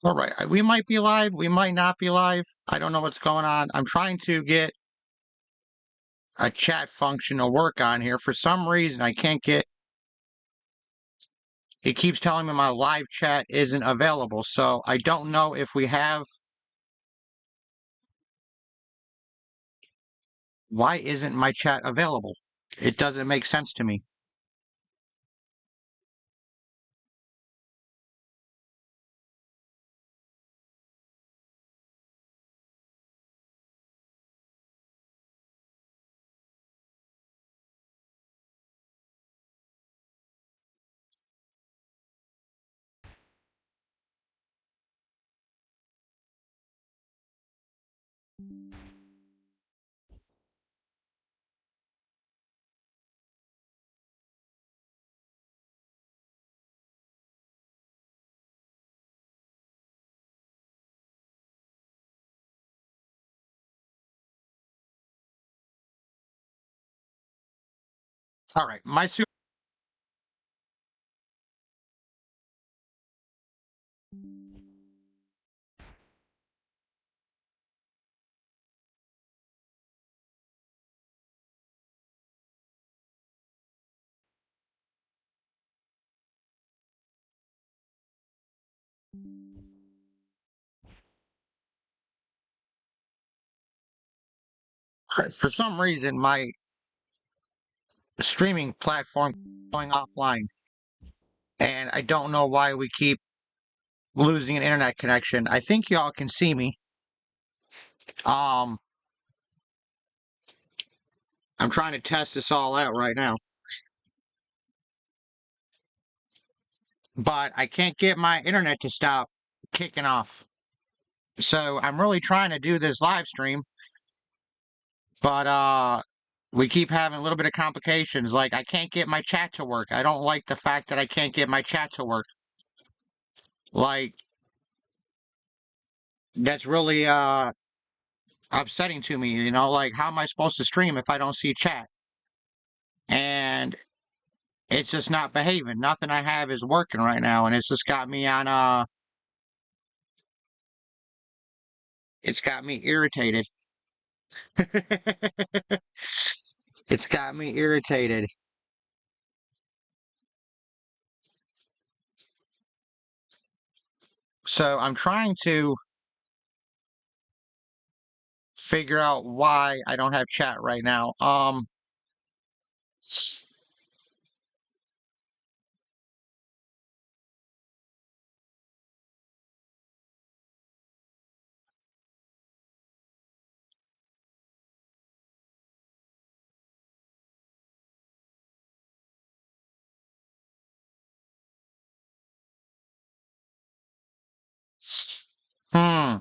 All right, we might be live, we might not be live. I don't know what's going on. I'm trying to get a chat function to work on here. For some reason, I can't get. It keeps telling me my live chat isn't available, so I don't know if we have. Why isn't my chat available? It doesn't make sense to me. All right, my super. For some reason, my streaming platform going offline, and I don't know why we keep losing an internet connection. I think y'all can see me. Um, I'm trying to test this all out right now, but I can't get my internet to stop kicking off. So I'm really trying to do this live stream, but we keep having a little bit of complications. Like I can't get my chat to work. I don't like the fact that I can't get my chat to work. Like that's really upsetting to me, like how am I supposed to stream if I don't see chat? And it's just not behaving. Nothing I have is working right now, and it's just got me on it's got me irritated. It's got me irritated. So I'm trying to figure out why I don't have chat right now. Hmm.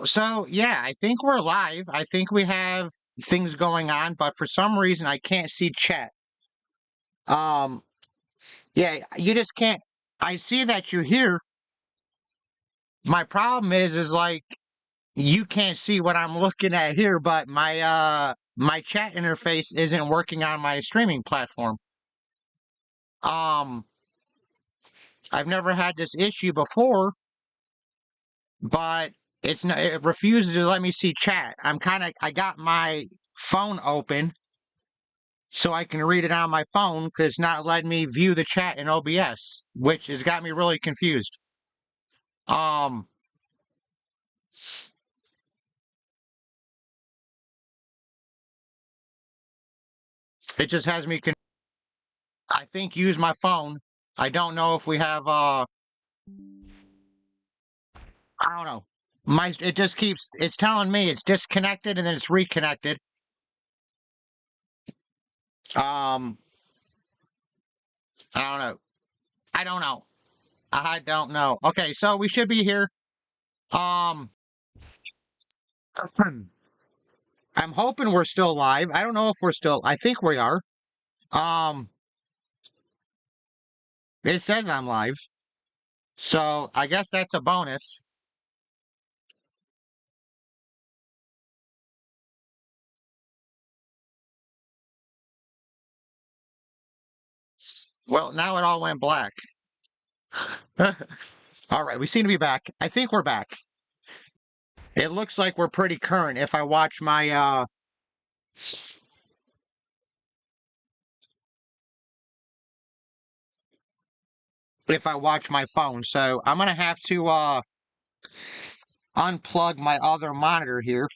So yeah, I think we're live. I think we have things going on, but for some reason I can't see chat. Um, yeah, you just can't. I see that you're here. My problem is like you can't see what I'm looking at here, but my chat interface isn't working on my streaming platform. Um, I've never had this issue before, but it's not, it refuses to let me see chat. I got my phone open so I can read it on my phone because it's not letting me view the chat in OBS, which has got me really confused. Um, it just has me. I think use my phone. I don't know if we have. I don't know. It just keeps. It's telling me it's disconnected and then it's reconnected. Um, I don't know. I don't know. I don't know. Okay, so we should be here. Um, I'm hoping we're still live. I don't know if we're still. I think we are. Um, it says I'm live, so I guess that's a bonus. Well, now it all went black. All right, we seem to be back. I think we're back. It looks like we're pretty current if I watch my phone. So I'm gonna have to unplug my other monitor here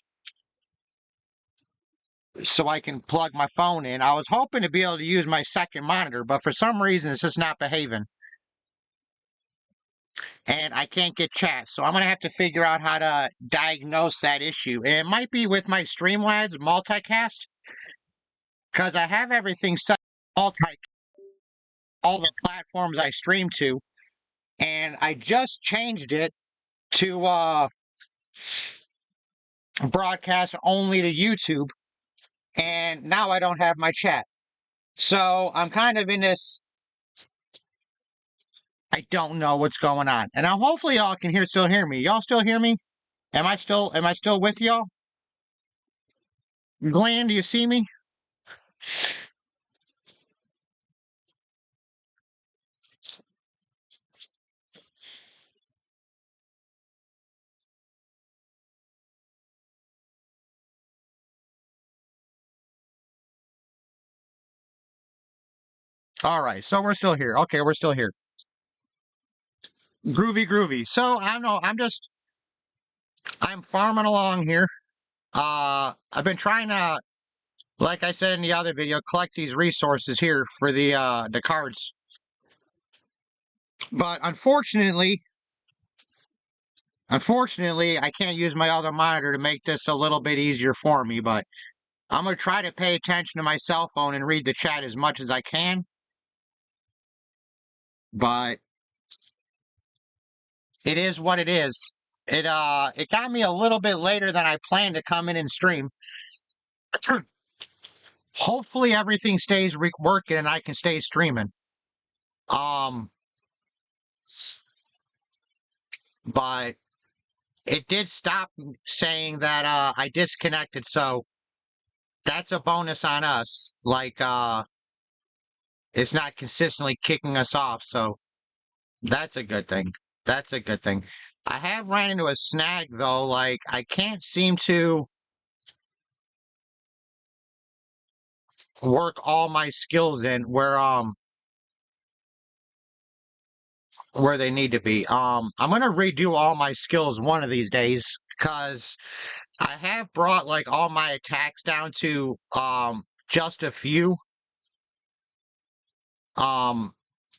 so I can plug my phone in. I was hoping to be able to use my second monitor, but for some reason it's just not behaving. And I can't get chat, so I'm gonna have to figure out how to diagnose that issue. And it might be with my Streamlabs multicast, because I have everything set multi all the platforms I stream to, and I just changed it to broadcast only to YouTube, and now I don't have my chat. So I'm kind of in this, I don't know what's going on. And now hopefully y'all can still hear me. Y'all still hear me? Am I still with y'all? Glenn, do you see me? All right, so we're still here. Okay, we're still here. Groovy, groovy. So I don't know, I'm farming along here. I've been trying to, like I said in the other video, collect these resources here for the cards. But unfortunately, I can't use my other monitor to make this a little bit easier for me, but I'm going to try to pay attention to my cell phone and read the chat as much as I can. But it is what it is. It got me a little bit later than I planned to come in and stream. Hopefully everything stays working and I can stay streaming. But it did stop saying that I disconnected, so that's a bonus on us. Like it's not consistently kicking us off, so that's a good thing. That's a good thing. I have ran into a snag though, like I can't seem to work all my skills in where they need to be. I'm gonna redo all my skills one of these days because I have brought like all my attacks down to just a few.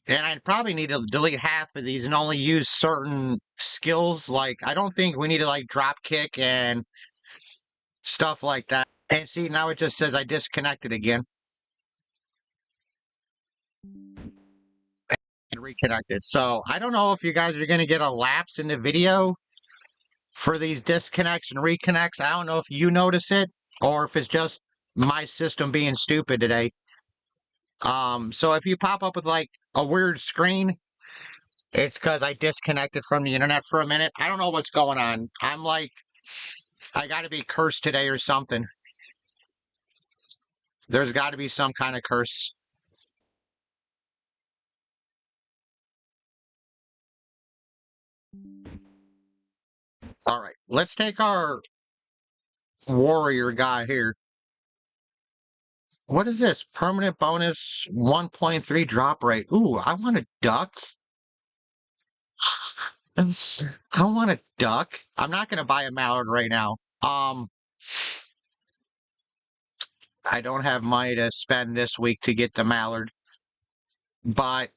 And I'd probably need to delete half of these and only use certain skills. Like I don't think we need to like drop kick and stuff like that. And see, now it just says I disconnected again. And reconnected. So I don't know if you guys are going to get a lapse in the video for these disconnects and reconnects. I don't know if you notice it or if it's just my system being stupid today. So if you pop up with like a weird screen, it's because I disconnected from the internet for a minute. I don't know what's going on. I'm like, I got to be cursed today or something. There's got to be some kind of curse. All right, let's take our warrior guy here. What is this? Permanent bonus 1.3 drop rate. Ooh, I want a duck. I want a duck. I'm not going to buy a mallard right now. I don't have money to spend this week to get the mallard. But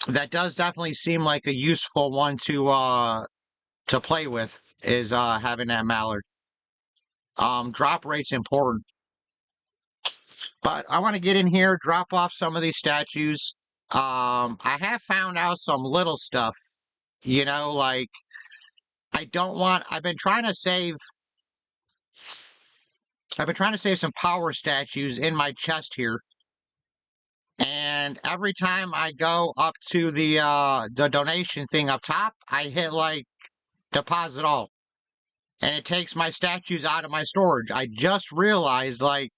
that does definitely seem like a useful one to play with, is having that mallard. Drop rate's important. But I want to get in here, drop off some of these statues. I have found out some little stuff, you know, like I've been trying to save some power statues in my chest here. And every time I go up to the donation thing up top, I hit like deposit all. And it takes my statues out of my storage. I just realized like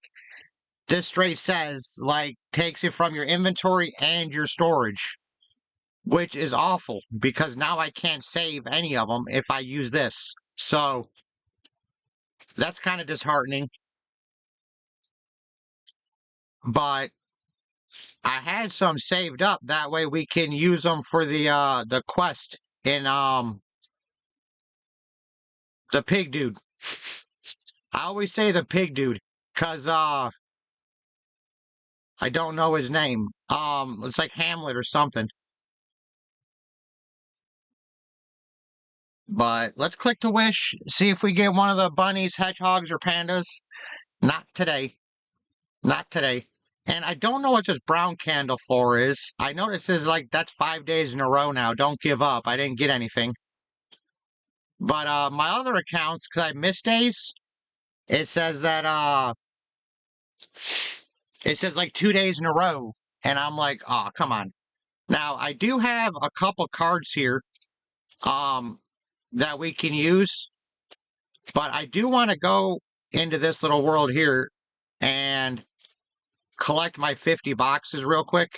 this straight says, like, takes it from your inventory and your storage, which is awful because now I can't save any of them if I use this. So that's kind of disheartening. But I had some saved up. That way we can use them for the quest in the pig dude. I always say the pig dude because I don't know his name. It's like Hamlet or something. But let's click to wish, see if we get one of the bunnies, hedgehogs, or pandas. Not today. Not today. And I don't know what this brown candle for is. I notice it's like that's 5 days in a row now. Don't give up. I didn't get anything. But my other accounts, because I missed days, it says that it says like 2 days in a row. And I'm like, oh, come on. Now I do have a couple cards here that we can use. But I do want to go into this little world here and collect my 50 boxes real quick.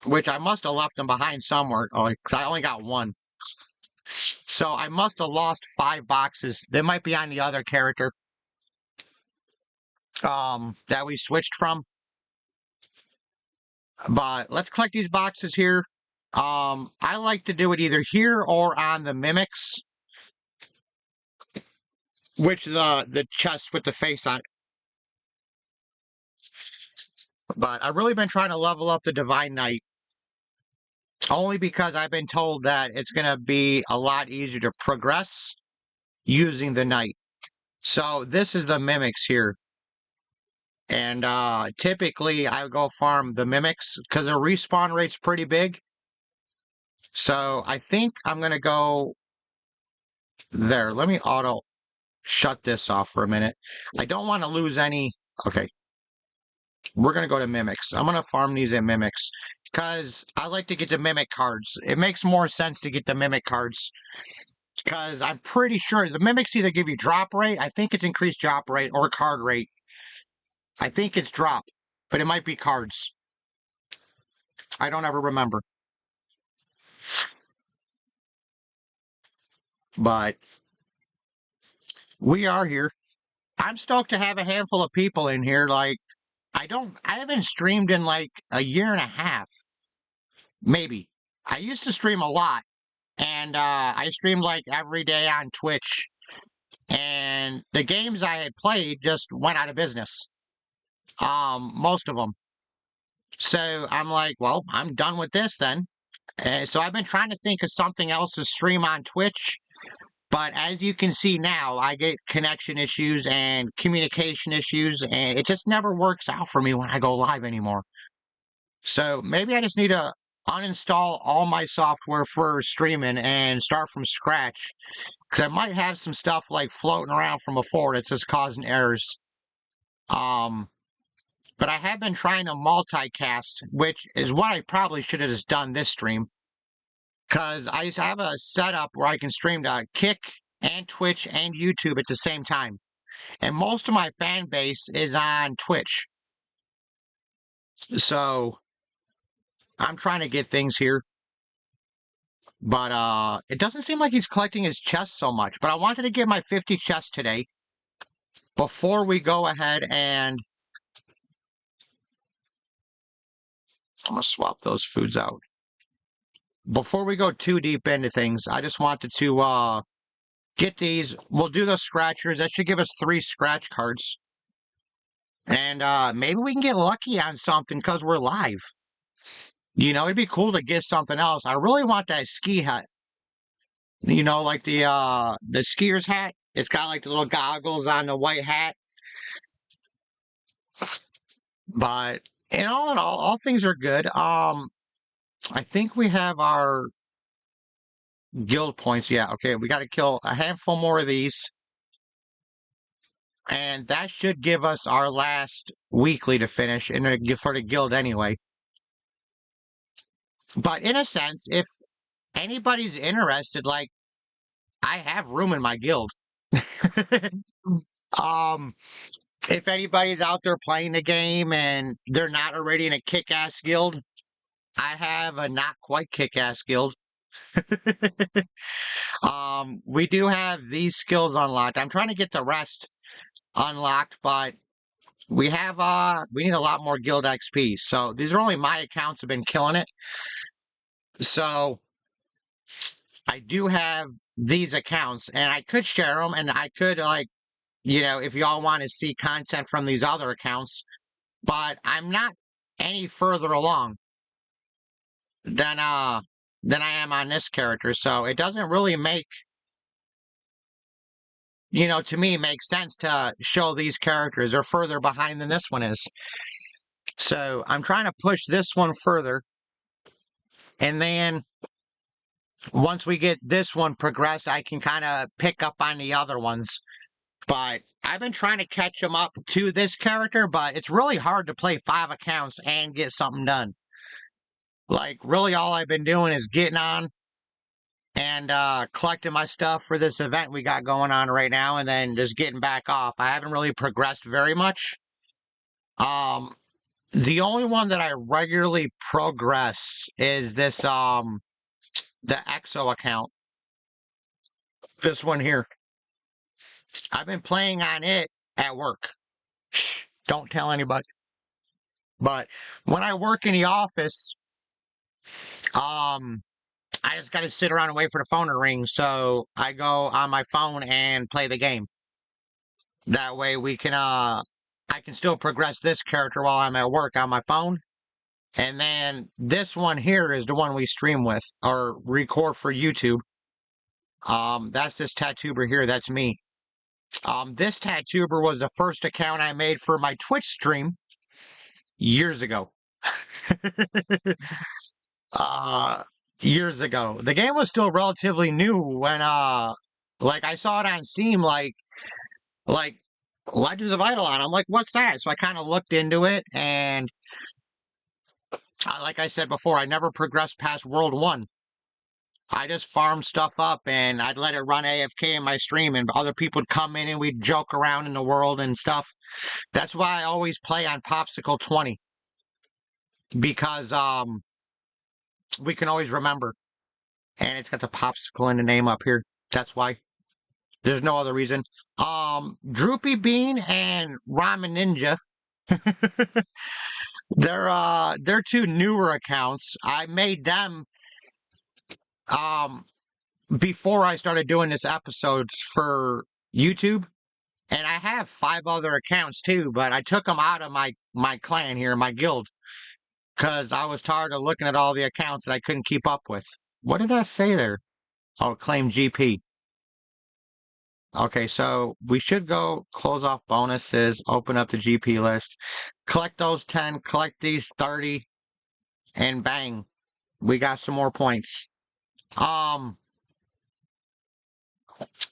Which I must have left them behind somewhere. Oh, because I only got one. So I must have lost 5 boxes. They might be on the other character that we switched from. But let's collect these boxes here. I like to do it either here or on the mimics. Which the chest with the face on it. But I've really been trying to level up the Divine Knight. Only because I've been told that it's going to be a lot easier to progress using the Knight. So this is the mimics here. And typically I go farm the mimics because the respawn rate's pretty big. So I think I'm going to go there. Let me auto shut this off for a minute. I don't want to lose any. Okay. We're going to go to mimics. I'm going to farm these at mimics because I like to get the mimic cards. It makes more sense to get the mimic cards because I'm pretty sure the mimics either give you drop rate. I think it's increased drop rate or card rate. I think it's drop, but it might be cards. I don't ever remember. But we are here. I'm stoked to have a handful of people in here. Like, I haven't streamed in like a year and a half. Maybe. I used to stream a lot. And I streamed like every day on Twitch. And the games I had played just went out of business. Most of them. So I'm like, well, I'm done with this then. So I've been trying to think of something else to stream on Twitch. But as you can see now, I get connection issues and communication issues, and it just never works out for me when I go live anymore. So maybe I just need to uninstall all my software for streaming and start from scratch. Because I might have some stuff like floating around from before that's just causing errors. But I have been trying to multicast, which is what I probably should have just done this stream. Because I just have a setup where I can stream to Kick and Twitch and YouTube at the same time. And most of my fan base is on Twitch. So I'm trying to get things here. But it doesn't seem like he's collecting his chests so much. But I wanted to get my 50 chests today before we go ahead and I'm going to swap those foods out. Before we go too deep into things, I just wanted to get these. We'll do the scratchers. That should give us 3 scratch cards. And maybe we can get lucky on something because we're live. You know, it'd be cool to get something else. I really want that ski hat. You know, like the skier's hat. It's got like the little goggles on the white hat. But in all things are good. I think we have our guild points. Yeah, okay. We got to kill a handful more of these. And that should give us our last weekly to finish for the guild anyway. But in a sense, if anybody's interested, like, I have room in my guild. Um, if anybody's out there playing the game and they're not already in a kick-ass guild, I have a not quite kick-ass guild. We do have these skills unlocked. I'm trying to get the rest unlocked, but we need a lot more guild XP. So these are only my accounts have been killing it. So I do have these accounts and I could share them and I could if y'all want to see content from these other accounts, but I'm not any further along than than I am on this character. So it doesn't really to me make sense to show these characters. They're further behind than this one is. So I'm trying to push this one further. And then once we get this one progressed, I can kind of pick up on the other ones. But I've been trying to catch them up to this character, but it's really hard to play 5 accounts and get something done. Like, really all I've been doing is getting on and collecting my stuff for this event we got going on right now, and then just getting back off. I haven't really progressed very much. The only one that I regularly progress is this the EXO account. This one here. I've been playing on it at work. Shh, don't tell anybody. But when I work in the office, I just got to sit around and wait for the phone to ring. So I go on my phone and play the game. That way I can still progress this character while I'm at work on my phone. And then this one here is the one we stream with or record for YouTube. That's this tattoober here. That's me. This tattoober was the first account I made for my Twitch stream years ago. uh, Years ago. The game was still relatively new when like I saw it on Steam like Legends of IdleOn. I'm like, what's that? So I kind of looked into it and like I said before, I never progressed past World 1. I just farmed stuff up and I'd let it run AFK in my stream and other people would come in and we'd joke around in the world and stuff. That's why I always play on Popsicle 20 because we can always remember. And it's got the popsicle in the name up here. That's why. There's no other reason. Droopy Bean and Ramen Ninja. They're 2 newer accounts. I made them before I started doing this episodes for YouTube. And I have 5 other accounts too, but I took them out of my clan here, my guild, because I was tired of looking at all the accounts that I couldn't keep up with. What did that say there? Oh, claim GP. Okay, so we should go close off bonuses, open up the GP list, collect those 10, collect these 30, and bang, we got some more points.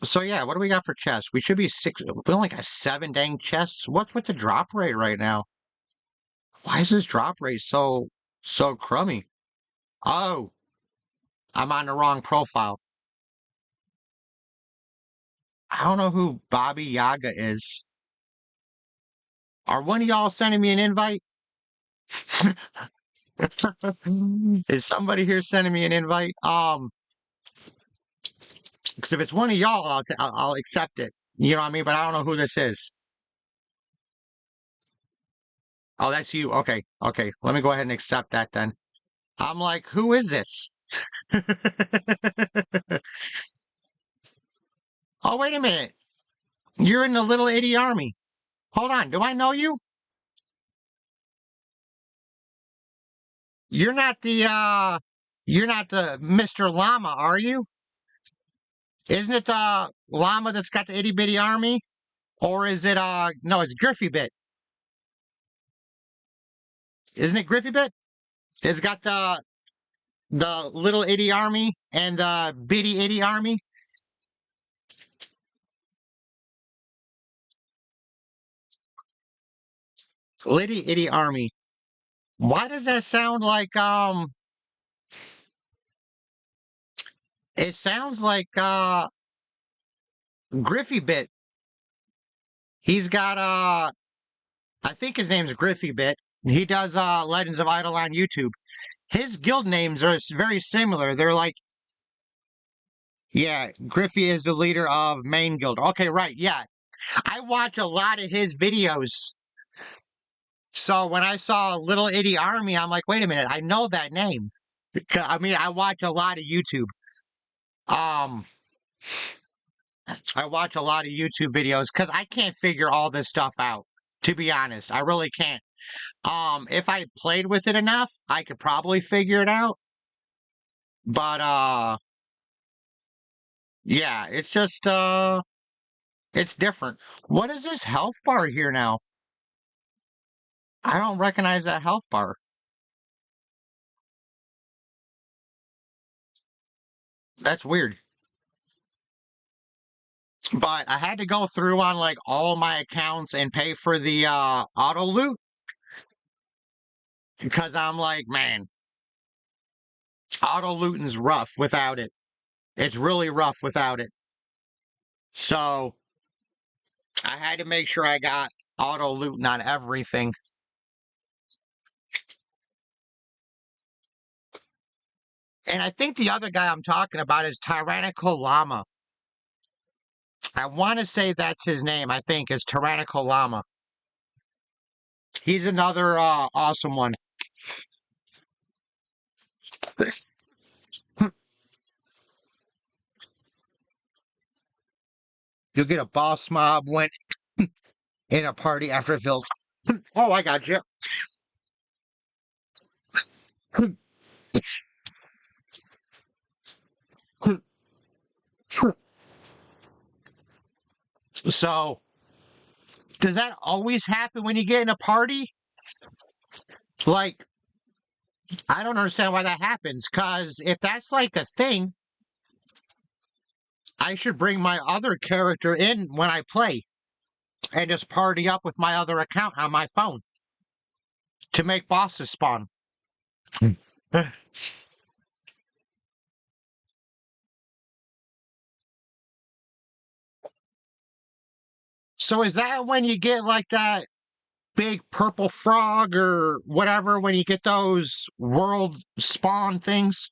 So yeah, what do we got for chests? We should be 6, we only got 7 dang chests. What's with the drop rate right now? Why is this drop rate so crummy? Oh, I'm on the wrong profile. I don't know who Bobby Yaga is. Are one of y'all sending me an invite? Is somebody here sending me an invite? Because if it's one of y'all, I'll accept it. You know what I mean? But I don't know who this is. Oh, that's you. Okay, okay. Let me go ahead and accept that then. I'm like, who is this? Oh, wait a minute. You're in the little itty army. Hold on. Do I know you? You're not the Mr. Llama, are you? Isn't it the llama that's got the itty bitty army? Or is it no, it's Griffy Bit. Isn't it Griffy Bit? It's got the little itty army and the bitty itty army. Litty itty army. Why does that sound like it sounds like Griffy Bit. He's got I think his name's Griffy Bit. He does Legends of Idle on YouTube. His guild names are very similar. They're like, yeah, Griffy is the leader of Main Guild. Okay, right, yeah. I watch a lot of his videos. So when I saw Little Itty Army, I'm like, wait a minute, I know that name. I mean, I watch a lot of YouTube. Um, I watch a lot of YouTube videos because I can't figure all this stuff out. To be honest, I really can't. If I played with it enough, I could probably figure it out. But yeah, it's just it's different. What is this health bar here now? I don't recognize that health bar. That's weird. But I had to go through on like all my accounts and pay for the auto loot because I'm like, man, auto looting's rough without it. It's really rough without it. So I had to make sure I got auto looting on everything. And I think the other guy I'm talking about is Tyrannical Llama. I want to say that's his name, I think, is Tyrannical Llama. He's another awesome one. You'll get a boss mob when in a party after it fills. Oh, I got you. So, does that always happen when you get in a party? Like, I don't understand why that happens, because if that's like a thing, I should bring my other character in when I play and just party up with my other account on my phone to make bosses spawn. So is that when you get like that big purple frog or whatever, when you get those world spawn things?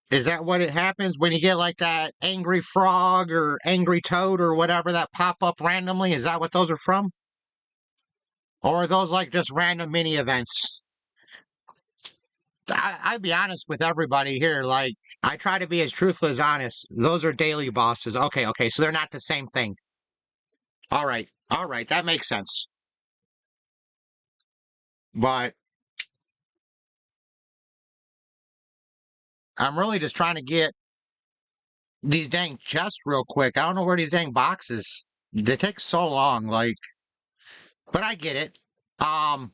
Is that what it happens when you get like that angry frog or angry toad or whatever that pop up randomly? Is that what those are from? Or are those like just random mini events? I'd be honest with everybody here. Like, I try to be as truthful as honest. Those are daily bosses. Okay, so they're not the same thing. All right, that makes sense. But I'm really just trying to get these dang chests real quick. I don't know where these dang boxes. They take so long, like, but I get it. Um,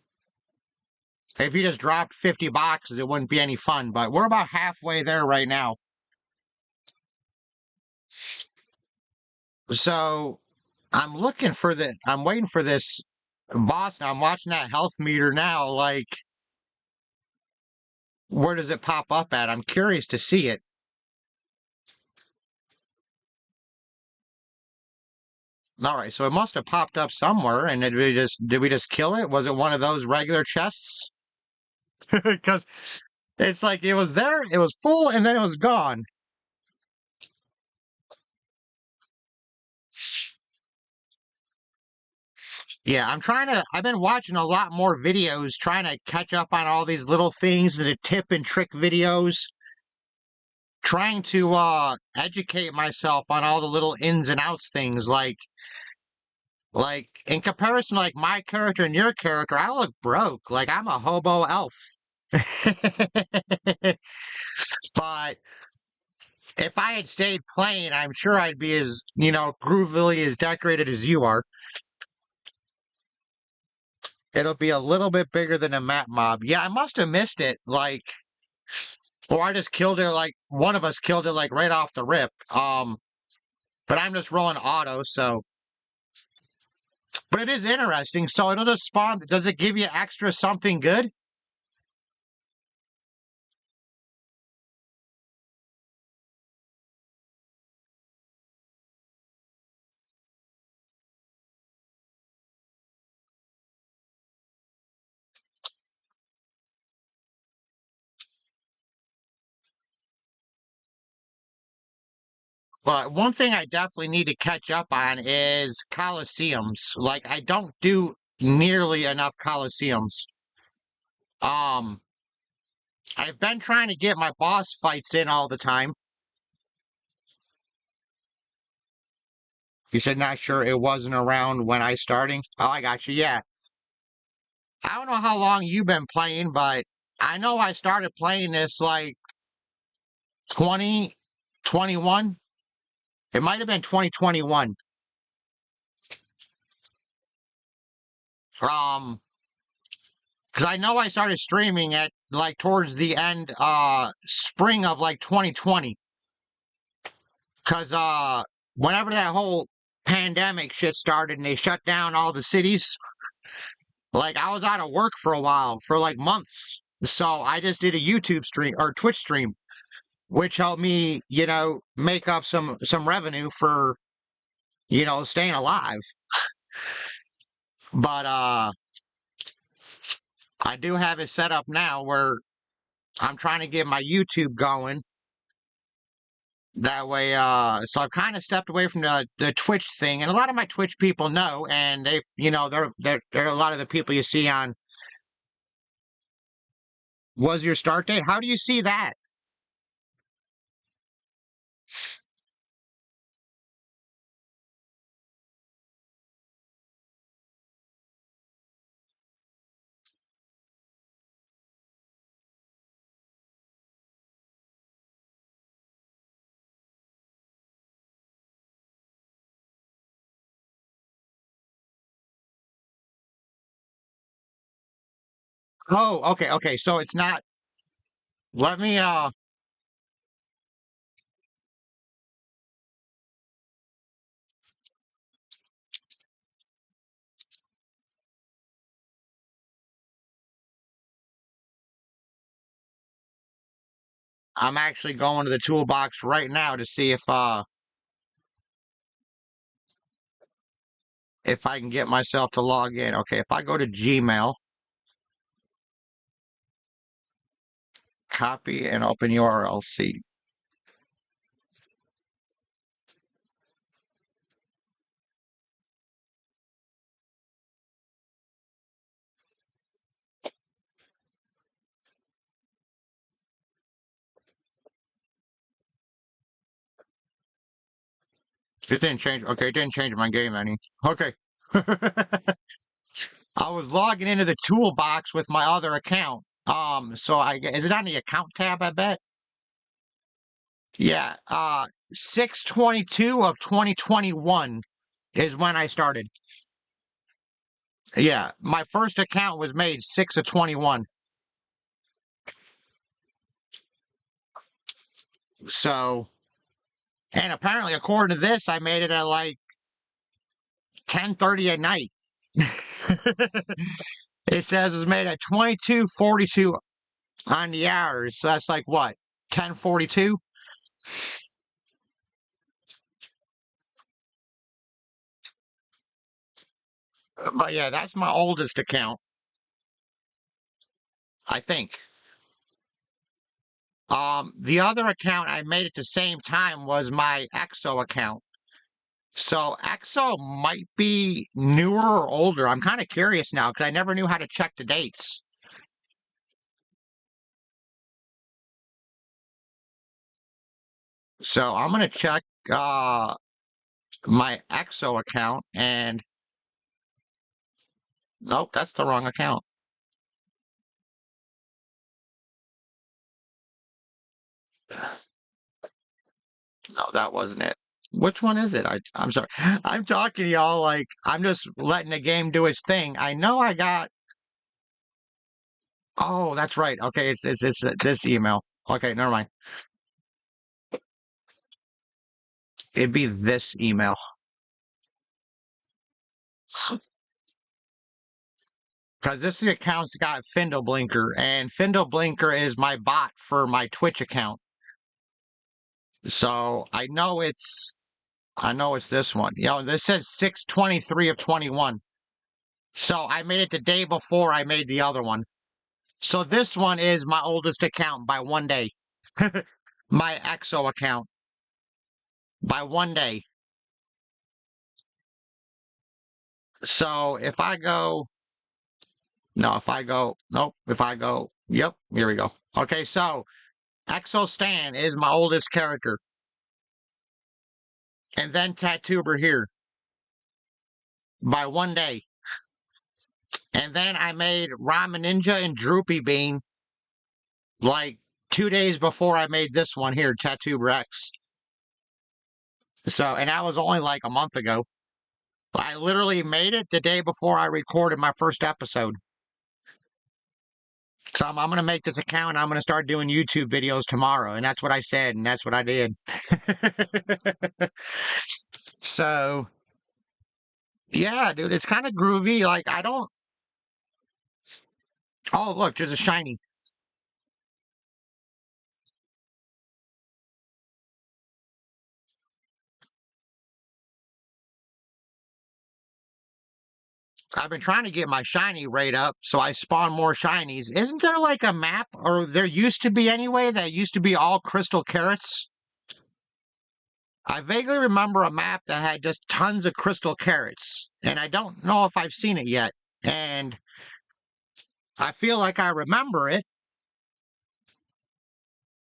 if you just dropped 50 boxes, it wouldn't be any fun. But we're about halfway there right now. So I'm looking for I'm waiting for this boss now. I'm watching that health meter now. Like, where does it pop up at? I'm curious to see it. All right, so it must have popped up somewhere, and did we just kill it? Was it one of those regular chests? Because it's like it was there, it was full, and then it was gone. Yeah, I've been watching a lot more videos trying to catch up on all these little things, the tip and trick videos, trying to educate myself on all the little ins and outs things, like in comparison to like my character and your character, I look broke. Like I'm a hobo elf. But if I had stayed playing, I'm sure I'd be as, groovily as decorated as you are. It'll be a little bit bigger than a map mob. Yeah, I must have missed it. Like, or I just killed it. Like one of us killed it like right off the rip. But I'm just rolling auto, so But it is interesting. So it'll just spawn. Does it give you extra something good? But one thing I definitely need to catch up on is coliseums. Like I don't do nearly enough coliseums. Um, I've been trying to get my boss fights in all the time. You said not sure it wasn't around when I starting. Oh, I got you. Yeah. I don't know how long you've been playing, but I know I started playing this like 2021. It might have been 2021. Um, because I know I started streaming at like towards the end, spring of like 2020. Because whenever that whole pandemic shit started and they shut down all the cities, like I was out of work for a while, for like months. So I just did a YouTube stream or Twitch stream, which helped me, make up some revenue for, staying alive. But I do have it set up now where I'm trying to get my YouTube going. That way, so I've kind of stepped away from the Twitch thing, and a lot of my Twitch people know, and they've, they're a lot of the people you see on was your start date. How do you see that? Oh, okay, okay. So it's not. Let me. I'm actually going to the toolbox right now to see if I can get myself to log in. Okay, if I go to Gmail, copy and open URL. See, it didn't change. Okay, it didn't change my game any. Okay. I was logging into the toolbox with my other account. So is it on the account tab? I bet. Yeah. 6/22 of 2021 is when I started. Yeah, my first account was made 6 of 21. So, and apparently, according to this, I made it at like 10:30 at night. It says it was made at 22:42 on the hours. So that's like what? 10:42? But yeah, that's my oldest account, I think. The other account I made at the same time was my EXO account. So EXO might be newer or older. I'm kind of curious now because I never knew how to check the dates. So I'm gonna check my EXO account and nope, that's the wrong account. No, that wasn't it. Which one is it? I'm sorry. I'm talking to y'all like I'm just letting the game do its thing. I know I got. Oh, that's right. Okay, it's this email. Okay, never mind. It'd be this email. Because this account's got Findleblinker, and Findleblinker is my bot for my Twitch account. So I know it's this one. You know, this says 6/23 of 21. So I made it the day before I made the other one. So this one is my oldest account by 1 day. My EXO account by 1 day. So if I go, yep, here we go. Okay, so EXO Stan is my oldest character. And then Tattoober here by 1 day. And then I made Ramen Ninja and Droopy Bean like 2 days before I made this one here, Tattoober X. So, and that was only like a month ago. I literally made it the day before I recorded my first episode. So I'm going to make this account and I'm going to start doing YouTube videos tomorrow. And that's what I said, and that's what I did. So, yeah, dude, it's kind of groovy. Like, I don't... Oh, look, there's a shiny. I've been trying to get my shiny rate up so I spawn more shinies. Isn't there like a map, or there used to be anyway, that used to be all crystal carrots? I vaguely remember a map that had just tons of crystal carrots, and I don't know if I've seen it yet. And I feel like I remember it,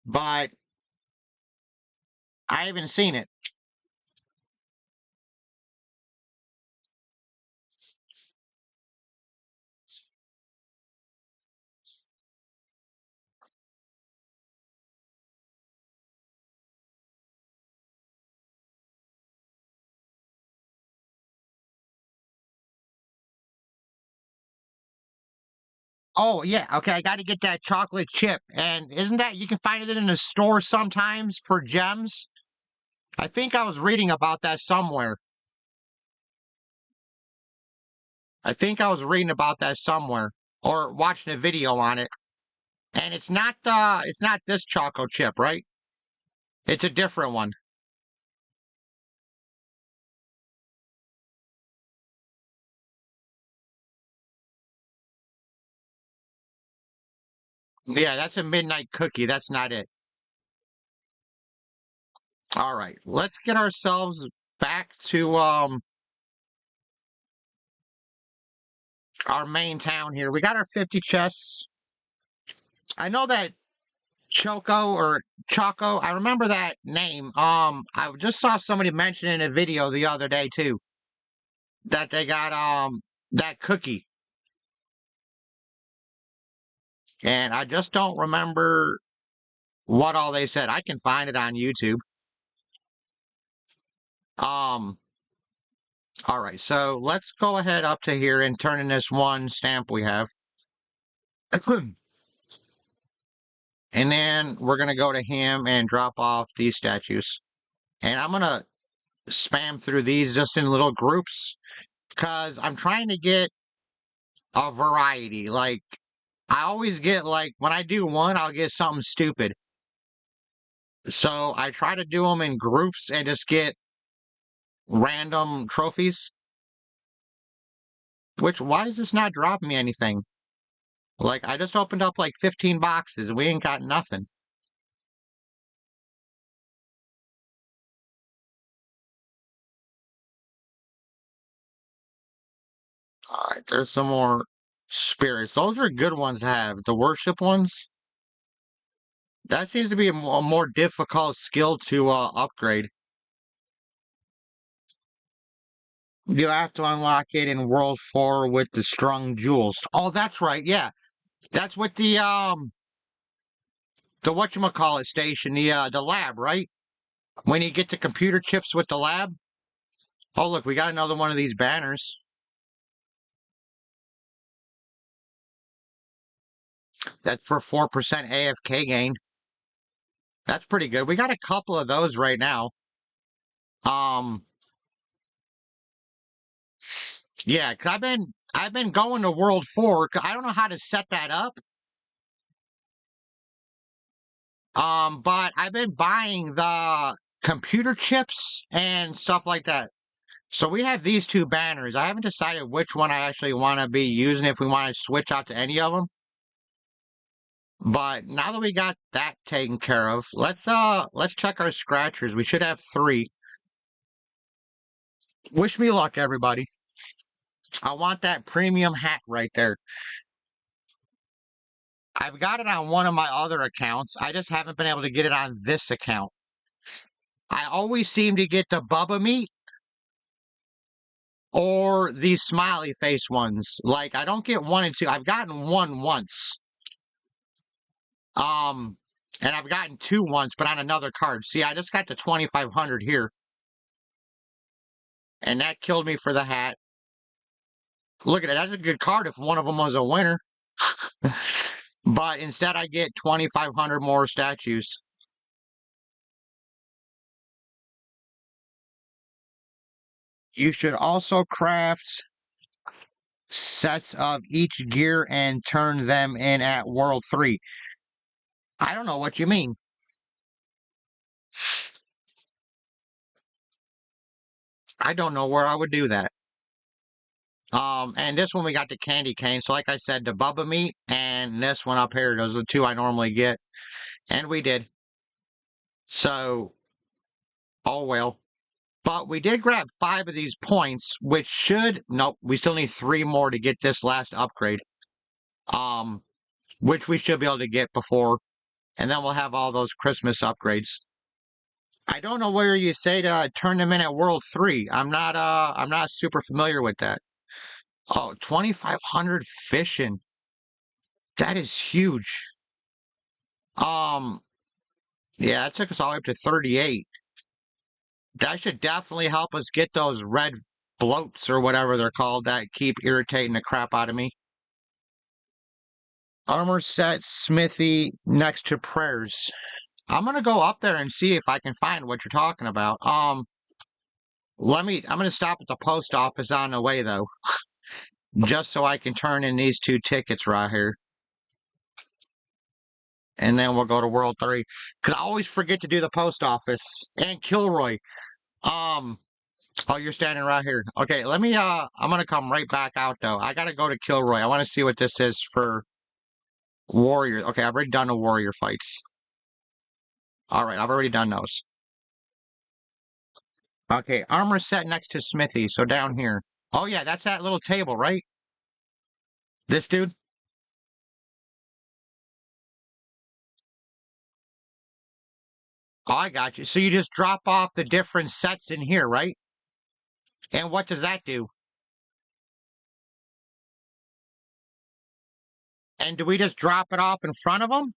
but I haven't seen it. Oh, yeah. Okay, I got to get that chocolate chip. And isn't that, you can find it in a store sometimes for gems? I think I was reading about that somewhere. I think I was reading about that somewhere or watching a video on it. And it's not this choco chip, right? It's a different one. Yeah, that's a midnight cookie. That's not it. All right, let's get ourselves back to our main town here. We got our 50 chests. I know that Choco or Choco, I remember that name. I just saw somebody mention in a video the other day too that they got that cookie. And I just don't remember what all they said. I can find it on YouTube. All right, so let's go ahead up to here and turn in this one stamp we have. And then we're going to go to him and drop off these statues. And I'm going to spam through these just in little groups because I'm trying to get a variety. Like, I always get, like, when I do one, I'll get something stupid. So I try to do them in groups and just get random trophies. Which, why is this not dropping me anything? Like, I just opened up like 15 boxes. We ain't got nothing. All right, there's some more spirits. Those are good ones to have. The worship ones. That seems to be a more difficult skill to upgrade. You have to unlock it in World 4 with the strung jewels. Oh, that's right. Yeah, that's with the whatchamacallit station, the lab, right? When you get the computer chips with the lab. Oh, look, we got another one of these banners. That's for 4% AFK gain. That's pretty good. We got a couple of those right now. Yeah, because I've been going to World 4. I don't know how to set that up. But I've been buying the computer chips and stuff like that. So we have these two banners. I haven't decided which one I actually want to be using, if we want to switch out to any of them. But now that we got that taken care of, let's check our scratchers. We should have 3. Wish me luck, everybody. I want that premium hat right there. I've got it on one of my other accounts. I just haven't been able to get it on this account. I always seem to get the Bubba Meat or these smiley face ones. Like, I don't get 1 and 2. I've gotten 1 once. And I've gotten 2 once, but on another card. See, I just got the 2,500 here. And that killed me for the hat. Look at it. That's a good card if one of them was a winner. But instead, I get 2,500 more statues. You should also craft sets of each gear and turn them in at World 3. I don't know what you mean. I don't know where I would do that. And this one we got the candy cane. So like I said, the Bubba Meat and this one up here, those are the 2 I normally get. And we did. So, oh well. But we did grab 5 of these points, which should, nope, we still need 3 more to get this last upgrade. Which we should be able to get before, and then we'll have all those Christmas upgrades. I don't know where you say to turn them in at World 3. I'm not super familiar with that. Oh, 2,500 fishing. That is huge. Yeah, that took us all the way up to 38. That should definitely help us get those red bloats or whatever they're called that keep irritating the crap out of me. Armor set, smithy, next to prayers. I'm gonna go up there and see if I can find what you're talking about. I'm gonna stop at the post office on the way though. Just so I can turn in these 2 tickets right here. And then we'll go to World 3. Because I always forget to do the post office. And Kilroy. Oh, you're standing right here. Okay, let me, I'm gonna come right back out, though. I gotta go to Kilroy. I want to see what this is for warriors. Okay, I've already done the warrior fights. Alright, I've already done those. Okay, armor set next to smithy, so down here. Oh, yeah, that's that little table, right? This dude? Oh, I got you. So you just drop off the different sets in here, right? And what does that do? And do we just drop it off in front of them?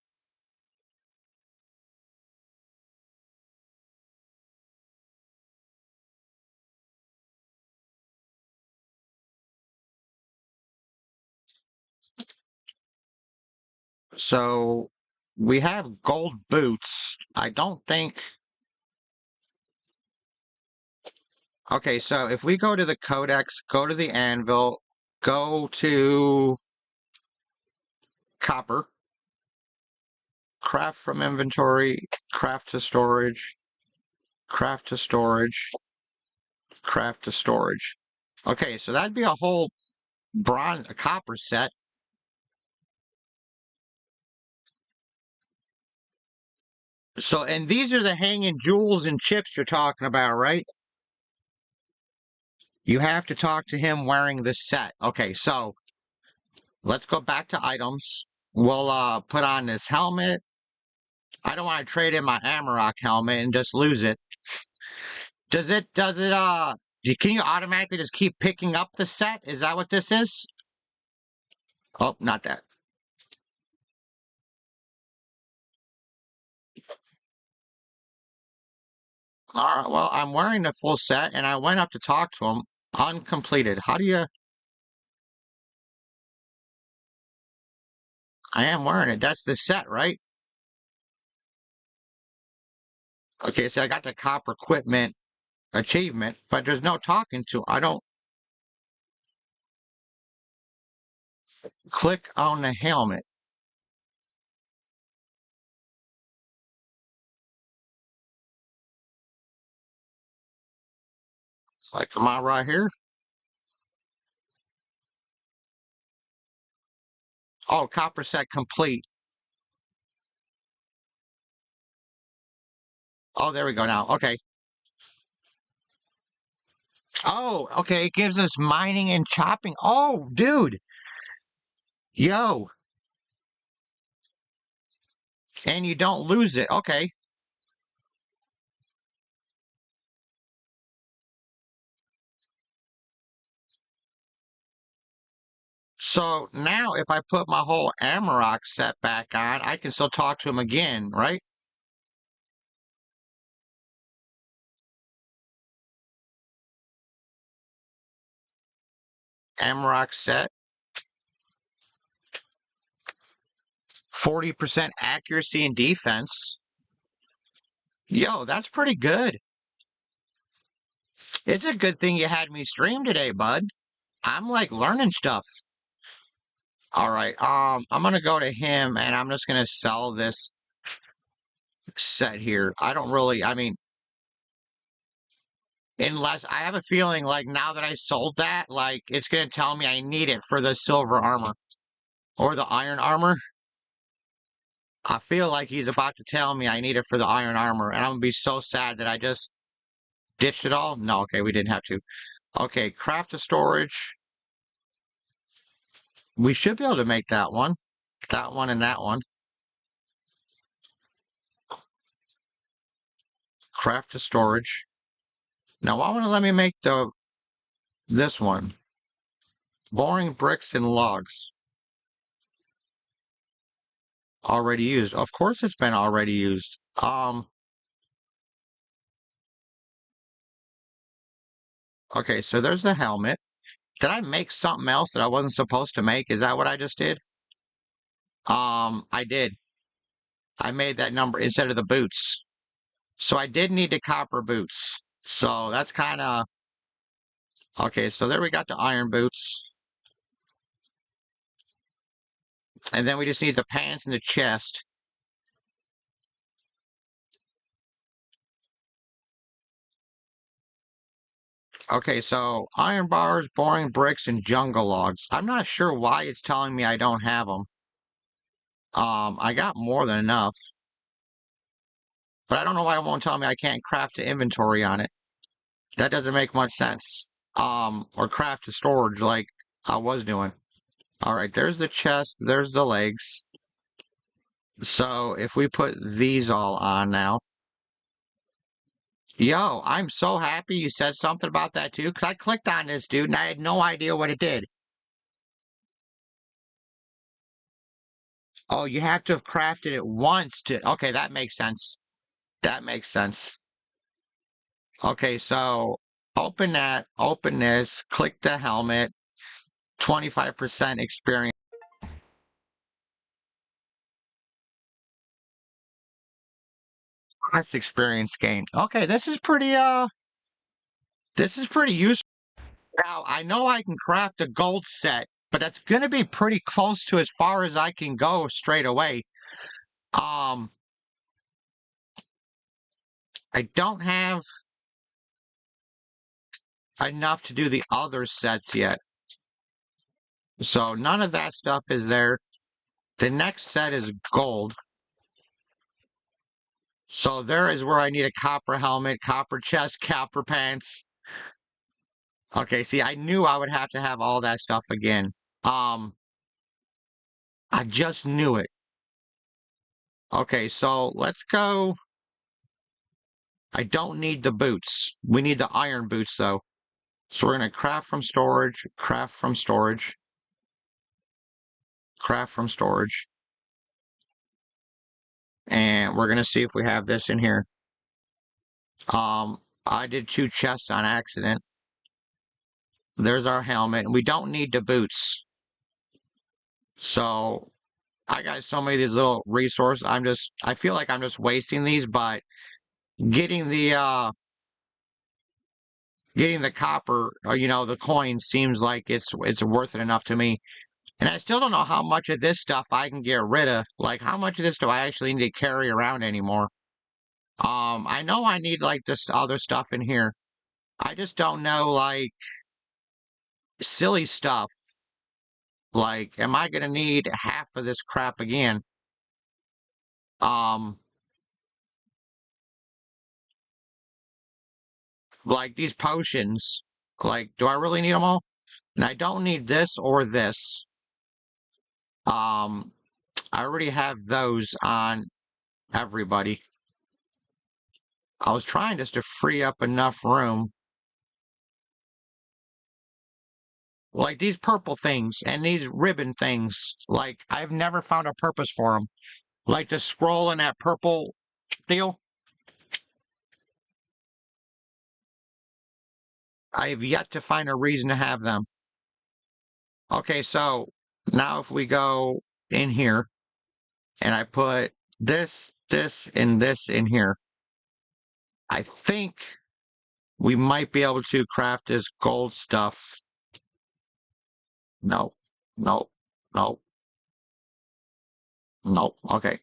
So we have gold boots. I don't think. Okay, so if we go to the codex, go to the anvil, go to copper, craft from inventory, craft to storage, craft to storage, craft to storage. Okay, so that'd be a whole a copper set. So, and these are the hanging jewels and chips you're talking about, right? You have to talk to him wearing this set. Okay, so let's go back to items. We'll put on this helmet. I don't want to trade in my Amarok helmet and just lose it. Can you automatically just keep picking up the set? Is that what this is? Oh, not that. All right, well, I'm wearing the full set, and I went up to talk to him. Uncompleted. How do you... I am wearing it. That's the set, right? Okay, so I got the copper equipment achievement, but there's no talking to. I don't... Click on the helmet. Like, am I right here? Oh, copper set complete. Oh, there we go now. Okay. Oh, okay. It gives us mining and chopping. Oh, dude. Yo. And you don't lose it. Okay. So now if I put my whole Amarok set back on, I can still talk to him again, right? Amarok set. 40% accuracy and defense. Yo, that's pretty good. It's a good thing you had me stream today, bud. I'm like learning stuff. All right. I'm gonna go to him and I'm just gonna sell this set here. I don't really, I mean, unless I have a feeling like now that I sold that, like it's gonna tell me I need it for the silver armor or the iron armor. I feel like he's about to tell me I need it for the iron armor, and I'm gonna be so sad that I just ditched it all. No, okay, we didn't have to. Okay, craft a storage. We should be able to make that one, and that one. Craft a storage. Now I want to let me make this one. Boring bricks and logs. Already used. Of course it's been already used. Okay, so there's the helmet. Did I make something else that I wasn't supposed to make? Is that what I just did? I did. I made that number instead of the boots. So I did need the copper boots. So that's kind of okay. So there we got the iron boots. And then we just need the pants and the chest. Okay, so iron bars, boring bricks, and jungle logs. I'm not sure why it's telling me I don't have them. I got more than enough. But I don't know why it won't tell me I can't craft an inventory on it. That doesn't make much sense. Or craft a storage like I was doing. All right, there's the chest, there's the legs. So if we put these all on now. Yo, I'm so happy you said something about that too, because I clicked on this, dude, and I had no idea what it did. Oh, you have to have crafted it once to... Okay, that makes sense. That makes sense. Okay, so open that, open this, click the helmet, 25% experience. That's experience gained. Okay, this is pretty useful. Now, I know I can craft a gold set, but that's going to be pretty close to as far as I can go straight away. I don't have enough to do the other sets yet. So none of that stuff is there. The next set is gold. So there is where I need a copper helmet, copper chest, copper pants. Okay, see, I knew I would have to have all that stuff again. I just knew it. Okay, so let's go. I don't need the boots. We need the iron boots, though. So we're going to craft from storage, craft from storage, craft from storage. And we're going to see if we have this in here. I did 2 chests on accident. There's our helmet. We don't need the boots. So I got so many of these little resources. I feel like I'm just wasting these, but getting the copper, the coin seems like it's worth it enough to me. And I still don't know how much of this stuff I can get rid of. Like, how much of this do I actually need to carry around anymore? I know I need, like, this other stuff in here. I just don't know, like, silly stuff. Like, am I gonna need half of this crap again? Um, like these potions. Like, do I really need them all? And I don't need this or this. I already have those on everybody. I was trying just to free up enough room. Like these purple things and these ribbon things. Like, I've never found a purpose for them. Like the scroll in that purple deal. I have yet to find a reason to have them. Okay, so now if we go in here and I put this, and this in here, I think we might be able to craft this gold stuff. No, no, no, no. Okay.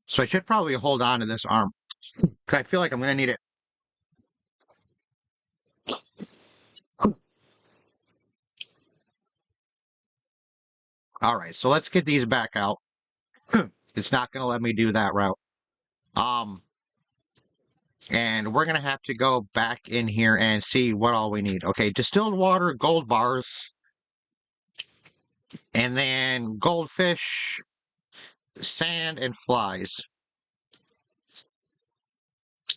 So I should probably hold on to this arm, because I feel like I'm going to need it. All right, so let's get these back out. It's not going to let me do that route. And we're going to have to go back in here and see what all we need. Okay, distilled water, gold bars, and then goldfish, sand, and flies.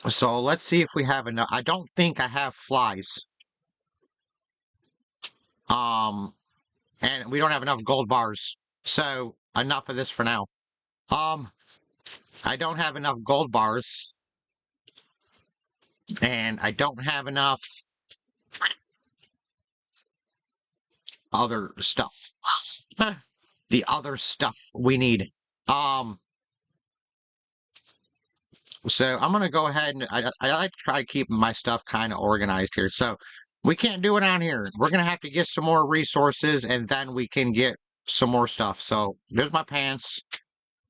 So let's see if we have enough. I don't think I have flies. And we don't have enough gold bars. So enough of this for now. I don't have enough gold bars. And I don't have enough other stuff. The other stuff we need. So I'm gonna go ahead and I like to try to keep my stuff kind of organized here. So we can't do it on here. We're gonna have to get some more resources, and then we can get some more stuff. So there's my pants.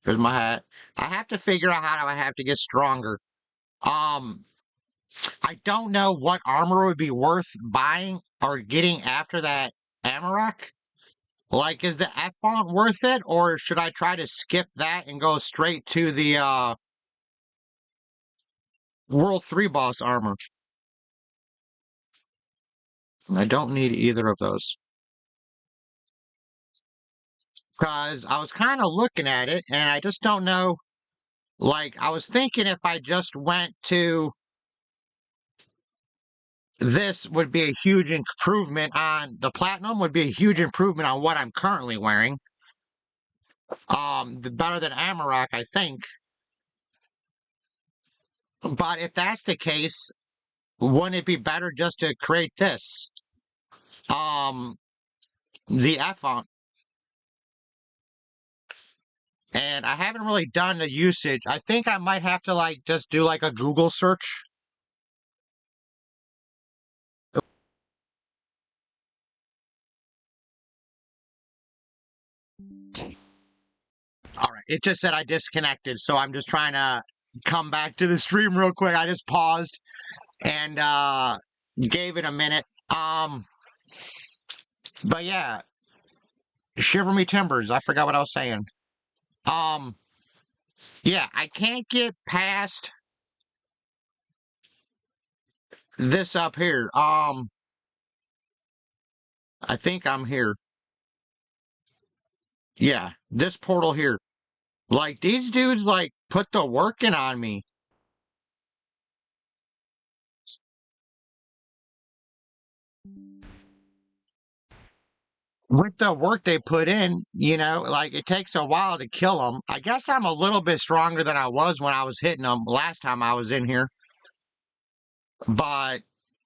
There's my hat. I have to figure out how do I have to get stronger. I don't know what armor would be worth buying or getting after that Amarok. Like, is the F font worth it, or should I try to skip that and go straight to the World 3 boss armor? I don't need either of those. Because I was kind of looking at it, and I just don't know. Like, I was thinking if I just went to this would be a huge improvement on the platinum, would be a huge improvement on what I'm currently wearing. Better than Amarok, I think. But if that's the case, wouldn't it be better just to create this? The F font. And I haven't really done the usage. I think I might have to like just do like a Google search. All right, it just said I disconnected, so I'm just trying to come back to the stream real quick. I just paused and gave it a minute. But yeah, shiver me timbers. I forgot what I was saying. Yeah, I can't get past this up here. I think I'm here. Yeah, this portal here. Like, these dudes, like, put the work in on me. With the work they put in, you know, like, it takes a while to kill them. I guess I'm a little bit stronger than I was when I was hitting them last time I was in here. But,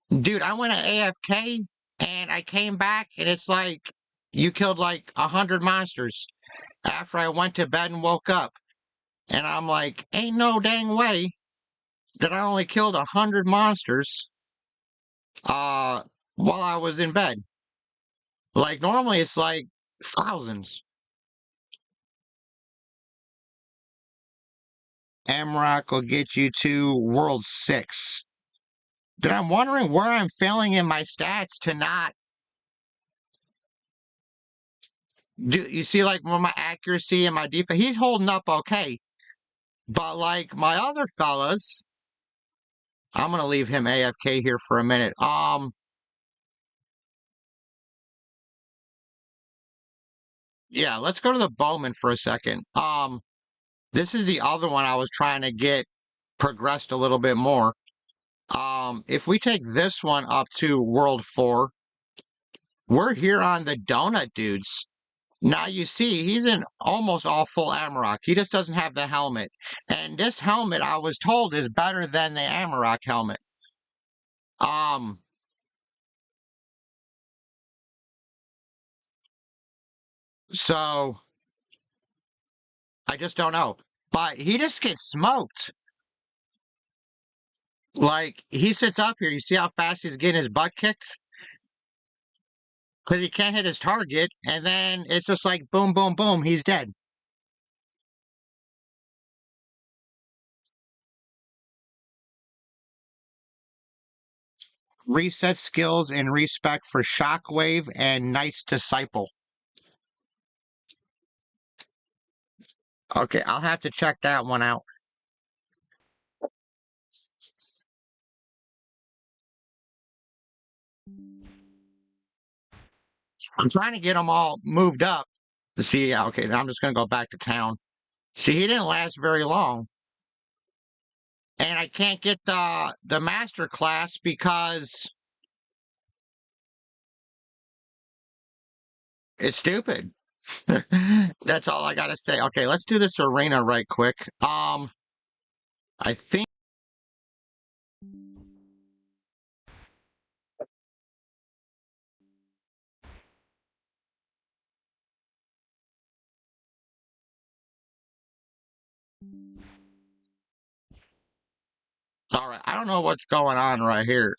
dude, I went to AFK, and I came back, and it's like, you killed, like, 100 monsters after I went to bed and woke up. And I'm like, ain't no dang way that I only killed 100 monsters while I was in bed. Like normally it's like thousands. Amrock will get you to World 6. Then I'm wondering where I'm failing in my stats to not do. You see, like, with my accuracy and my defense, he's holding up okay. But, like, my other fellas, I'm going to leave him AFK here for a minute. Yeah, let's go to the Bowman for a second. This is the other one I was trying to get progressed a little bit more. If we take this one up to World 4, we're here on the Donut Dudes. Now you see, he's in almost all full Amarok. He just doesn't have the helmet. And this helmet, I was told, is better than the Amarok helmet. So I just don't know. But he just gets smoked. Like, he sits up here. You see how fast he's getting his butt kicked? Because he can't hit his target. And then it's just like boom, boom, boom. He's dead. Reset skills and respec for Shockwave and Knight's Disciple. Okay, I'll have to check that one out. I'm trying to get them all moved up. See, yeah, okay, now I'm just going to go back to town. See, he didn't last very long. And I can't get the master class because it's stupid. That's all I got to say. Okay, let's do this arena right quick. I think all right, I don't know what's going on right here.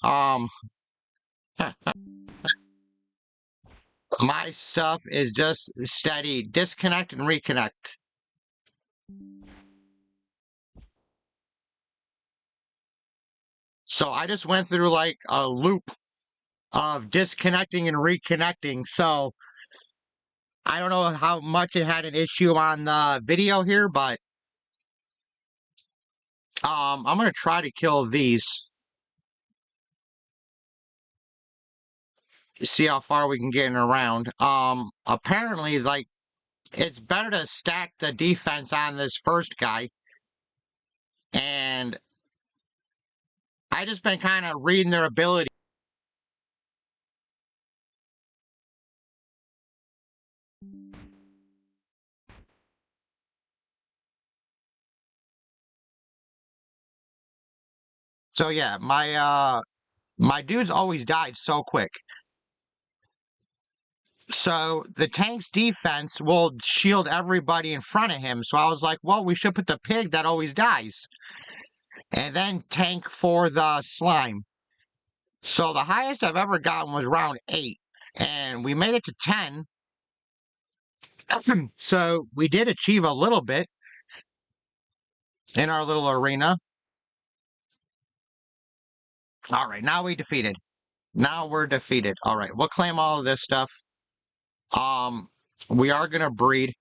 My stuff is just steady. Disconnect and reconnect. So I just went through like a loop of disconnecting and reconnecting. So I don't know how much it had an issue on the video here, but I'm gonna try to kill these. See how far we can get in around. Apparently, like, it's better to stack the defense on this first guy. And I just been kind of reading their ability. So yeah, my dudes always died so quick. So the tank's defense will shield everybody in front of him. So I was like, well, we should put the pig that always dies. And then tank for the slime. So the highest I've ever gotten was round 8. And we made it to 10. So we did achieve a little bit in our little arena. All right, now we defeated. Now we're defeated. All right, we'll claim all of this stuff. We are gonna breed.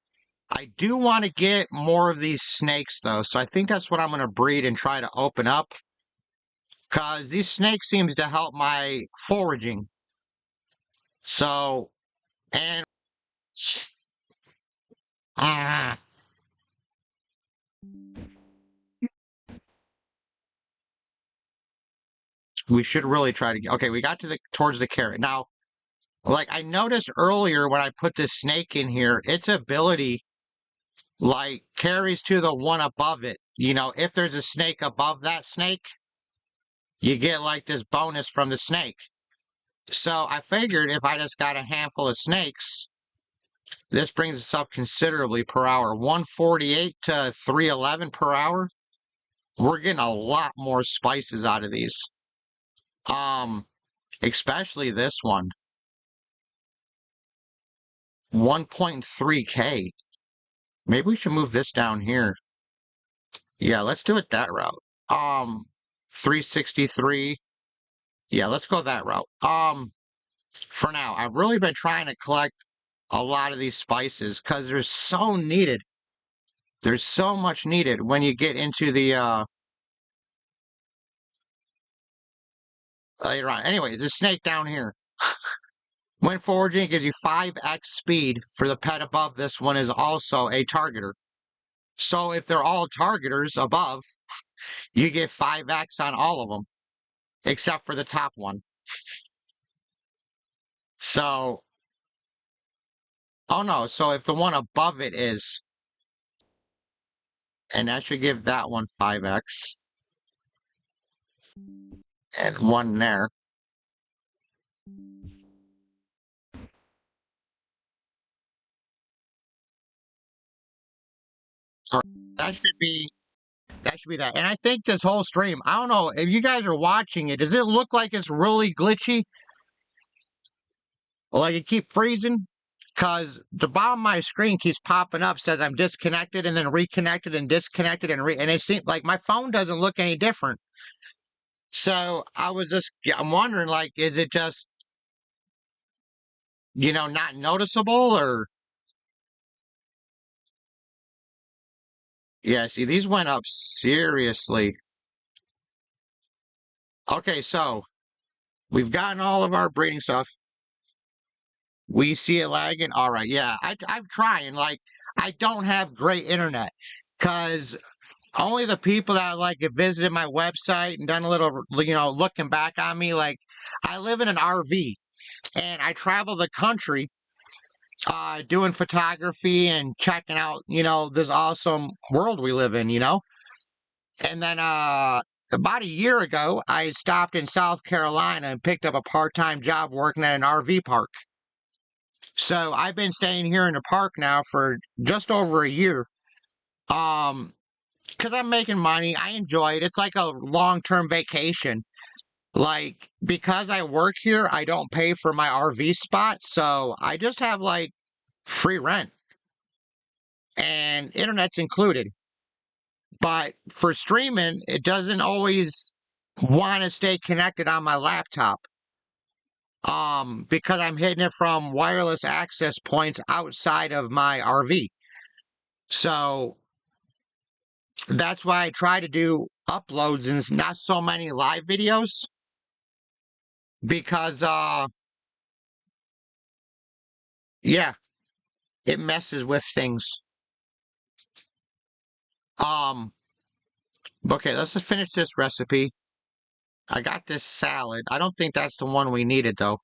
I do want to get more of these snakes though, so I think that's what I'm gonna breed and try to open up. Cause these snakes seems to help my foraging. So, and we should really try to get. Okay, we got to the towards the carrot now. Like I noticed earlier when I put this snake in here, its ability like carries to the one above it. You know, if there's a snake above that snake, you get like this bonus from the snake. So I figured if I just got a handful of snakes, this brings us up considerably per hour. 148 to 311 per hour. We're getting a lot more spices out of these. especially this one. 1.3K. Maybe we should move this down here. Yeah, let's do it that route. 363. Yeah, let's go that route. For now, I've really been trying to collect a lot of these spices because they're so needed. There's so much needed when you get into the later on. Anyway, the snake down here. When foraging, it gives you 5x speed for the pet above. This one is also a targeter. So if they're all targeters above, you get 5x on all of them, except for the top one. So, oh no, so if the one above it is, and that should give that one 5x, and one there. Or that should be that. And I think this whole stream, I don't know if you guys are watching it, does it look like it's really glitchy? Like it keep freezing? Because the bottom of my screen keeps popping up, says I'm disconnected and then reconnected and disconnected and it seems like my phone doesn't look any different. So I'm wondering, like, is it just, not noticeable or? Yeah, see, these went up seriously. Okay, so we've gotten all of our breeding stuff. We see it lagging. All right, yeah, I'm trying. Like, I don't have great internet because only the people that like have visited my website and done a little, looking back on me. Like, I live in an RV and I travel the country, doing photography and checking out, this awesome world we live in. And then, about a year ago, I stopped in South Carolina and picked up a part-time job working at an RV park. So I've been staying here in the park now for just over a year. Because I'm making money. I enjoy it. It's like a long-term vacation. Like, because I work here, I don't pay for my RV spot, so I just have like free rent and internet's included. But for streaming, it doesn't always want to stay connected on my laptop. Because I'm hitting it from wireless access points outside of my RV. So that's why I try to do uploads and not so many live videos because yeah, it messes with things. Um okay, let's just finish this recipe. I got this salad. I don't think that's the one we needed though.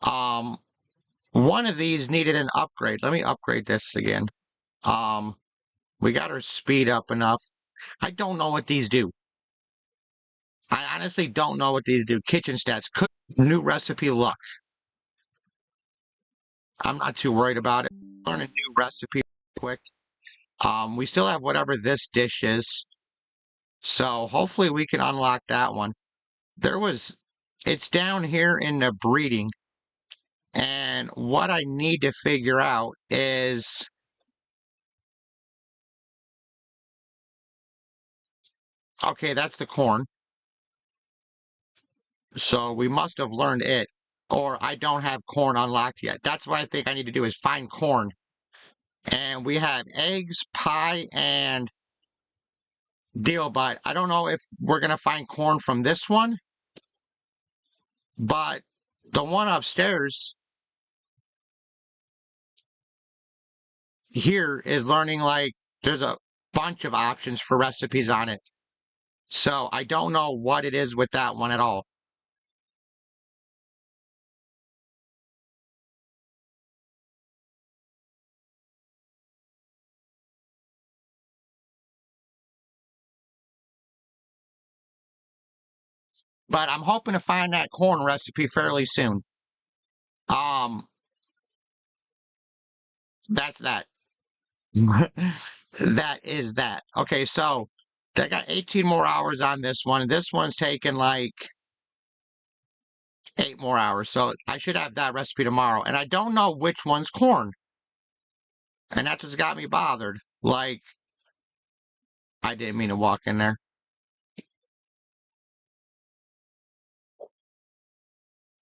Um one of these needed an upgrade. Let me upgrade this again. Um we got our speed up enough. I don't know what these do. I honestly don't know what these do. Kitchen stats. Cook new recipe luck. I'm not too worried about it. Learn a new recipe quick. We still have whatever this dish is. So hopefully we can unlock that one. It's down here in the breeding. And what I need to figure out is, okay, that's the corn. So we must have learned it. Or I don't have corn unlocked yet. That's what I think I need to do is find corn. And we have eggs, pie, and deal, but I don't know if we're going to find corn from this one. But the one upstairs here is learning like there's a bunch of options for recipes on it. So I don't know what it is with that one at all. But I'm hoping to find that corn recipe fairly soon. That's that. That is that. Okay, so they got 18 more hours on this one. This one's taken like 8 more hours. So I should have that recipe tomorrow. And I don't know which one's corn. And that's what's got me bothered. Like, I didn't mean to walk in there.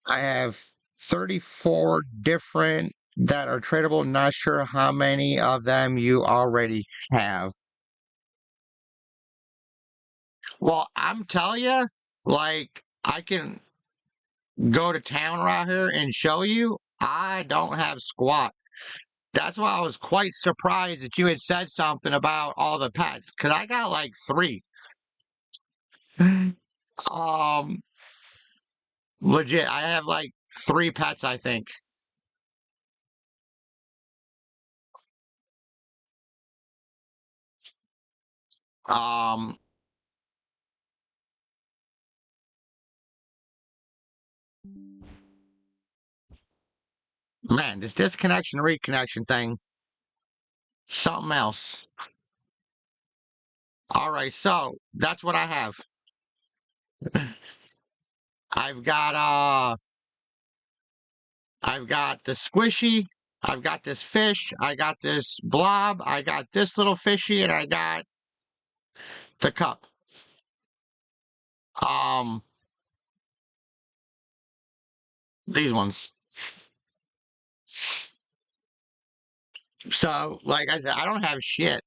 I have 34 different that are tradable. Not sure how many of them you already have. Well, I'm telling you, like, I can go to town right here and show you. I don't have squat. That's why I was quite surprised that you had said something about all the pets, because I got like 3. Um, legit, I have like 3 pets, I think. Um, man, this disconnection reconnection thing, something else. All right, so that's what I have. I've got the squishy, I've got this fish, I got this blob, I got this little fishy, and I got the cup. Um, these ones. So, like I said, I don't have shit.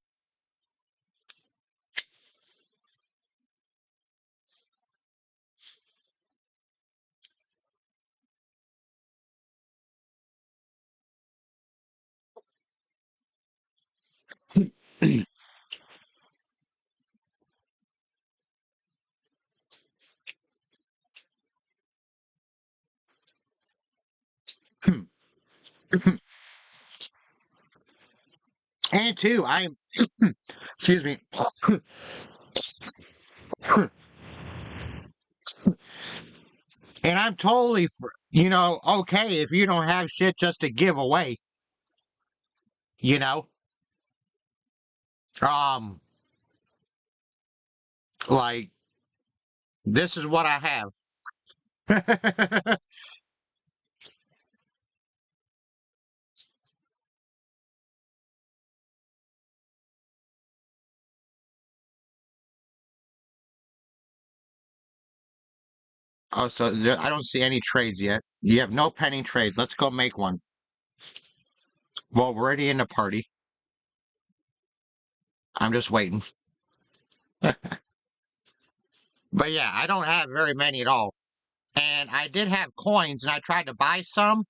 And two, I'm, excuse me, and I'm totally, okay if you don't have shit just to give away, you know? Um, like, this is what I have. Oh, so I don't see any trades yet. You have no pending trades. Let's go make one. Well, we're already in the party. I'm just waiting. But yeah, I don't have very many at all. And I did have coins, and I tried to buy some,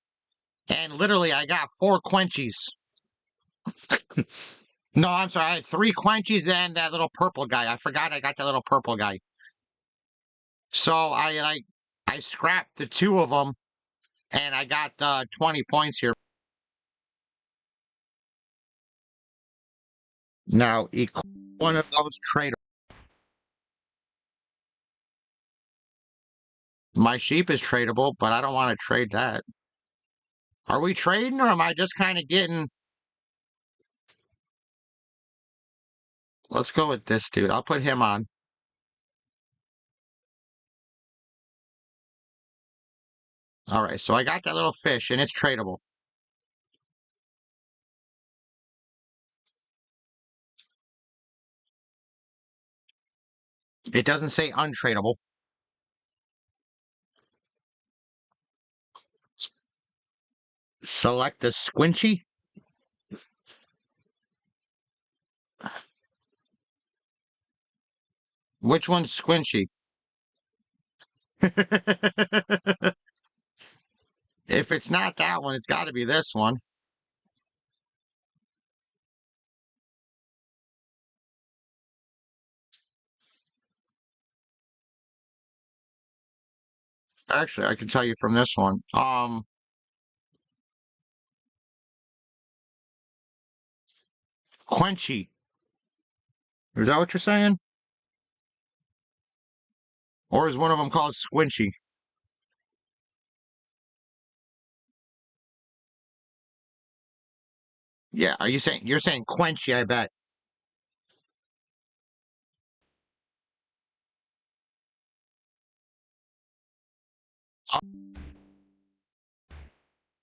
and literally I got 4 quenchies. No, I'm sorry, I had 3 quenchies and that little purple guy. I forgot I got that little purple guy. So I scrapped the 2 of them, and I got 20 points here. Now, one of those traders. My sheep is tradable, but I don't want to trade that. Are we trading, or am I just kind of getting... Let's go with this dude. I'll put him on. All right, so I got that little fish, and it's tradable. It doesn't say untradeable. Select the squinchy. Which one's squinchy? If it's not that one, it's got to be this one. Actually, I can tell you from this one. Quenchy. Is that what you're saying? Or is one of them called squinchy? Yeah, are you saying you're saying quenchy, I bet.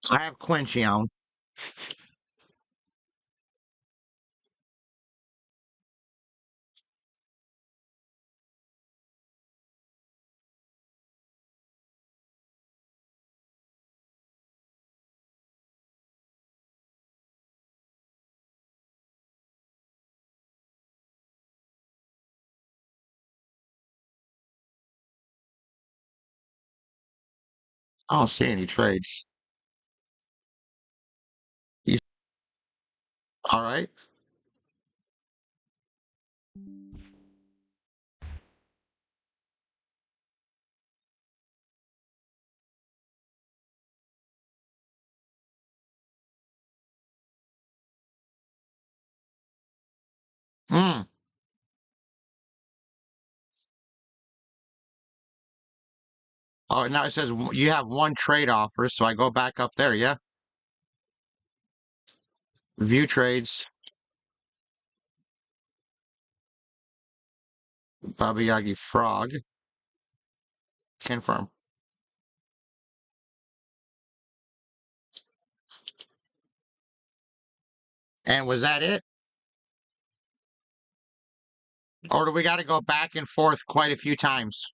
I have Quincy on. I don't see any trades. You, all right. Hmm. Oh, now it says you have one trade offer, so I go back up there, yeah? View trades, Baba Yagi Frog, confirm. And was that it? Or do we got to go back and forth quite a few times?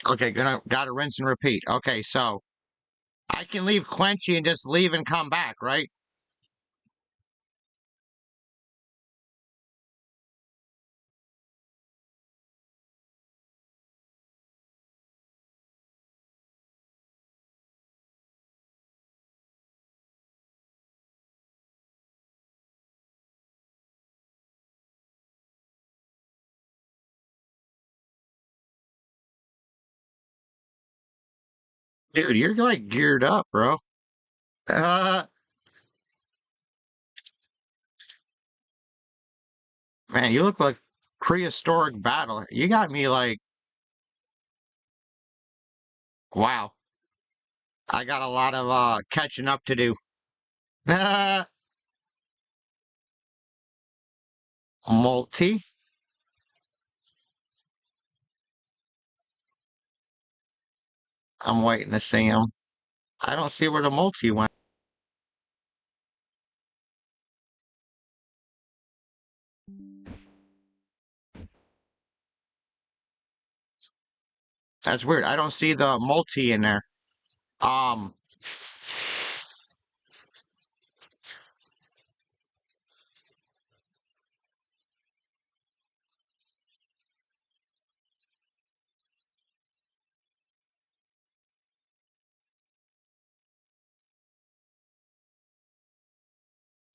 Okay, gotta rinse and repeat. Okay, so I can leave Quenchy and just leave and come back, right? Dude, you're like geared up, bro. Uh, man, you look like prehistoric battle. You got me like, wow. I got a lot of catching up to do. Multi. I'm waiting to see him. I don't see where the multi went. That's weird. I don't see the multi in there. Um,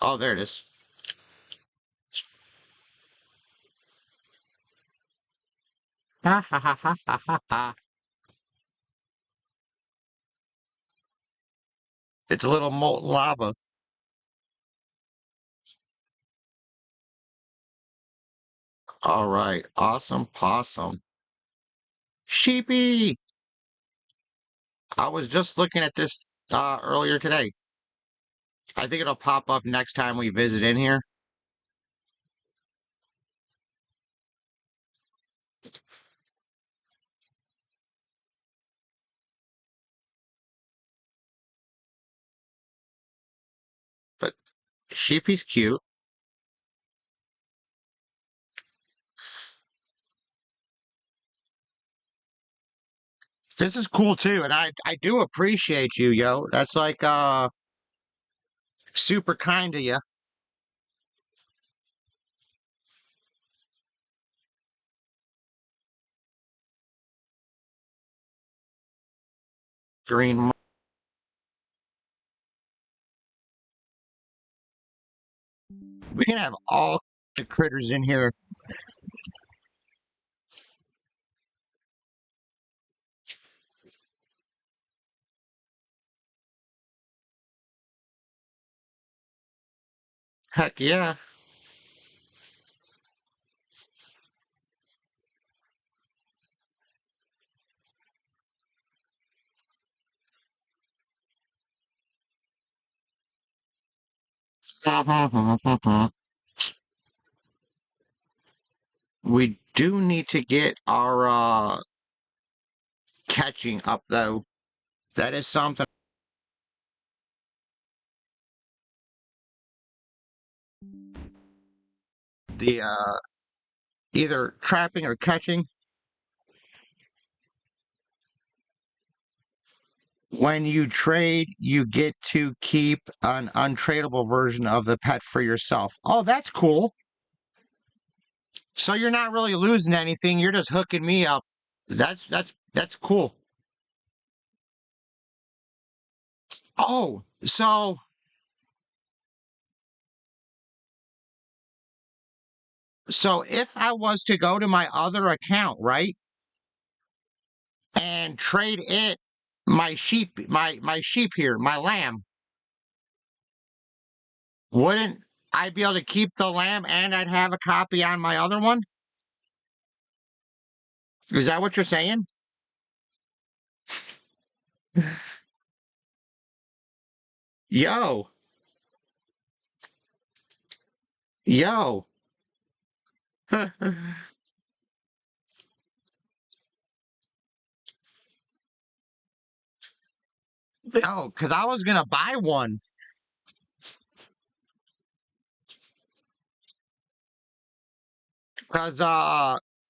oh, there it is. Ha ha ha ha ha ha ha. It's a little molten lava. All right. Awesome possum. Sheepy. I was just looking at this earlier today. I think it'll pop up next time we visit in here. But Sheepy's cute. This is cool too, and I do appreciate you, yo. That's like super kind of you. Green. We can have all the critters in here. Heck yeah. We do need to get our catching up though. That is something. The either trapping or catching. When you trade, you get to keep an untradeable version of the pet for yourself. Oh, that's cool. So you're not really losing anything. You're just hooking me up. That's cool. Oh, so if I was to go to my other account, right, and trade it my sheep here, my lamb, wouldn't I be able to keep the lamb and I'd have a copy on my other one? Is that what you're saying? Yo, yo. Oh, because I was gonna buy one. Because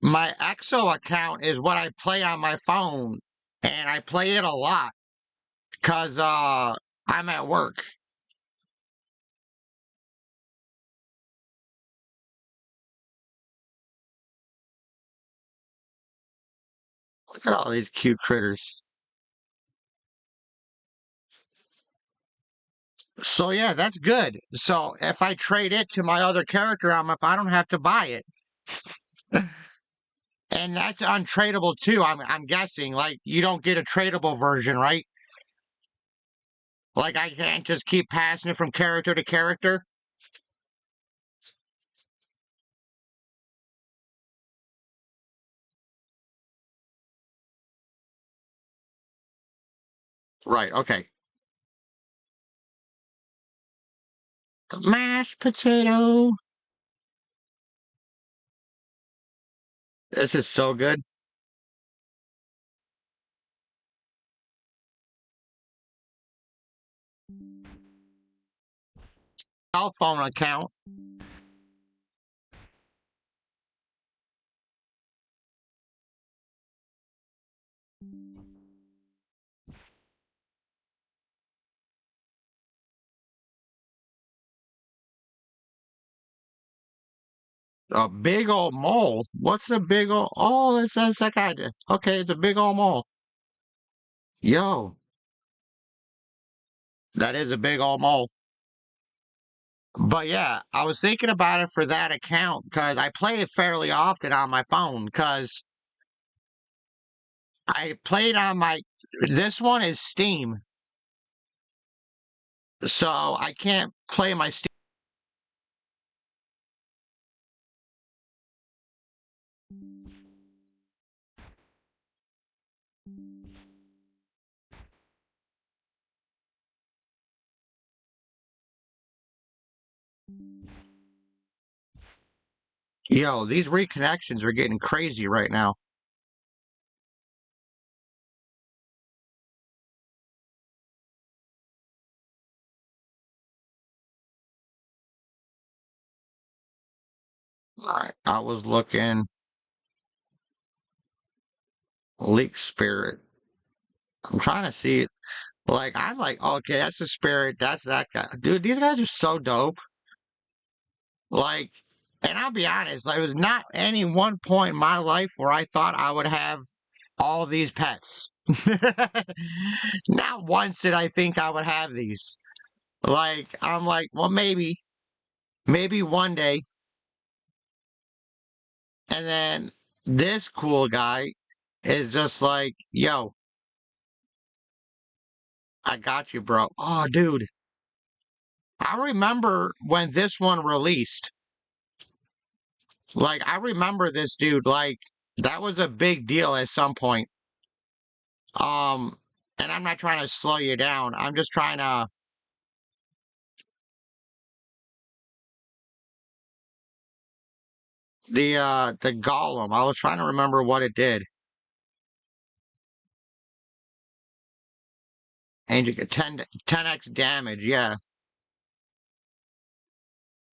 my EXO account is what I play on my phone, and I play it a lot. Because I'm at work. Look at all these cute critters. So yeah, that's good. So if I trade it to my other character, I don't have to buy it. And that's untradeable too. I'm guessing. Like you don't get a tradable version, right? Like I can't just keep passing it from character to character. Right, okay. Mashed potato. This is so good. Cell phone account. A big old mole. What's a big old? Oh, that's that kind of. Okay, it's a big old mole. Yo, that is a big old mole. But yeah, I was thinking about it for that account because I play it fairly often on my phone because I played on my. This one is Steam, so I can't play my Steam. Yo, these reconnections are getting crazy right now. All right, I was looking leak spirit. I'm trying to see it. Like I'm like, okay, that's the spirit. That's that guy, dude. These guys are so dope. Like, and I'll be honest, there was not any one point in my life where I thought I would have all these pets. Not once did I think I would have these. Like, I'm like, well, maybe one day. And then this cool guy is just like, yo, I got you, bro. Oh, dude. I remember when this one released. Like, I remember this dude. Like, that was a big deal at some point. Um, and I'm not trying to slow you down. I'm just trying to The golem. I was trying to remember what it did. Angel 10x damage. Yeah,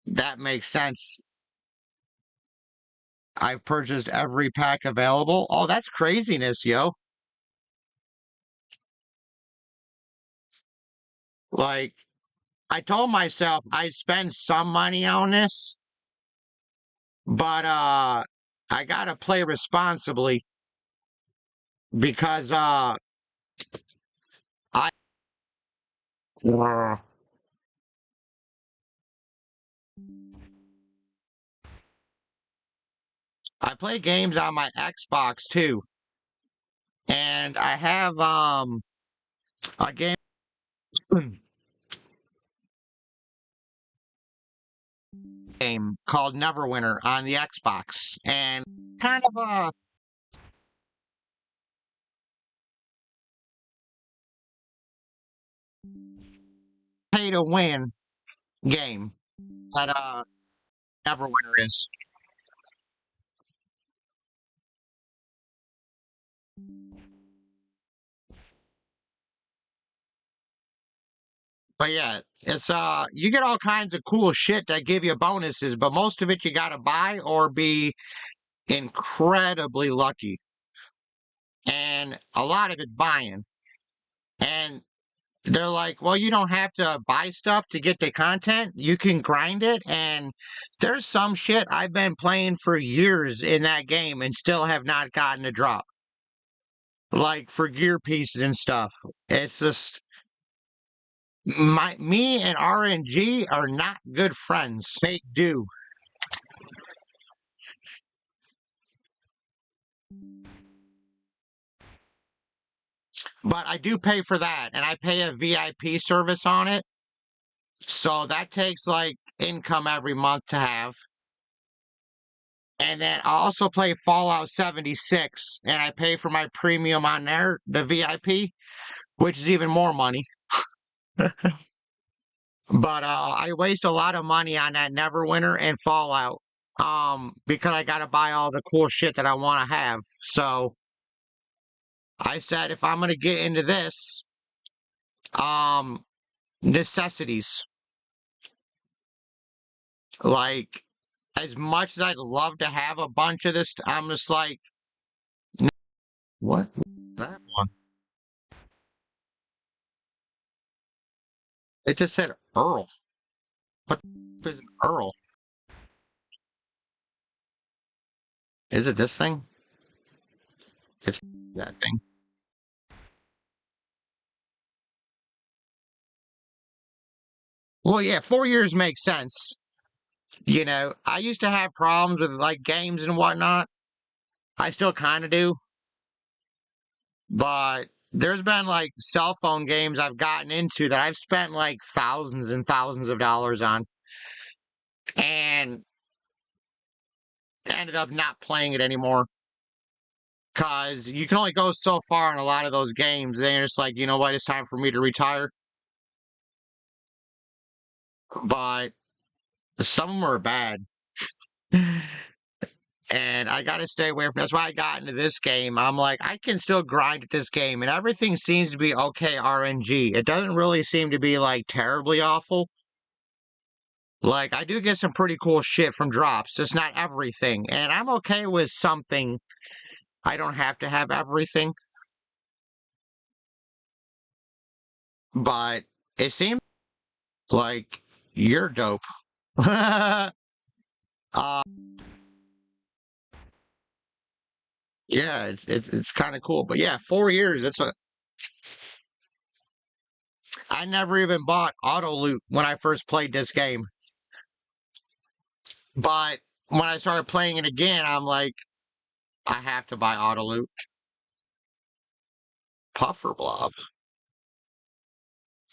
that makes sense. I've purchased every pack available. Oh, that's craziness, yo. Like, I told myself I'd spend some money on this, but I gotta play responsibly because I I play games on my Xbox too, and I have a game called Neverwinter on the Xbox, and kind of a pay to win game that Neverwinter is. But yeah, it's you get all kinds of cool shit that give you bonuses, but most of it you gotta buy or be incredibly lucky. And a lot of it's buying. And they're like, well, you don't have to buy stuff to get the content. You can grind it. And there's some shit I've been playing for years in that game and still have not gotten a drop. Like for gear pieces and stuff. It's just me and RNG are not good friends. Make do. But I do pay for that, and I pay a VIP service on it. So that takes like income every month to have. And then I also play Fallout 76, and I pay for my premium on there, the VIP, which is even more money. But I waste a lot of money on that Neverwinter and Fallout because I got to buy all the cool shit that I want to have. So I said if I'm going to get into this, um, necessities. Like, as much as I'd love to have a bunch of this, I'm just like, what? That one. It just said Earl. What is an Earl? Is it this thing? It's that thing. Well, yeah, 4 years makes sense. You know, I used to have problems with like games and whatnot. I still kind of do, but there's been like cell phone games I've gotten into that I've spent like thousands and thousands of dollars on and ended up not playing it anymore. Cause you can only go so far in a lot of those games. Then you're just like, you know what, it's time for me to retire. But some of them are bad. And I gotta stay away from that's why I got into this game. I'm like, I can still grind at this game, and everything seems to be okay RNG. It doesn't really seem to be like terribly awful. Like I do get some pretty cool shit from drops, just not everything. And I'm okay with something. I don't have to have everything. But it seems like you're dope. uh, yeah, it's kind of cool. But yeah, 4 years. I never even bought auto loot when I first played this game. But when I started playing it again, I'm like, I have to buy auto loot. Puffer blob.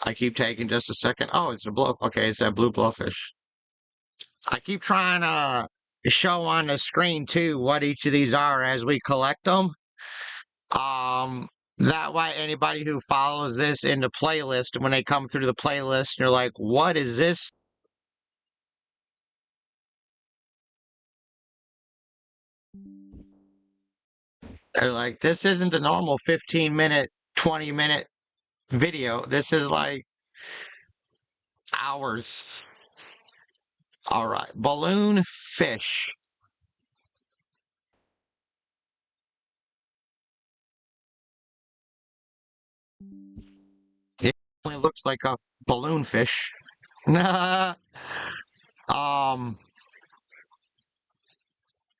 I keep taking just a second. Oh, it's a blow. Okay, it's that blue blowfish. I keep trying to show on the screen too what each of these are as we collect them. Um, that way anybody who follows this in the playlist, when they come through the playlist, they're like, what is this? They're like, this isn't the normal 15-minute, 20-minute video. This is like hours. All right. Balloon fish. It only looks like a balloon fish. um,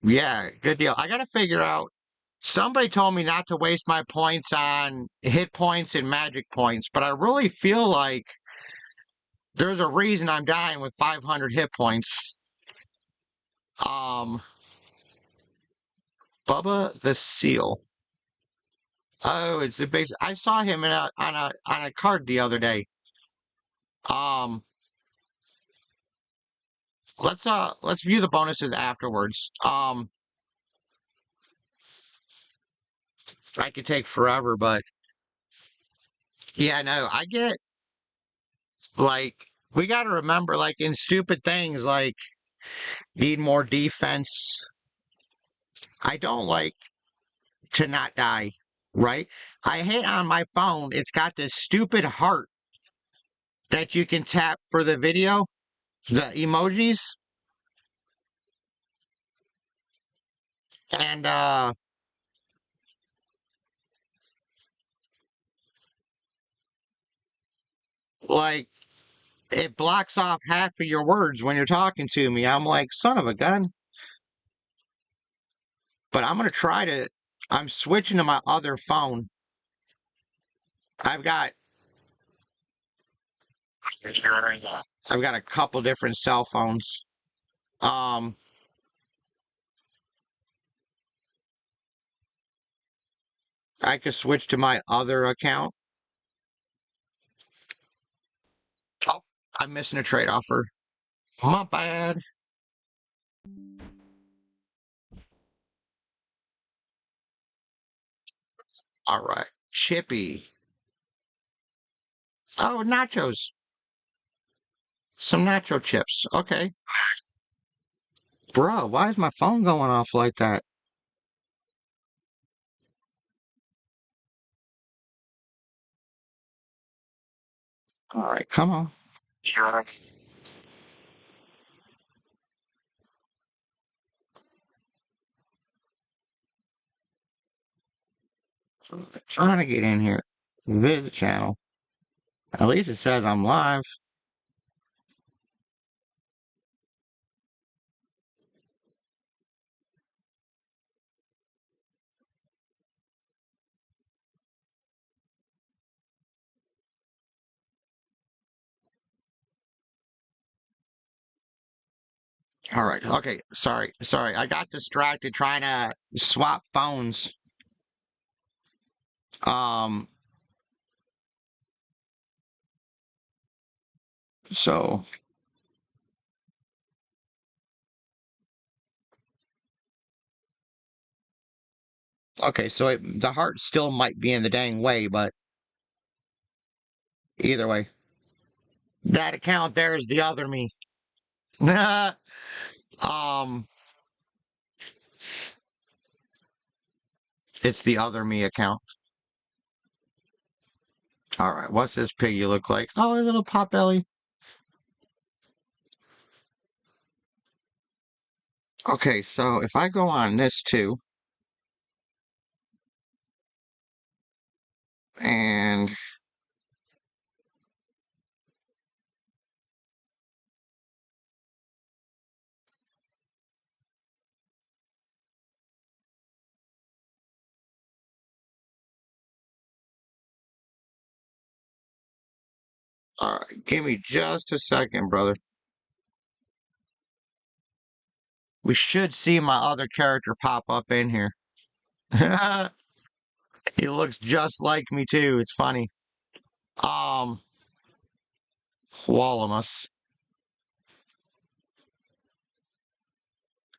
yeah, good deal. I got to figure out. Somebody told me not to waste my points on hit points and magic points, but I really feel like there's a reason I'm dying with 500 hit points. Um, Bubba the Seal. Oh, it's the base. I saw him on a card the other day. Um, let's view the bonuses afterwards. I could take forever, but yeah, no, I get like we got to remember like in stupid things like need more defense. I don't like to not die, right? I hate on my phone. It's got this stupid heart that you can tap for the video, the emojis, and like it blocks off half of your words when you're talking to me. I'm like, son of a gun. But I'm gonna try to. I'm switching to my other phone. I've got I've got a couple different cell phones. Um, I could switch to my other account. Oh, I'm missing a trade offer. My bad. All right, Chippy. Oh, nachos. Some nacho chips. Okay. Bro, why is my phone going off like that? All right, come on. Trying to get in here. Visit channel. At least it says I'm live. All right. Okay. Sorry. Sorry. I got distracted trying to swap phones. Um, so okay, so the heart still might be in the dang way, but either way. That account there is the other me. um it's the other me account. All right, what's this piggy look like? Oh, a little pot belly. Okay, so if I go on this too, and all right, give me just a second, brother. We should see my other character pop up in here. He looks just like me too. It's funny. Um, Wallamus.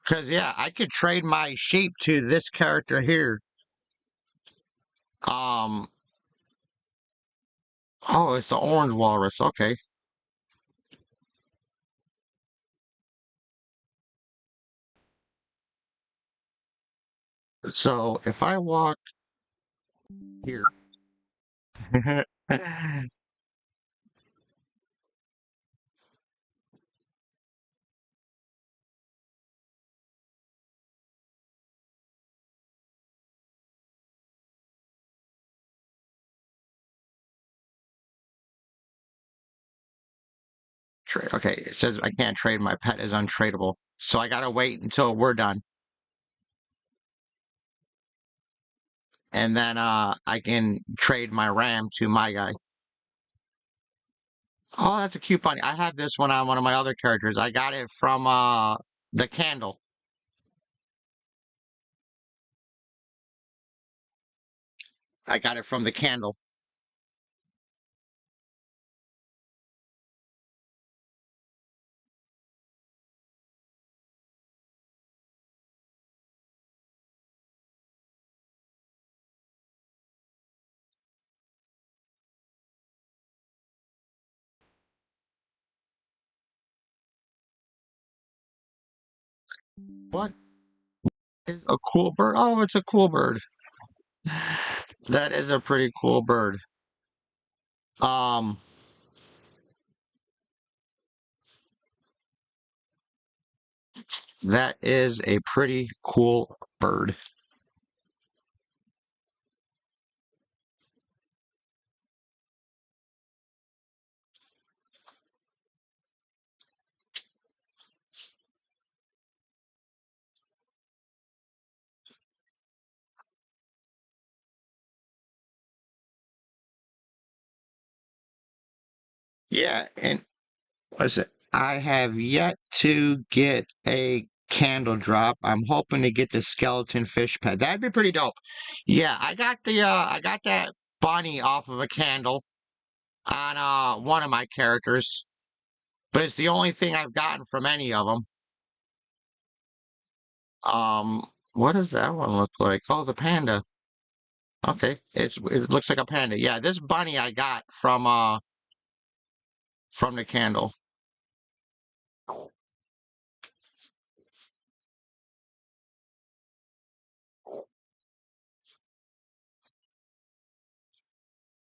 Cause yeah, I could trade my sheep to this character here. Um, oh, it's the orange walrus. Okay. So if I walk here, trade. Okay, it says I can't trade. My pet is untradeable. So I gotta wait until we're done, and then I can trade my ram to my guy. Oh, that's a cute bunny. I have this one on one of my other characters. I got it from the candle. I got it from the candle. What is a cool bird? Oh, it's a cool bird. That is a pretty cool bird. Um, that is a pretty cool bird. Yeah, and what's it? I have yet to get a candle drop. I'm hoping to get the skeleton fish pet. That'd be pretty dope. Yeah, I got that bunny off of a candle on one of my characters, but it's the only thing I've gotten from any of them. What does that one look like? Oh, the panda. Okay, it looks like a panda. Yeah, this bunny I got from the candle.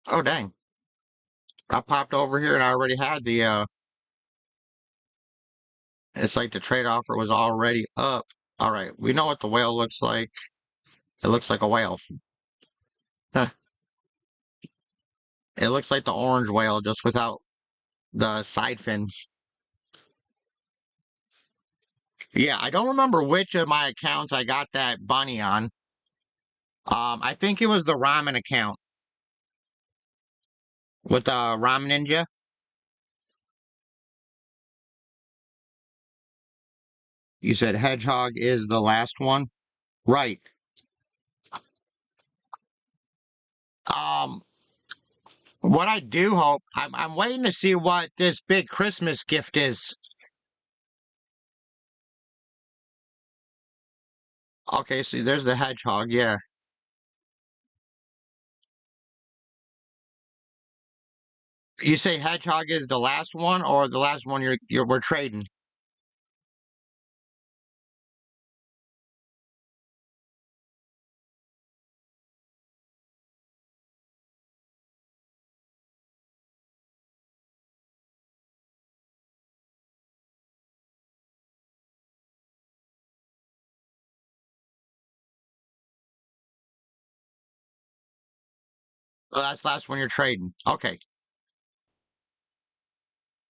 Oh dang. I popped over here and I already had the it's like the trade offer was already up. All right, we know what the whale looks like. It looks like a whale. Huh. It looks like the orange whale just without the side fins. Yeah, I don't remember which of my accounts I got that bunny on. I think it was the ramen account with the ramen ninja. You said hedgehog is the last one, right? Um, what I do hope, I'm waiting to see what this big Christmas gift is. Okay, see, there's the hedgehog. Yeah, you say hedgehog is the last one, or the last one we're trading. Oh, that's the last one you're trading. Okay,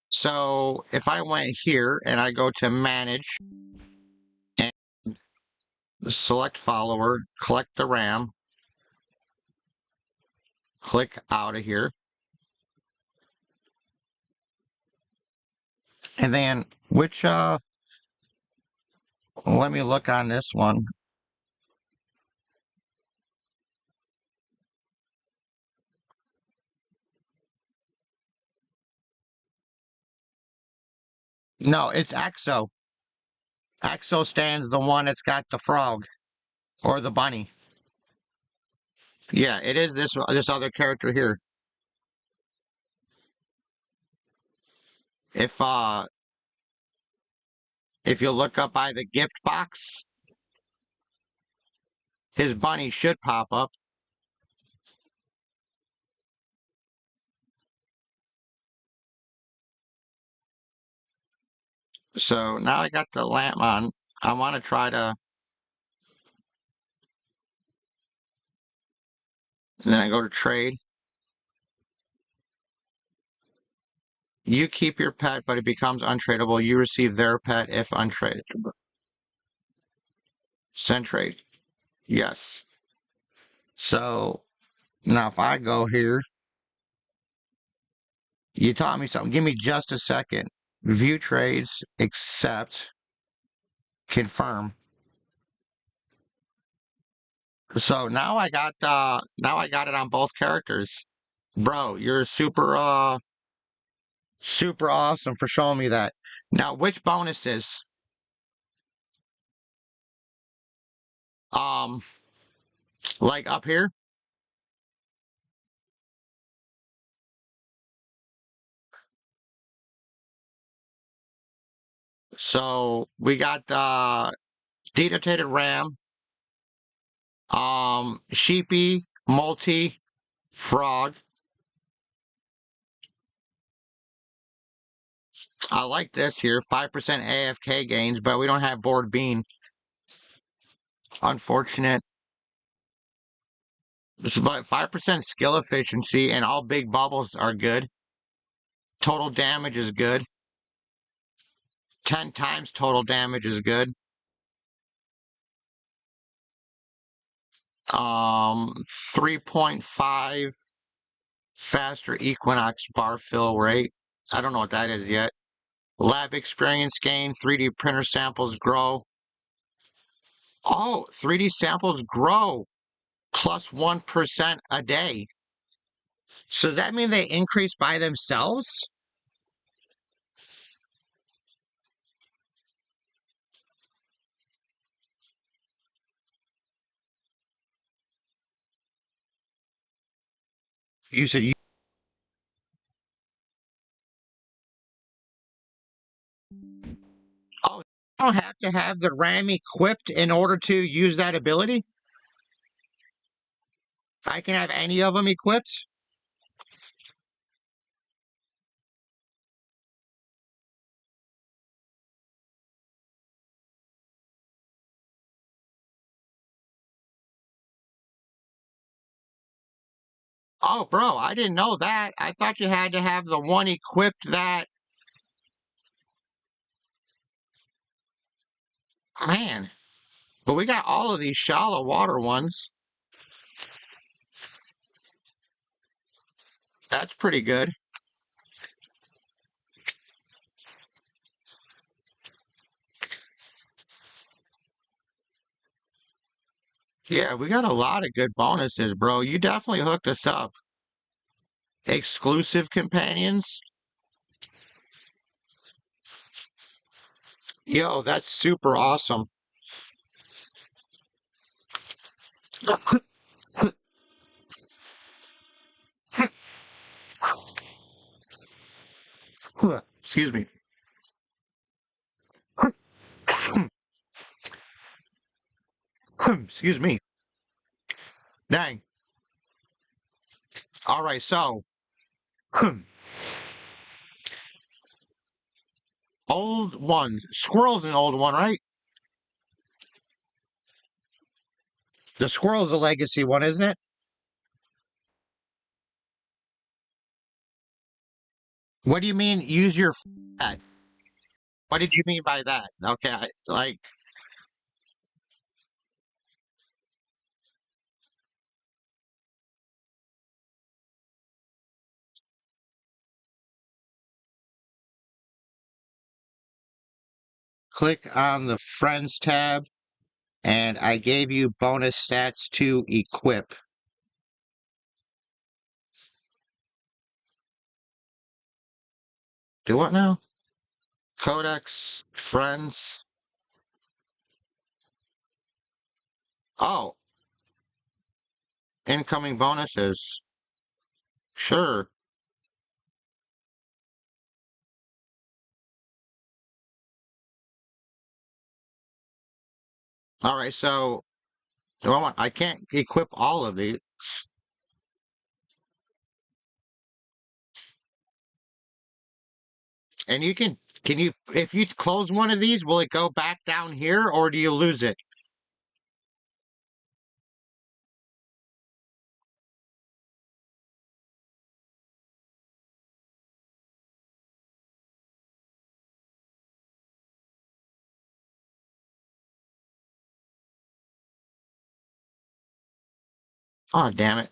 so if I went here and I go to manage and select follower, collect the RAM, click out of here, and then which let me look on this one. No, it's EXO. EXO stands the one that's got the frog or the bunny. Yeah, it is this other character here. If uh if you look up by the gift box, His bunny should pop up. So now I got the lamp on. I want to try to... And then I go to trade. You keep your pet, but it becomes untradeable. You receive their pet if untradeable. Send trade. Yes. So now if I go here, you taught me something. Give me just a second. View trades, accept, confirm. So now I got it on both characters. Bro, you're super awesome for showing me that. Now which bonuses? Um like up here? So we got denotated RAM, sheepy, multi, frog. I like this here, 5% AFK gains, but we don't have board bean. Unfortunate. But 5% skill efficiency and all big bubbles are good. Total damage is good. 10 times total damage is good. 3.5 faster Equinox bar fill rate. I don't know what that is yet. Lab experience gain, 3D printer samples grow. Oh, 3D samples grow plus 1% a day. So does that mean they increase by themselves? You said you oh, you don't have to have the RAM equipped in order to use that ability? I can have any of them equipped? Oh, bro, I didn't know that. I thought you had to have the one equipped that... Man. But we got all of these shallow water ones. That's pretty good. Yeah, we got a lot of good bonuses, bro. You definitely hooked us up. Exclusive companions. Yo, that's super awesome. Excuse me. Excuse me. Dang. All right, so old ones. Squirrel's an old one, right? The squirrel's a legacy one, isn't it? What do you mean use your fat? What did you mean by that? Okay, like click on the friends tab and I gave you bonus stats to equip. Do what now? Codex, friends. Oh, incoming bonuses. Sure. All right, so Well, I can't equip all of these. And can you, if you close one of these, will it go back down here or do you lose it? Oh, damn it.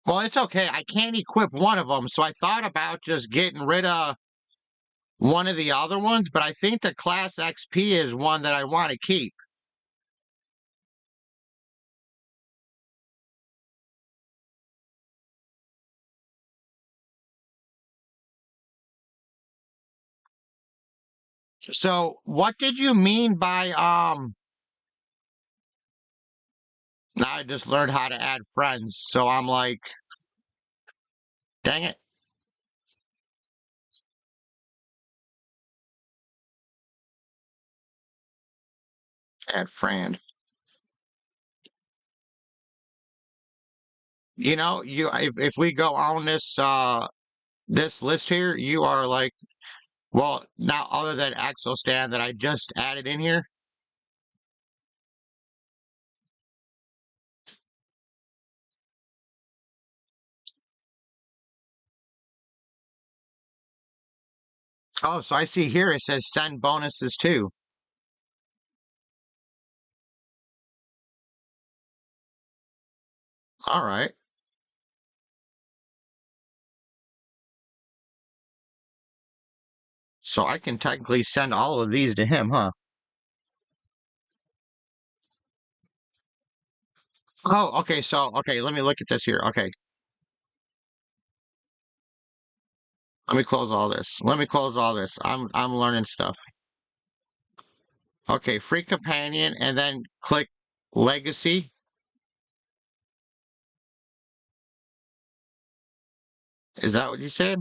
Well, it's okay. I can't equip one of them, so I thought about just getting rid of one of the other ones, but I think the Class XP is one that I want to keep. So, what did you mean by now I just learned how to add friends, so I'm like, dang it, add friend. You know, you if we go on this list here, you are like, well, now other than Axel Stand that I just added in here. Oh, so I see here it says send bonuses too. All right. So I can technically send all of these to him, huh? Oh, okay. So, okay, let me look at this here. Okay, let me close all this. Let me close all this. I'm learning stuff. Okay, free companion, and then click legacy. Is that what you said?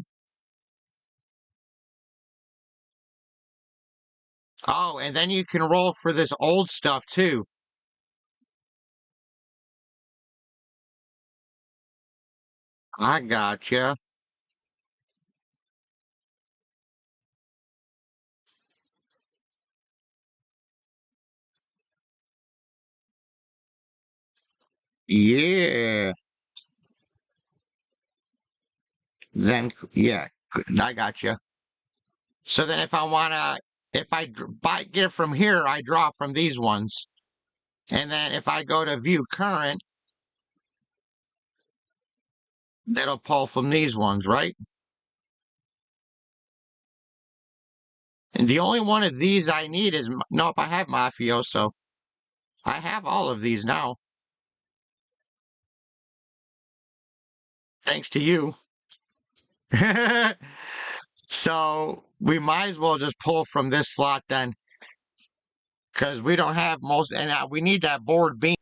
Oh, and then you can roll for this old stuff too. I gotcha. Yeah. Then yeah, I gotcha. So then if I wanna, if I get it from here, I draw from these ones. And then if I go to view current, it'll pull from these ones, right? And the only one of these I need is, nope, I have Mafioso. I have all of these now, thanks to you. So we might as well just pull from this slot then, because we don't have most, and we need that board beam.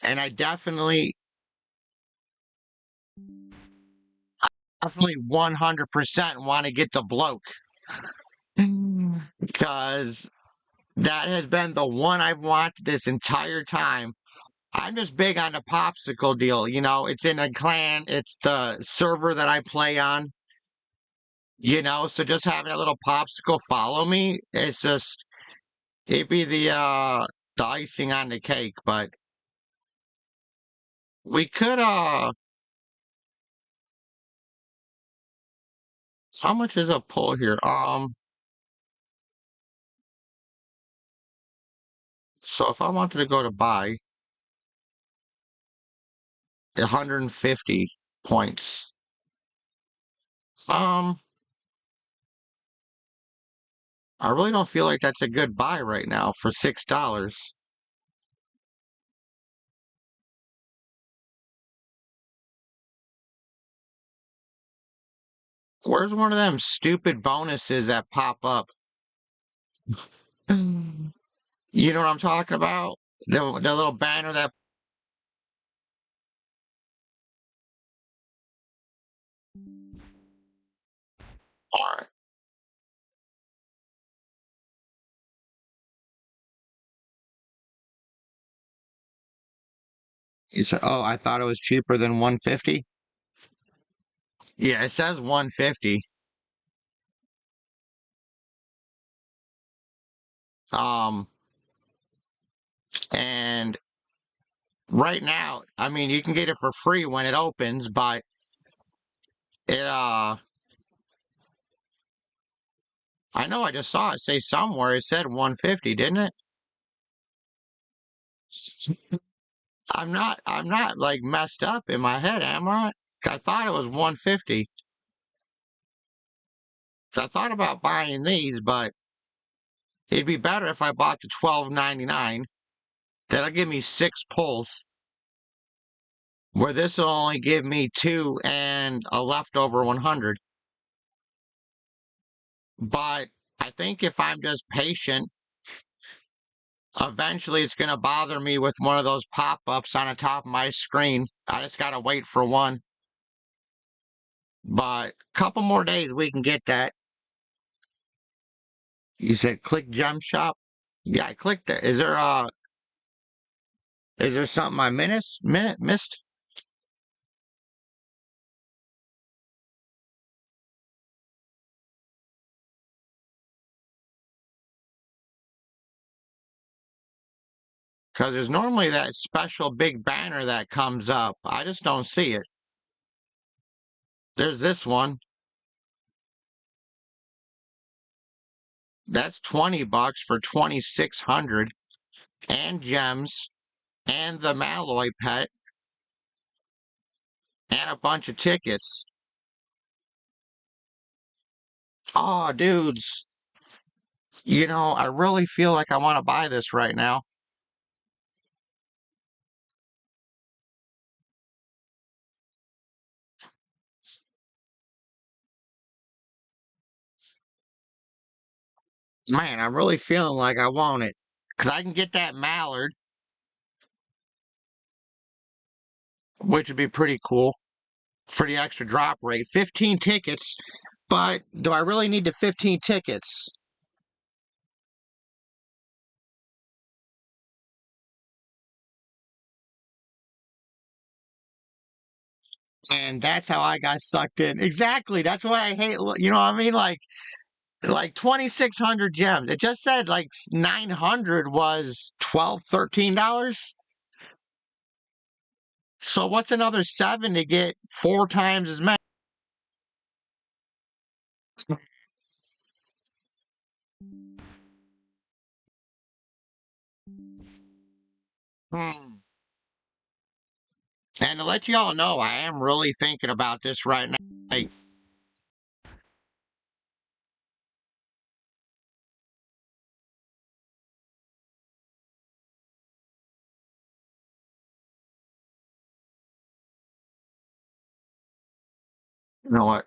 And I definitely 100% want to get the bloke, because that has been the one I've wanted this entire time. I'm just big on the popsicle deal. You know, it's in a clan, it's the server that I play on, so just having a little popsicle follow me, it's just, it'd be the icing on the cake. But we could, how much is a pull here? So if I wanted to go to buy 150 points, um, I really don't feel like that's a good buy right now for $6. Where's one of them stupid bonuses that pop up? You know what I'm talking about? The little banner that. All right. You said, oh, I thought it was cheaper than 150. Yeah, it says 150. Um, and right now, I mean, you can get it for free when it opens, but it. I know I just saw it say somewhere it said 150, didn't it? I'm not like messed up in my head, am I? I thought it was 150. So I thought about buying these, but it'd be better if I bought the 12.99. That'll give me 6 pulls, where this will only give me 2 and a leftover 100. But I think if I'm just patient, eventually it's going to bother me with one of those pop-ups on the top of my screen. I just got to wait for one. But a couple more days we can get that. You said click gem shop? Yeah, I clicked it. Is there something I missed? Because there's normally that special big banner that comes up. I just don't see it. There's this one. That's $20 for 2,600 and gems and the Malloy pet and a bunch of tickets. Oh, dudes. I really feel like I want to buy this right now. Man, I'm really feeling like I want it. Because I can get that mallard, which would be pretty cool for the extra drop rate. 15 tickets, but do I really need the 15 tickets? And that's how I got sucked in. Exactly. That's why I hate, you know what I mean? Like 2,600 gems. It just said like 900 was 12, $13. So what's another 7 to get 4 times as many? Hmm. And to let y'all know, I am really thinking about this right now. Like, you know what?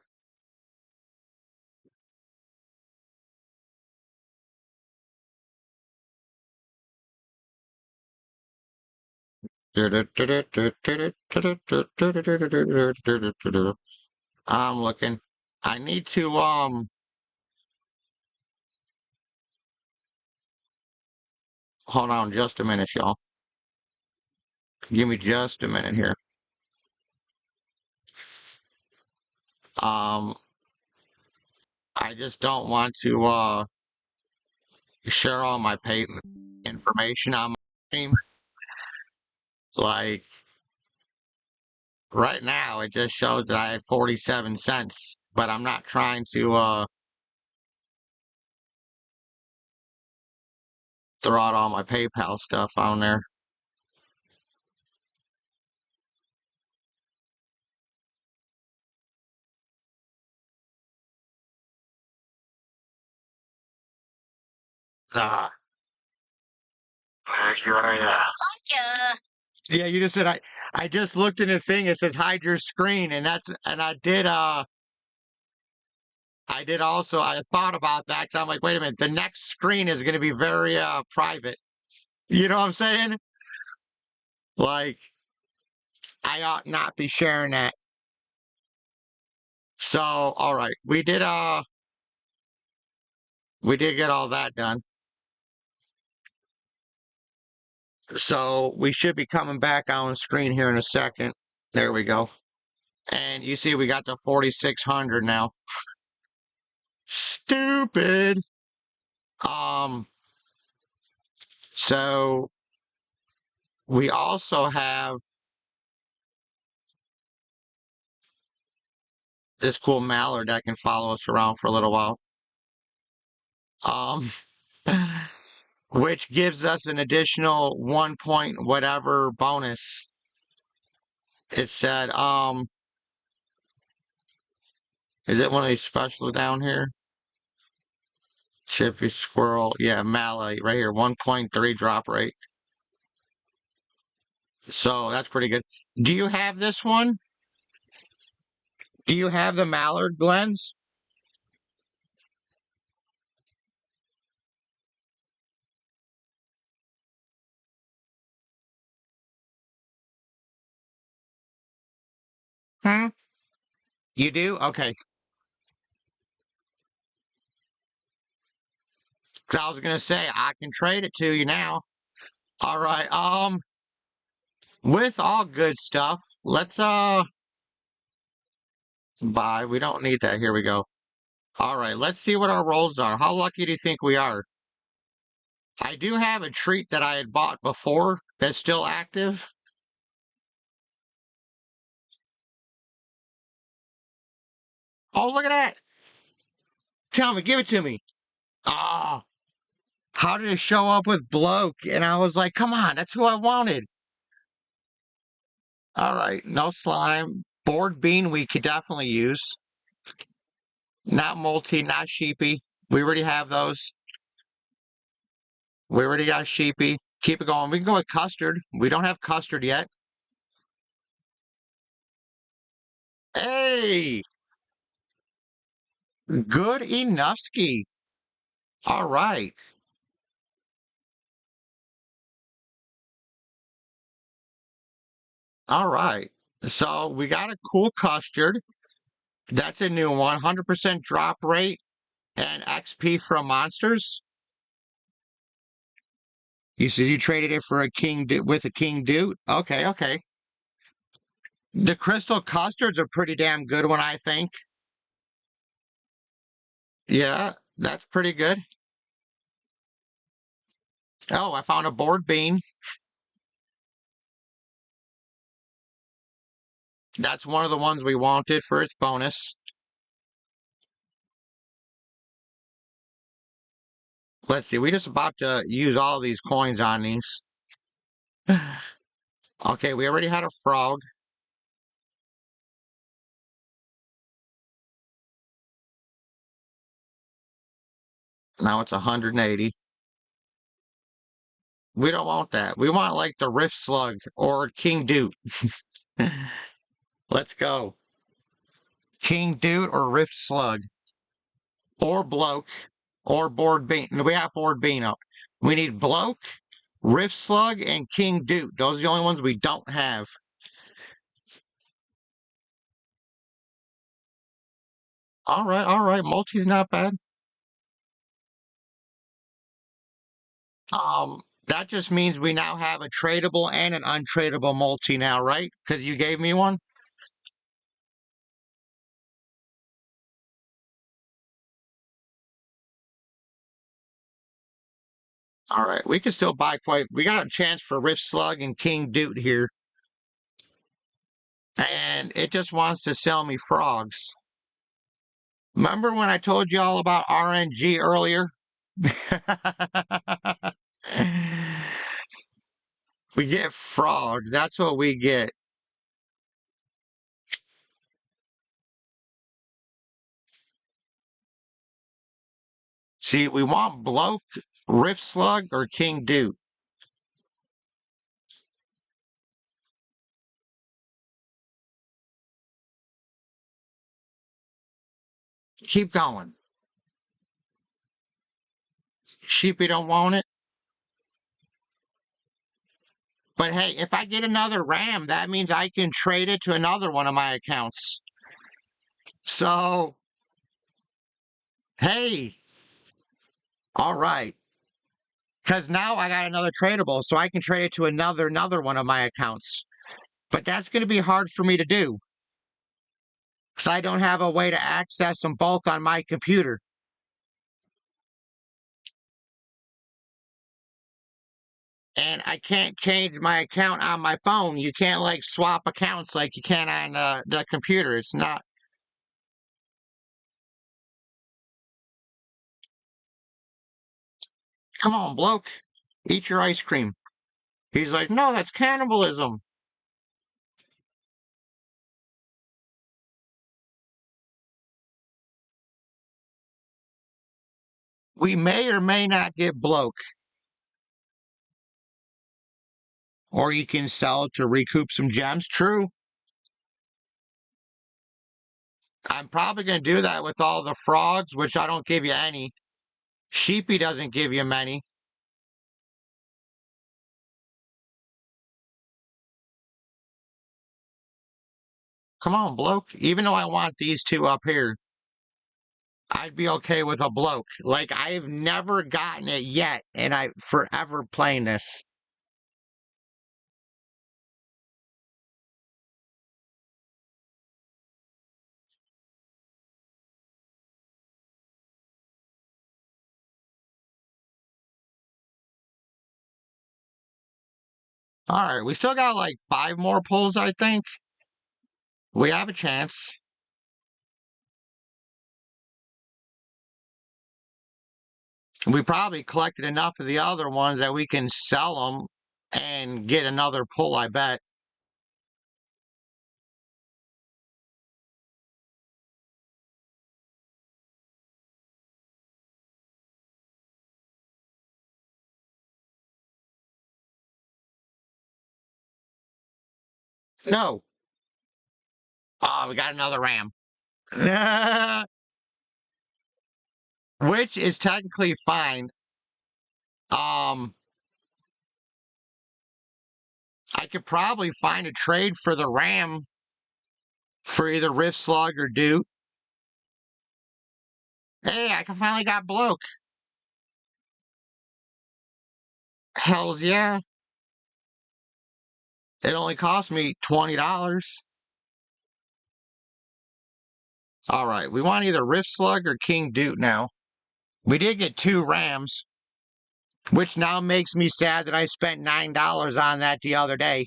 I'm looking. I need to hold on just a minute, y'all. Give me just a minute here. Um I just don't want to share all my pay information on my team. Like right now it just shows that I had 47 cents, but I'm not trying to throw out all my PayPal stuff on there. Ah, yeah. Yeah, you just said I just looked in the thing, it says hide your screen, and I did also I thought about that because I'm like, wait a minute, the next screen is gonna be very private. You know what I'm saying? Like, I ought not be sharing that. So, all right, we did get all that done. So we should be coming back on screen here in a second. There we go. And you see we got the 4600 now. Stupid. Um, so we also have this cool mallard that can follow us around for a little while. Um, which gives us an additional 1 point whatever bonus. It said, is it one of these specials down here? Chippy squirrel, yeah, mallet right here, 1.3 drop rate. So that's pretty good. Do you have this one? Do you have the mallard, Glens? Hmm? You do? Okay. 'Cause I was gonna say I can trade it to you now. All right. With all good stuff, let's buy. We don't need that. Here we go. All right, let's see what our rolls are. How lucky do you think we are? I do have a treat that I had bought before that's still active. Oh, look at that. Tell me, give it to me. Ah, how did it show up with bloke? And I was like, come on, that's who I wanted. All right, no slime. Board bean we could definitely use. Not multi, not sheepy. We already have those. We already got sheepy. Keep it going. We can go with custard. We don't have custard yet. Hey, good enough ski. All right. All right. So we got a cool custard. That's a new one. 100% drop rate and XP from monsters. You said you traded it for a with a king dude. Okay, okay. The crystal custards are pretty damn good one, I think. Yeah, that's pretty good. Oh, I found a board bean. That's one of the ones we wanted for its bonus. Let's see. We just about to use all these coins on these. Okay, we already had a frog. Now it's 180. We don't want that. We want like the Rift Slug or King Dude. Let's go. King Dude or Rift Slug or Bloke or Board Bean. We have Board Bean up. We need Bloke, Rift Slug, and King Dude. Those are the only ones we don't have. All right, all right. Multi's not bad. That just means we now have a tradable and an untradeable multi now, right? Because you gave me one. All right, we can still buy quite. We got a chance for Rift Slug and King Dude here, and it just wants to sell me frogs. Remember when I told you all about RNG earlier? We get frogs. That's what we get. See, we want Bloke, Rift Slug, or King Dude. Keep going. Sheepy don't want it. But hey, if I get another RAM, that means I can trade it to another one of my accounts. So, hey, all right. Because now I got another tradable, so I can trade it to another one of my accounts. But that's going to be hard for me to do because I don't have a way to access them both on my computer. And I can't change my account on my phone. You can't like swap accounts like you can on the computer. It's not. Come on, bloke, eat your ice cream. He's like, no, that's cannibalism. We may or may not get bloke, or you can sell it to recoup some gems. True. I'm probably going to do that with all the frogs, which I don't give you any. Sheepy doesn't give you many. Come on, bloke. Even though I want these two up here, I'd be okay with a bloke. Like, I've never gotten it yet, and I forever playing this. All right, we still got like 5 more pulls, I think. We have a chance. We probably collected enough of the other ones that we can sell them and get another pull, I bet. No. Oh, we got another ram. Which is technically fine. Um, I could probably find a trade for the ram for either Rift Slug or Duke. Hey, I can finally got bloke. Hells yeah. It only cost me $20. All right, we want either Rift Slug or King Duke now. We did get 2 Rams, which now makes me sad that I spent $9 on that the other day.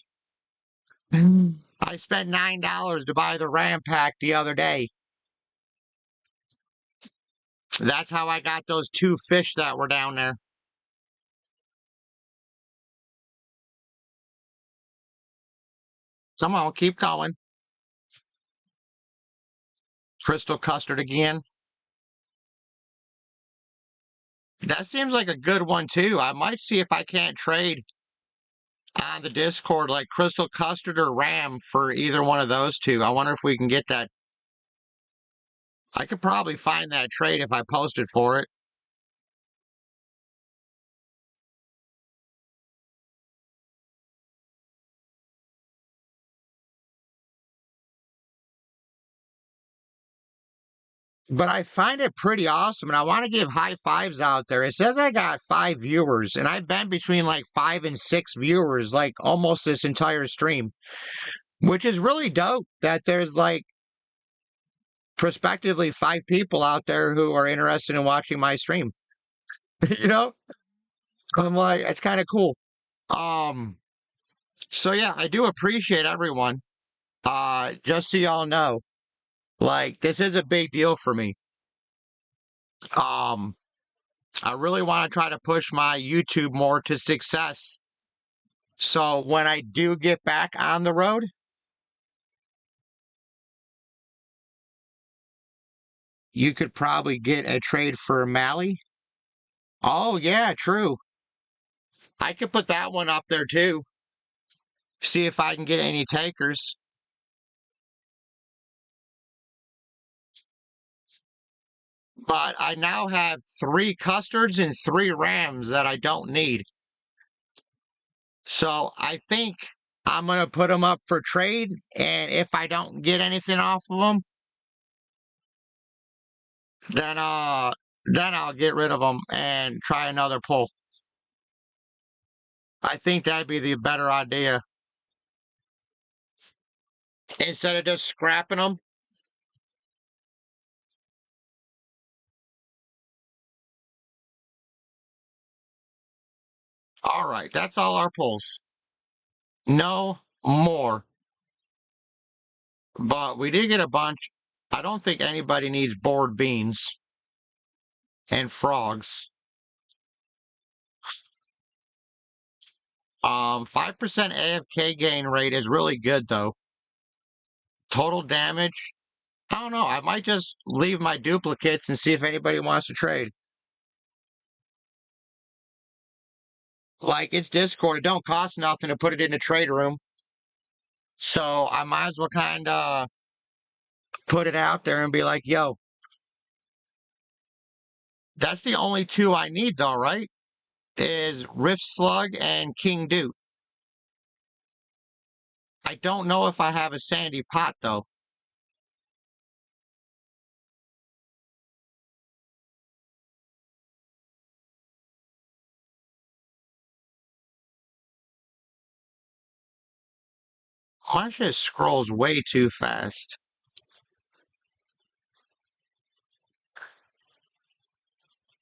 I spent $9 to buy the Ram pack the other day. That's how I got those 2 fish that were down there. Come on, keep going. Crystal custard again. That seems like a good one too. I might see if I can't trade on the Discord like crystal custard or ram for either one of those two. I wonder if we can get that. I could probably find that trade if I posted for it. But I find it pretty awesome, and I want to give high fives out there. It says I got 5 viewers, and I've been between like 5 and 6 viewers, like almost this entire stream, which is really dope that there's like prospectively 5 people out there who are interested in watching my stream. you know, I'm like, it's kind of cool. Um, so yeah, I do appreciate everyone. Just so y'all know, like this is a big deal for me. Um, I really want to try to push my YouTube more to success. So when I do get back on the road, you could probably get a trade for Mally. Oh yeah, true. I could put that one up there too. See if I can get any takers. But I now have 3 custards and 3 rams that I don't need. So I think I'm gonna put them up for trade, and if I don't get anything off of them, then I'll get rid of them and try another pull. I think that'd be the better idea instead of just scrapping them. All right, that's all our pulls. No more. But we did get a bunch. I don't think anybody needs board beans and frogs. 5% AFK gain rate is really good though. Total damage. I don't know. I might just leave my duplicates and see if anybody wants to trade. Like it's Discord. It don't cost nothing to put it in the trade room. So I might as well kind of put it out there and be like, yo, that's the only two I need though, right? Is Rift Slug and King Dude. I don't know if I have a Sandy Pot though. Mine just scrolls way too fast.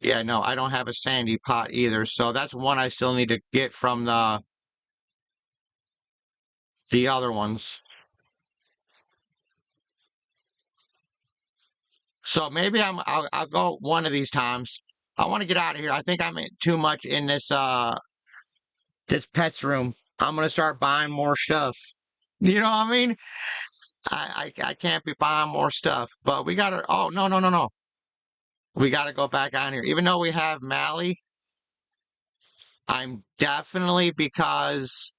Yeah, no, I don't have a Sandy Pot either, so that's one I still need to get from the other ones. So maybe I'll go one of these times. I want to get out of here. I think I'm too much in this pets room. I'm gonna start buying more stuff. You know what I mean? I can't be buying more stuff. But we gotta. Oh no. We gotta go back on here. Even though we have Mally, I'm definitely because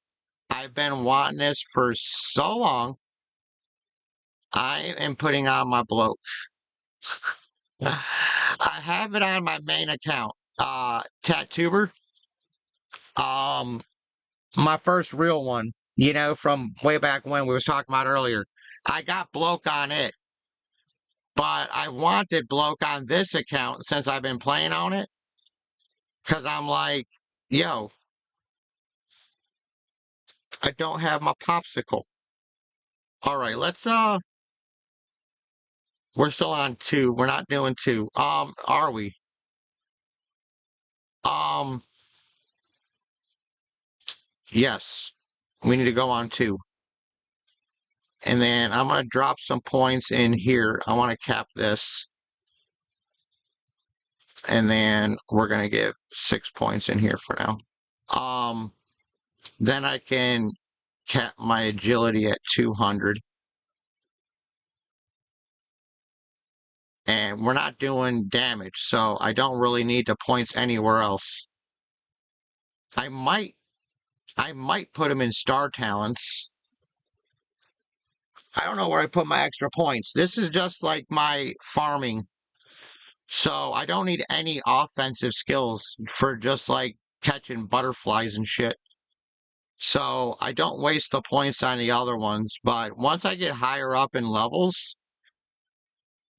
I've been wanting this for so long. I am putting on my bloat. I have it on my main account. Tattoober. Um, my first real one, from way back when we was talking about earlier. I got bloke on it, but I wanted bloke on this account since I've been playing on it. Cause I'm like, yo, I don't have my popsicle. All right, we're still on two. We're not doing two. Are we? Um, yes. We need to go on two. And then I'm going to drop some points in here. I want to cap this. And then we're going to give 6 points in here for now. Then I can cap my agility at 200. And we're not doing damage, so I don't really need the points anywhere else. I might put them in star talents. I don't know where I put my extra points. This is just like my farming. So I don't need any offensive skills for just like catching butterflies and shit. So I don't waste the points on the other ones. But once I get higher up in levels,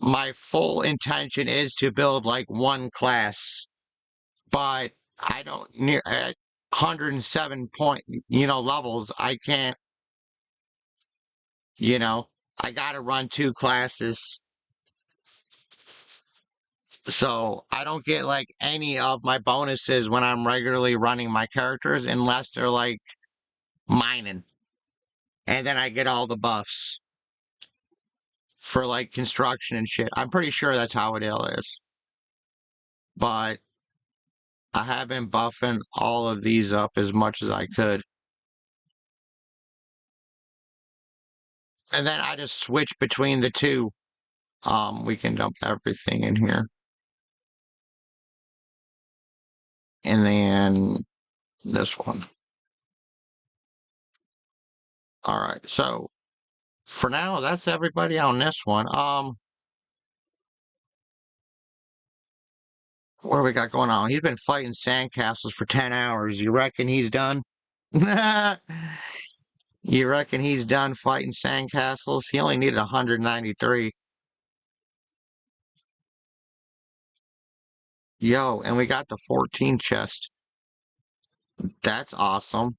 my full intention is to build like one class. But I don't near at 107 levels, I can't, I gotta run two classes. So I don't get like any of my bonuses when I'm regularly running my characters unless they're like mining. And then I get all the buffs for like construction and shit. I'm pretty sure that's how it is. But I have been buffing all of these up as much as I could. And then I just switch between the two. We can dump everything in here. And then this one. All right, so for now, that's everybody on this one. What do we got going on? He's been fighting sandcastles for 10 hours. You reckon he's done? You reckon he's done fighting sandcastles? He only needed 193. Yo, and we got the 14 chest. That's awesome.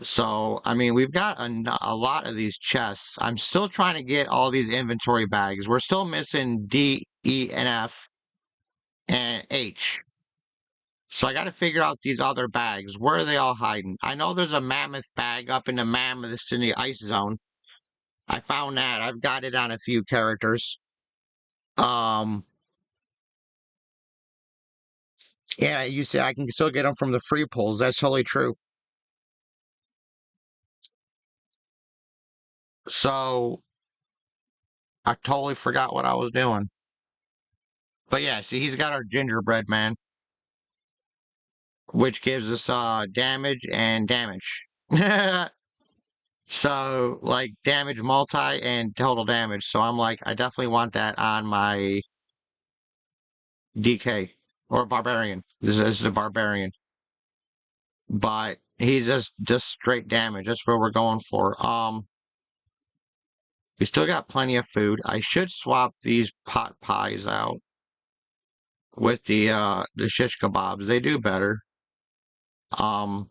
So, I mean, we've got a lot of these chests. I'm still trying to get all these inventory bags. We're still missing D, E, and F, and H. So I got to figure out these other bags. Where are they all hiding? I know there's a mammoth bag up in the mammoths in the ice zone. I found that. I've got it on a few characters. Um, yeah, you say I can still get them from the free pulls. That's totally true. So I totally forgot what I was doing. But yeah, see, he's got our gingerbread man, which gives us damage and damage. So like damage multi and total damage. So I'm like, I definitely want that on my DK or barbarian. This is the barbarian. But he's just straight damage. That's what we're going for. We still got plenty of food. I should swap these pot pies out with the shish kebabs. They do better. Um,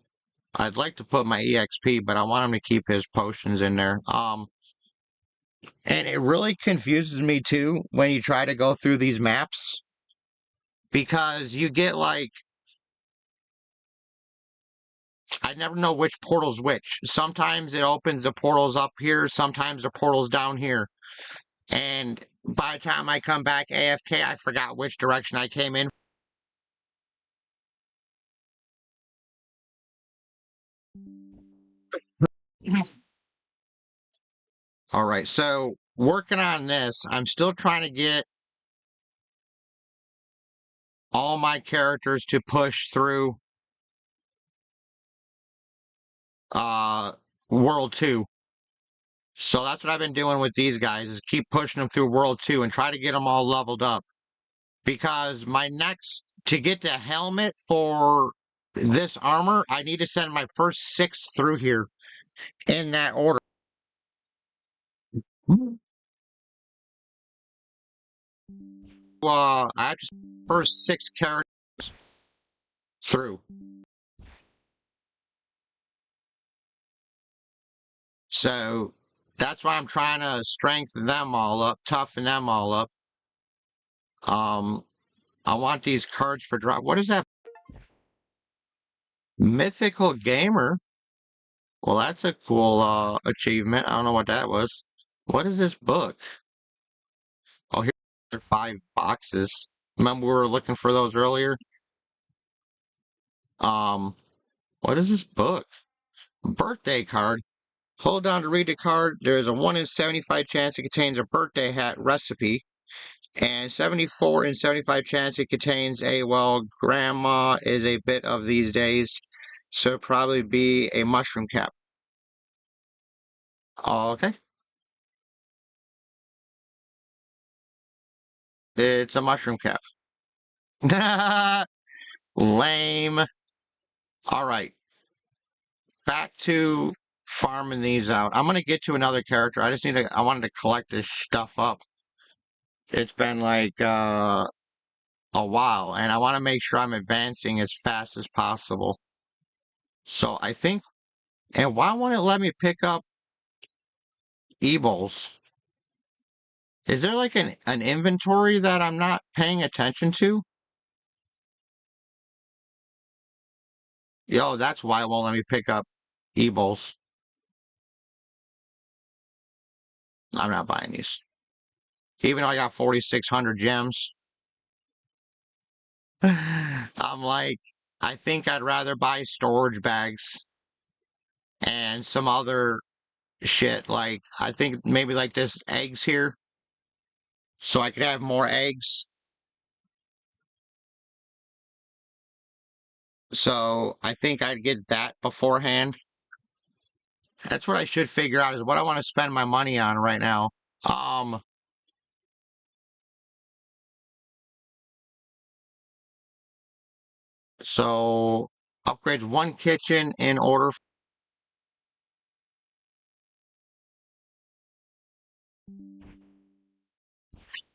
I'd like to put my EXP, but I want him to keep his potions in there. And it really confuses me too when you try to go through these maps because you get like I never know which portal's which. Sometimes it opens the portals up here, sometimes the portal's down here. And by the time I come back AFK, I forgot which direction I came in. All right, so working on this, I'm still trying to get all my characters to push through uh World 2. So that's what I've been doing with these guys is keep pushing them through World 2 and try to get them all leveled up. Because my next to get the helmet for this armor, I need to send my first 6 through here in that order. I have to first 6 characters through. So that's why I'm trying to strengthen them all up, toughen them all up. I want these cards for drop. What is that? Mythical Gamer? Well, that's a cool achievement. I don't know what that was. What is this book? Oh, here are 5 boxes. Remember we were looking for those earlier? Um, what is this book? Birthday card. Hold down to read the card. There's a 1 in 75 chance it contains a birthday hat recipe. And 74 in 75 chance it contains a, well, grandma is a bit of these days. So probably be a mushroom cap. Okay. It's a mushroom cap. Lame. All right. Back to farming these out. I'm going to get to another character. I wanted to collect this stuff up. It's been like a while, and I want to make sure I'm advancing as fast as possible. So I think, and why won't it let me pick up e-bowls? Is there like an inventory that I'm not paying attention to? Yo, that's why it won't let me pick up e-bowls. I'm not buying these. Even though I got 4,600 gems. I'm like, I think I'd rather buy storage bags and some other shit. Like, I think maybe like this eggs here. So I could have more eggs. So I think I'd get that beforehand. That's what I should figure out is what I want to spend my money on right now. Um, so Upgrades one kitchen in order.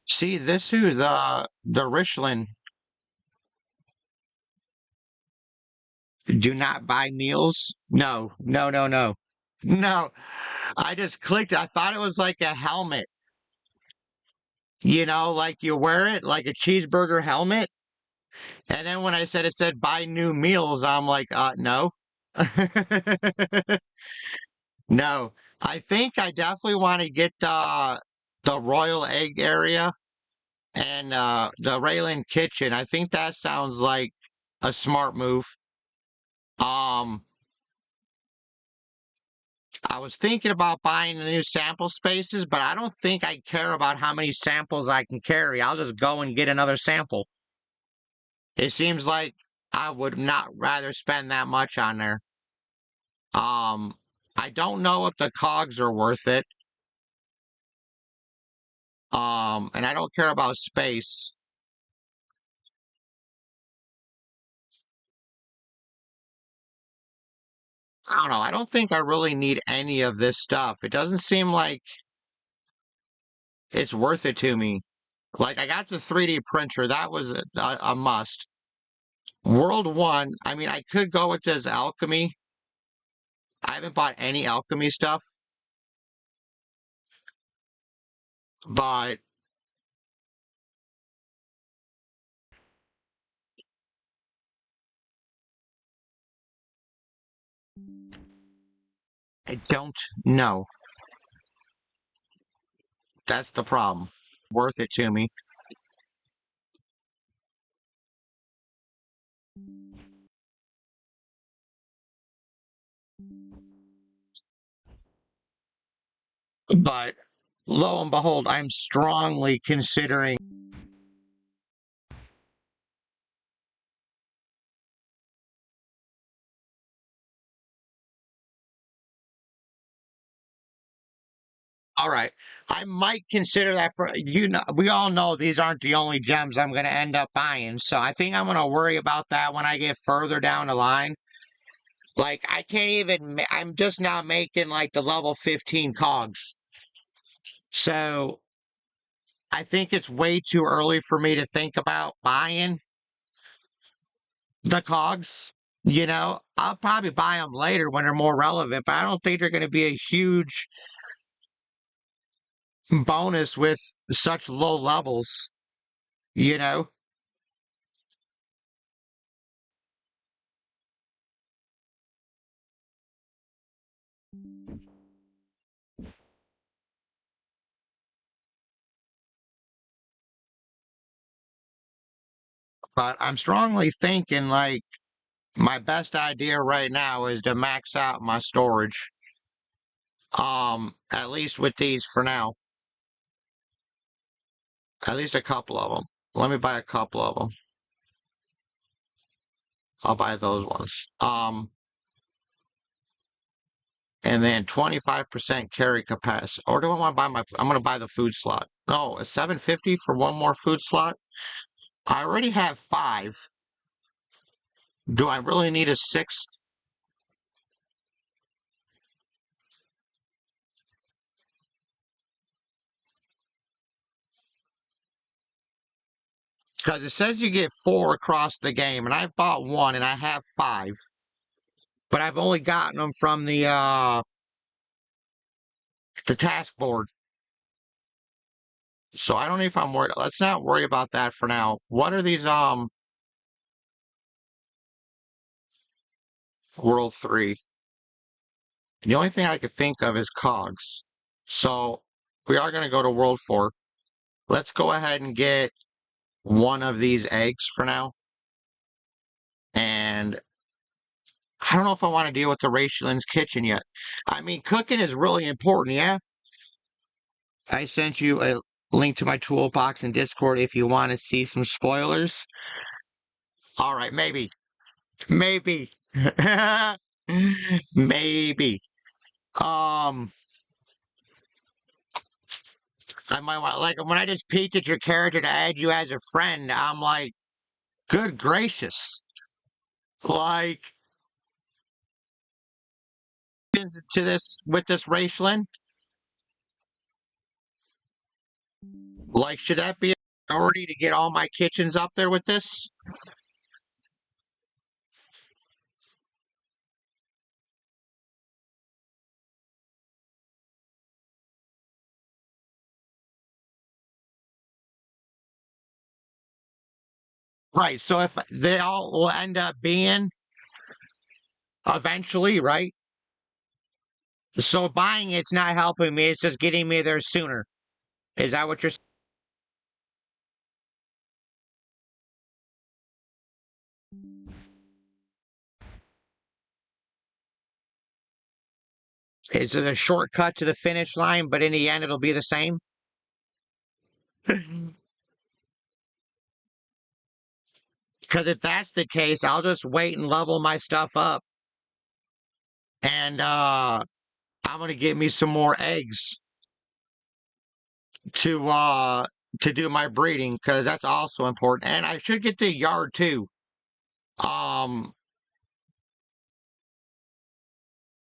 See, this is the Richland. Do not buy meals. No, no, no, no. No. I just clicked. I thought it was like a helmet. Like you wear it like a cheeseburger helmet. And then when I said it said buy new meals, I'm like, no. No. I think I definitely want to get the Royal Egg area and the Raylan Kitchen. I think that sounds like a smart move. Um, I was thinking about buying the new sample spaces, but I don't think I care about how many samples I can carry. I'll just go and get another sample. It seems like I would not rather spend that much on there. Um, I don't know if the cogs are worth it. And I don't care about space. I don't know. I don't think I really need any of this stuff. It doesn't seem like it's worth it to me. Like I got the 3D printer. That was a must. World 1, I mean, I could go with this alchemy. I haven't bought any alchemy stuff, but I don't know. That's the problem. Worth it to me. But lo and behold, I'm strongly considering. All right, I might consider that for we all know these aren't the only gems I'm going to end up buying, so I think I'm going to worry about that when I get further down the line. Like I can't even. I'm just now making like the level 15 cogs, so I think it's way too early for me to think about buying the cogs. I'll probably buy them later when they're more relevant, but I don't think they're going to be a huge bonus with such low levels, you know? But I'm strongly thinking like my best idea right now is to max out my storage. At least with these for now. At least a couple of them. Let me buy a couple of them. I'll buy those ones. And then 25% carry capacity. Or do I want to buy I'm going to buy the food slot. No, a 750 for one more food slot? I already have 5. Do I really need a 6th? Because it says you get 4 across the game, and I've bought 1, and I have 5. But I've only gotten them from the task board. So I don't know if I'm worried. Let's not worry about that for now. What are these, World 3? The only thing I could think of is cogs. So we are going to go to World 4. Let's go ahead and get one of these eggs for now. And I don't know if I want to deal with the Rachel's kitchen yet. I mean, cooking is really important, yeah? I sent you a link to my toolbox in Discord if you want to see some spoilers. All right, maybe. Maybe. Maybe. Um, I might want, like, when I just peeked at your character to add you as a friend, I'm like, good gracious. Like, kitchens to this with this Raceland? Like, should that be a priority to get all my kitchens up there with this? Right. So if they all will end up being eventually, right? So buying it's not helping me, it's just getting me there sooner. Is that what you're saying? Is it a shortcut to the finish line, but in the end it'll be the same? Because if that's the case, I'll just wait and level my stuff up. And I'm gonna get me some more eggs to uh to do my breeding because that's also important. And I should get the yard too. Um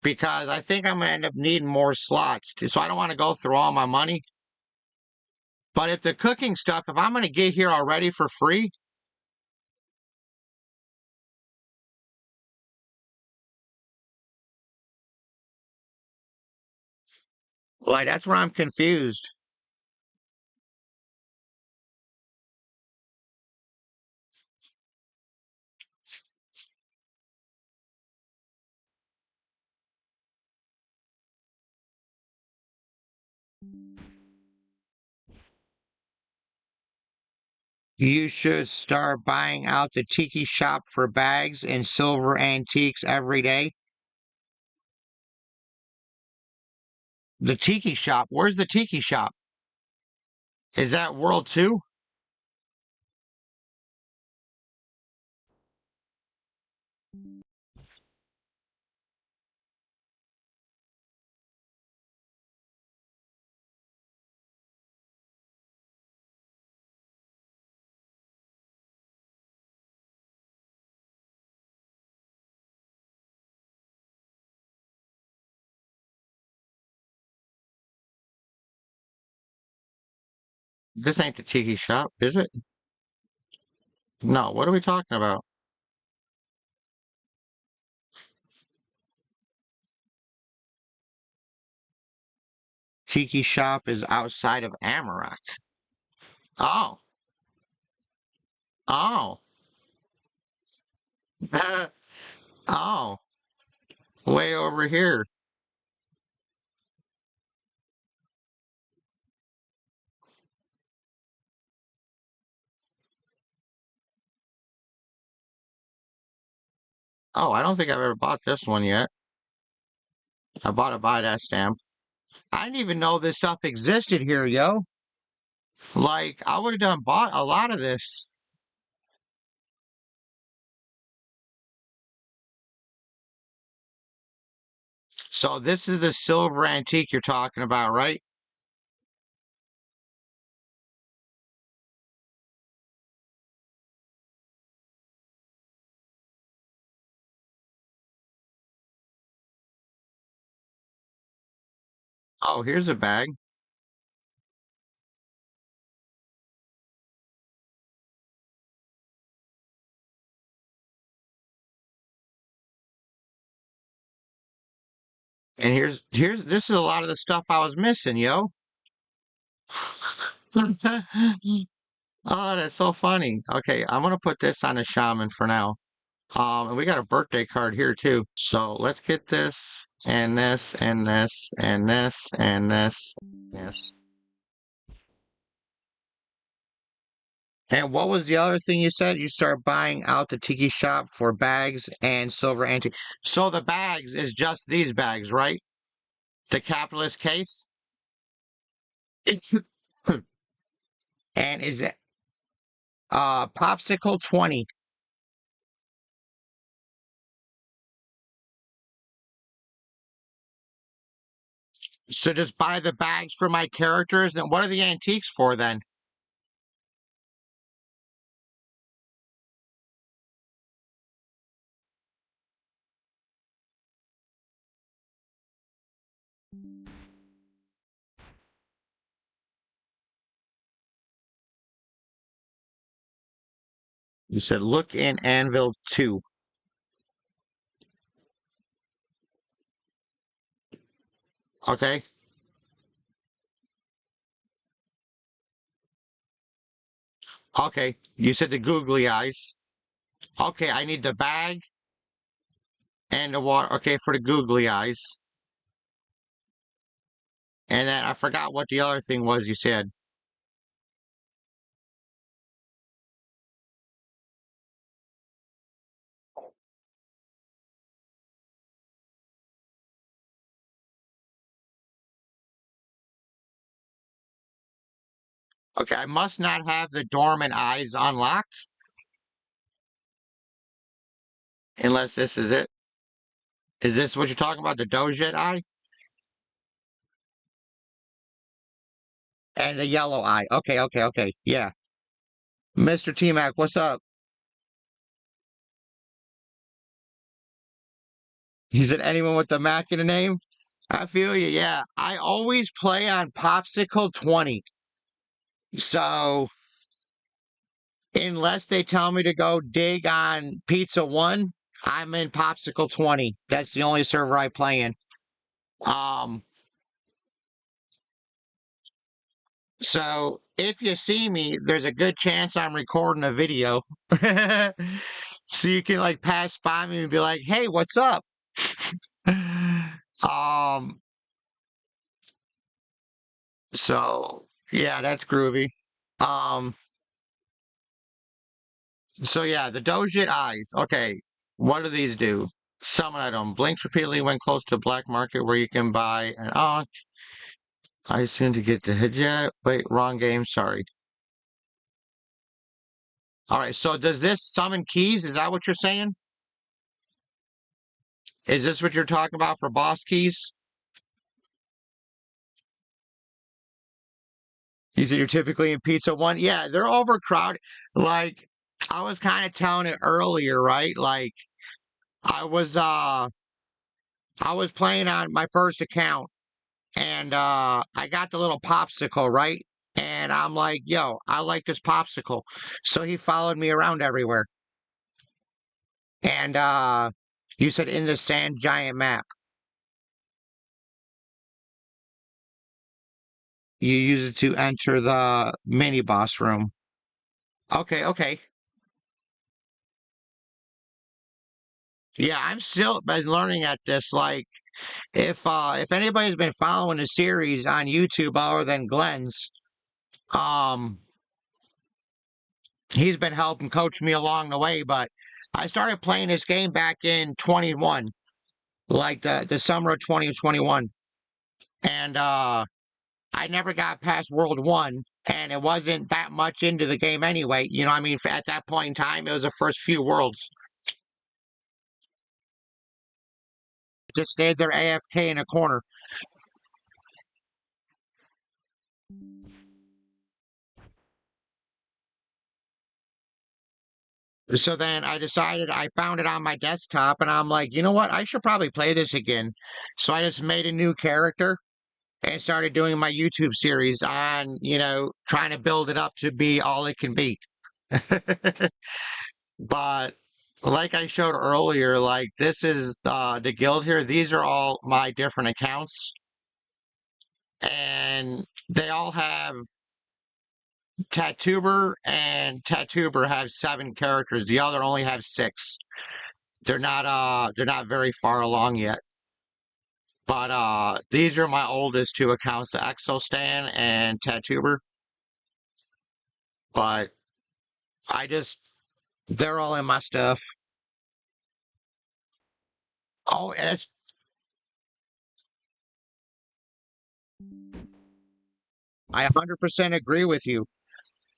because I think I'm gonna end up needing more slots too. So I don't want to go through all my money. But if the cooking stuff, if I'm gonna get here already for free, like that's where I'm confused. You should start buying out the tiki shop for bags and silver antiques every day. The tiki shop? Where's the tiki shop? Is that World 2? This ain't the tiki shop, is it? No, what are we talking about? Tiki shop is outside of Amarak. Oh, oh, oh, way over here. Oh, I don't think I've ever bought this one yet. I bought a buy that stamp. I didn't even know this stuff existed here, yo. Like, I would have done bought a lot of this. So this is the silver antique you're talking about, right? Oh, here's a bag. And here's this is a lot of the stuff I was missing, yo. Oh, that's so funny. Okay, I'm gonna put this on a shaman for now. And we got a birthday card here too. So let's get this and this and this and this and this. Yes. And what was the other thing you said? You start buying out the tiki shop for bags and silver antique. So the bags is just these bags, right? The capitalist case. And is it popsicle 20? So just buy the bags for my characters. And what are the antiques for then? You said look in Anvil 2. Okay. Okay. You said the googly eyes. Okay, I need the bag and the water. Okay, for the googly eyes. And then I forgot what the other thing was you said. Okay, I must not have the dormant eyes unlocked. Unless this is it. Is this what you're talking about? The Dojet eye? And the yellow eye. Okay, okay, okay. Yeah. Mr. T-Mac, what's up? He said anyone with the Mac in the name? I feel you, yeah. I always play on Popsicle 20. So unless they tell me to go dig on Pizza 1, I'm in Popsicle 20. That's the only server I play in. Um, so if you see me, there's a good chance I'm recording a video. So you can like pass by me and be like, hey, what's up? Um, so yeah, that's groovy. Um, so yeah, the Dojit eyes. Okay, what do these do? Summon item. Blinks repeatedly when close to black market where you can buy an I assume to get the hijab. Wait, wrong game, sorry. Alright, so does this summon keys? Is that what you're saying? Is this what you're talking about for boss keys? You said you're typically in Pizza One? Yeah, they're overcrowded. Like, I was kind of telling it earlier, right? Like, I was uh I was playing on my first account and I got the little popsicle, right? And I'm like, yo, I like this popsicle. So he followed me around everywhere. And you said in the sand giant map. You use it to enter the mini boss room. Okay, okay. Yeah, I'm still been learning at this. Like, if anybody's been following the series on YouTube other than Glenn's, um, he's been helping coach me along the way. But I started playing this game back in 21, like the summer of 2021, and I never got past World 1, and it wasn't that much into the game anyway. You know what I mean? At that point in time, it was the first few worlds. Just stayed there AFK in a corner. So then I decided I found it on my desktop, and I'm like, you know what? I should probably play this again. So I just made a new character and started doing my YouTube series on, trying to build it up to be all it can be. But like I showed earlier, like this is the guild here. These are all my different accounts, and they all have Tattoober, and Tattoober have 7 characters. The other only have 6. They're not very far along yet. But these are my oldest 2 accounts, the Exostan and Tattoober. But they're all in my stuff. Oh, I 100% agree with you.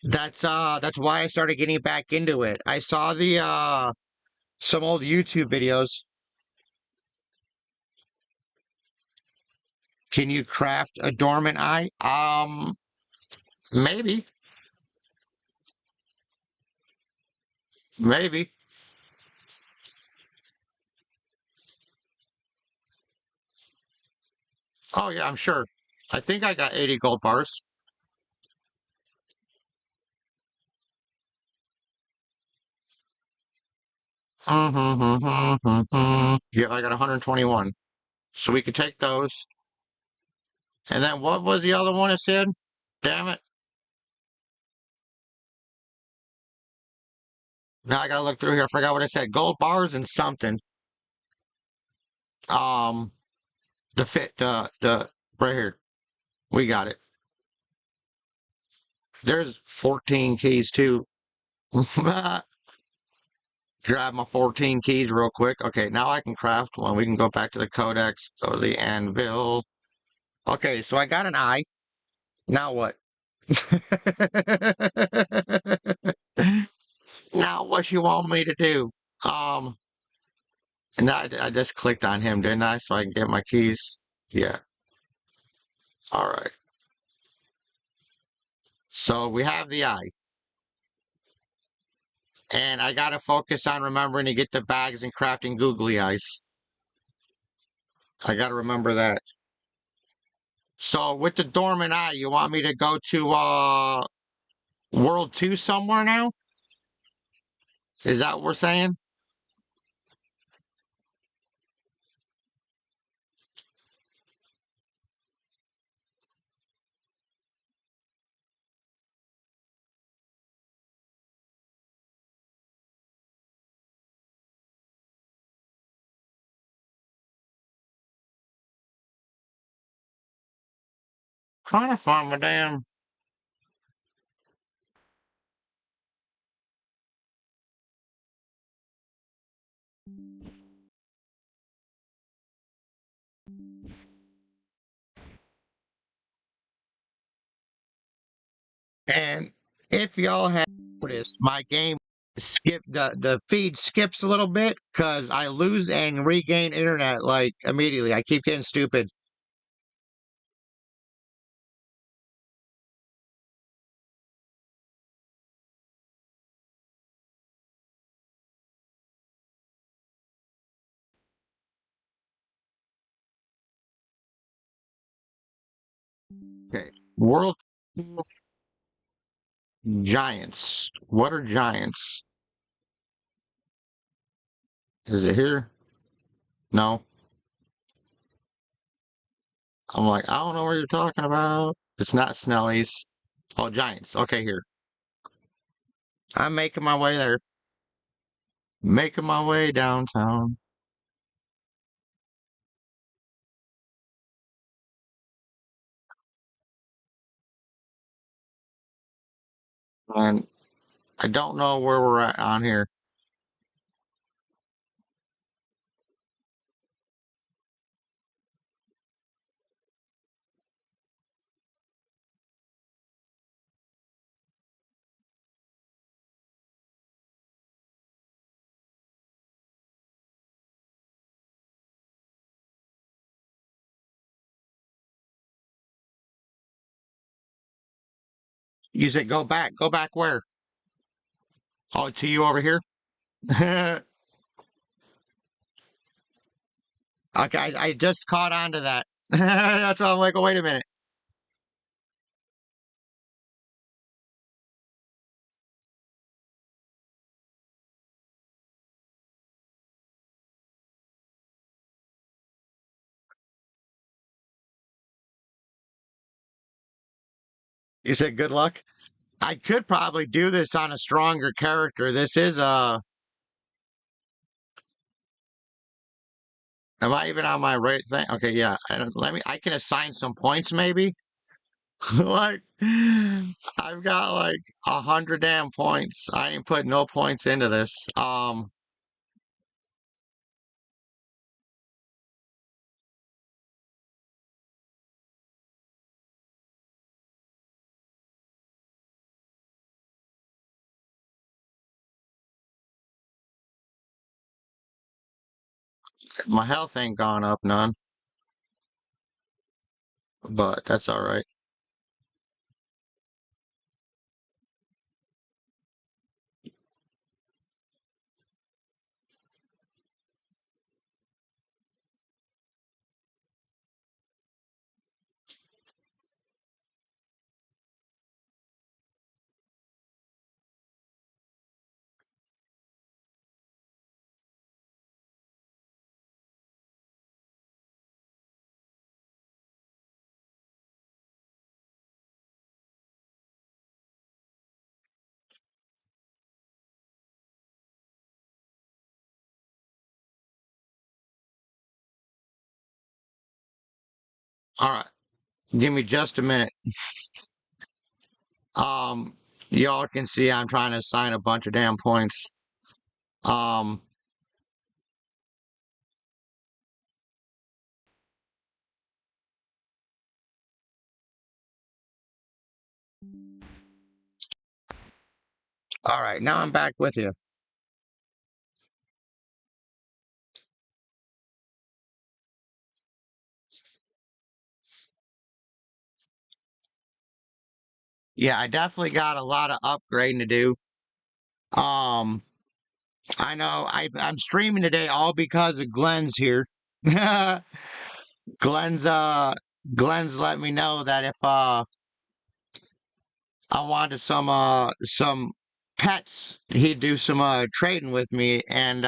That's why I started getting back into it. I saw the some old YouTube videos. Can you craft a dormant eye? Maybe. Maybe. Oh yeah, I'm sure. I think I got 80 gold bars. Yeah, I got 121. So we could take those. And then what was the other one I said? Damn it. Now I gotta look through here. I forgot what I said. Gold bars and something. Um, the right here. We got it. There's 14 keys too. Grab my 14 keys real quick. Okay, now I can craft one. We can go back to the codex, go to the anvil. Okay, so I got an eye. Now what? Now what you want me to do? And I just clicked on him, didn't I? So I can get my keys. Yeah. All right. So we have the eye. And I gotta focus on remembering to get the bags and crafting googly eyes. I gotta remember that. So with the dormant eye, you want me to go to World 2 somewhere now? Is that what we're saying? Trying to find my damn. And if y'all have noticed, my game skip the feed skips a little bit because I lose and regain internet like immediately. I keep getting stupid. Okay, World Giants. What are giants? Is it here? No. I'm like, I don't know what you're talking about. It's not Snellies. Oh, giants. Okay, here. I'm making my way there. Making my way downtown. And I don't know where we're at on here. You said go back. Go back where? Oh, to you over here? Okay, I just caught on to that. That's why I'm like, oh, wait a minute. You said good luck? I could probably do this on a stronger character. This is am I even on my right thing? Okay, yeah. Let me I can assign some points maybe. Like I've got like 100 damn points. I ain't put no points into this. My health ain't gone up none, but that's all right. All right. Give me just a minute. Um, y'all can see I'm trying to assign a bunch of damn points. Um, all right, now I'm back with you. Yeah, I definitely got a lot of upgrading to do. Um, I know I'm streaming today all because of Glenn's here. Glenn's Glenn's let me know that if I wanted some pets, he'd do some trading with me, and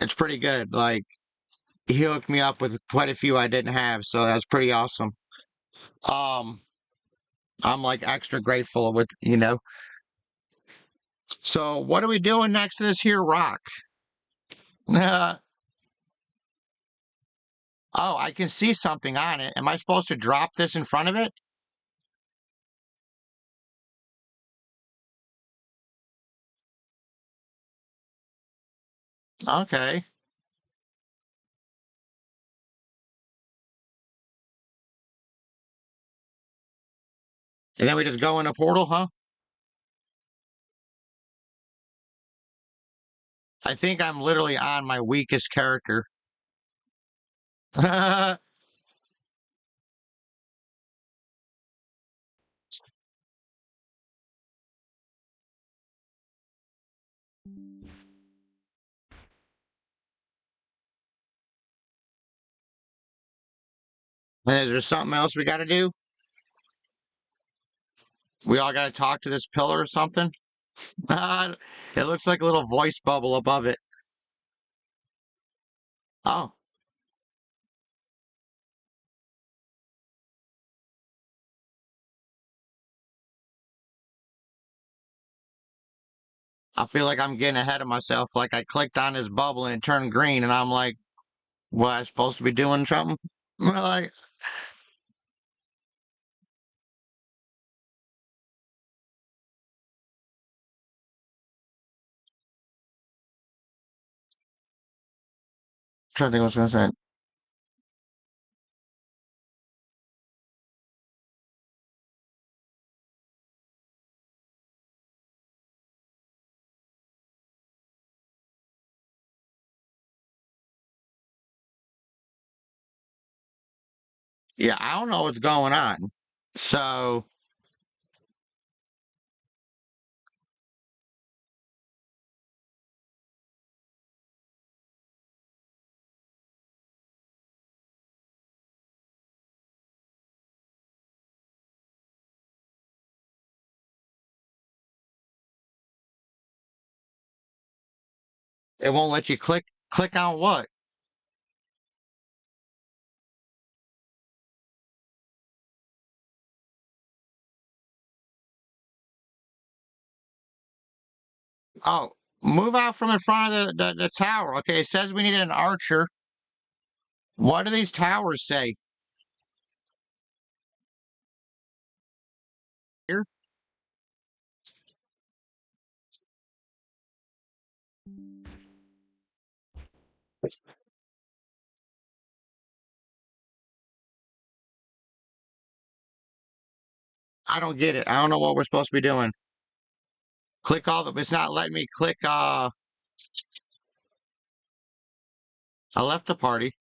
it's pretty good. Like he hooked me up with quite a few I didn't have, so that's pretty awesome. Um, I'm like extra grateful with So what are we doing next to this here rock? Oh, I can see something on it. Am I supposed to drop this in front of it? Okay. And then we just go in a portal, huh? I think I'm literally on my weakest character. Is there something else we got to do? We all got to talk to this pillar or something? It looks like a little voice bubble above it. Oh, I feel like I'm getting ahead of myself. Like I clicked on this bubble and it turned green, and I'm like, what, I supposed to be doing something? Like, trying to think what I was going to say. Yeah, I don't know what's going on. So, it won't let you click on what? Oh, move out from in front of the tower. Okay, it says we need an archer. What do these towers say here? I don't get it. I don't know what we're supposed to be doing. Click all the. It's not letting me click. I left the party.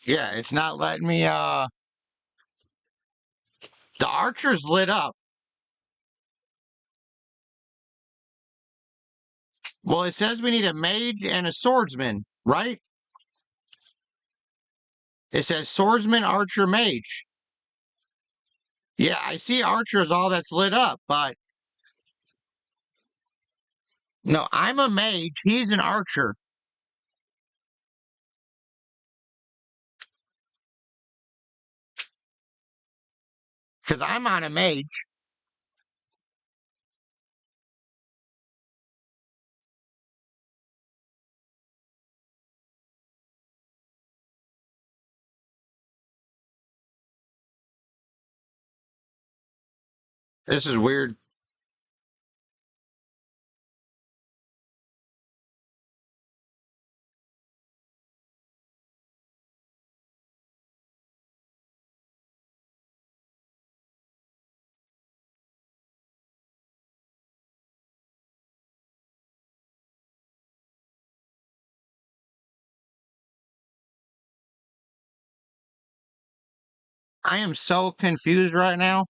Yeah, it's not letting me. The archer's lit up. Well, it says we need a mage and a swordsman, right? It says swordsman, archer, mage. Yeah, I see archer is all that's lit up, but no, I'm a mage. He's an archer because I'm on a mage. This is weird. I am so confused right now.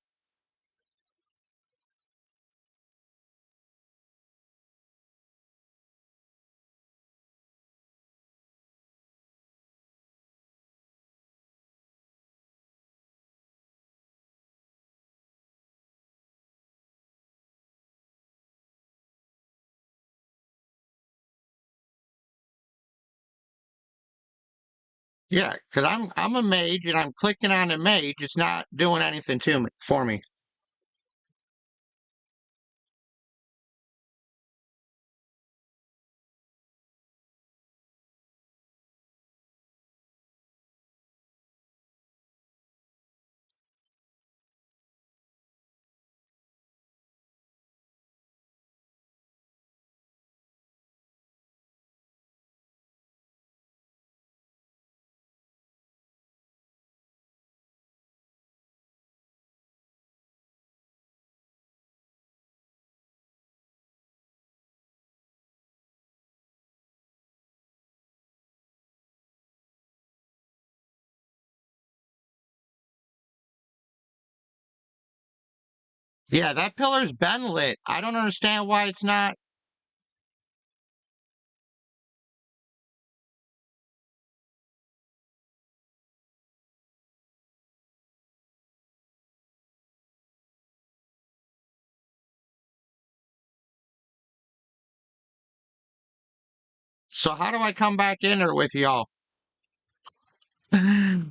Yeah, because I'm a mage and I'm clicking on the mage. It's not doing anything to me for me. Yeah, that pillar's been lit. I don't understand why it's not. So how do I come back in there with y'all? I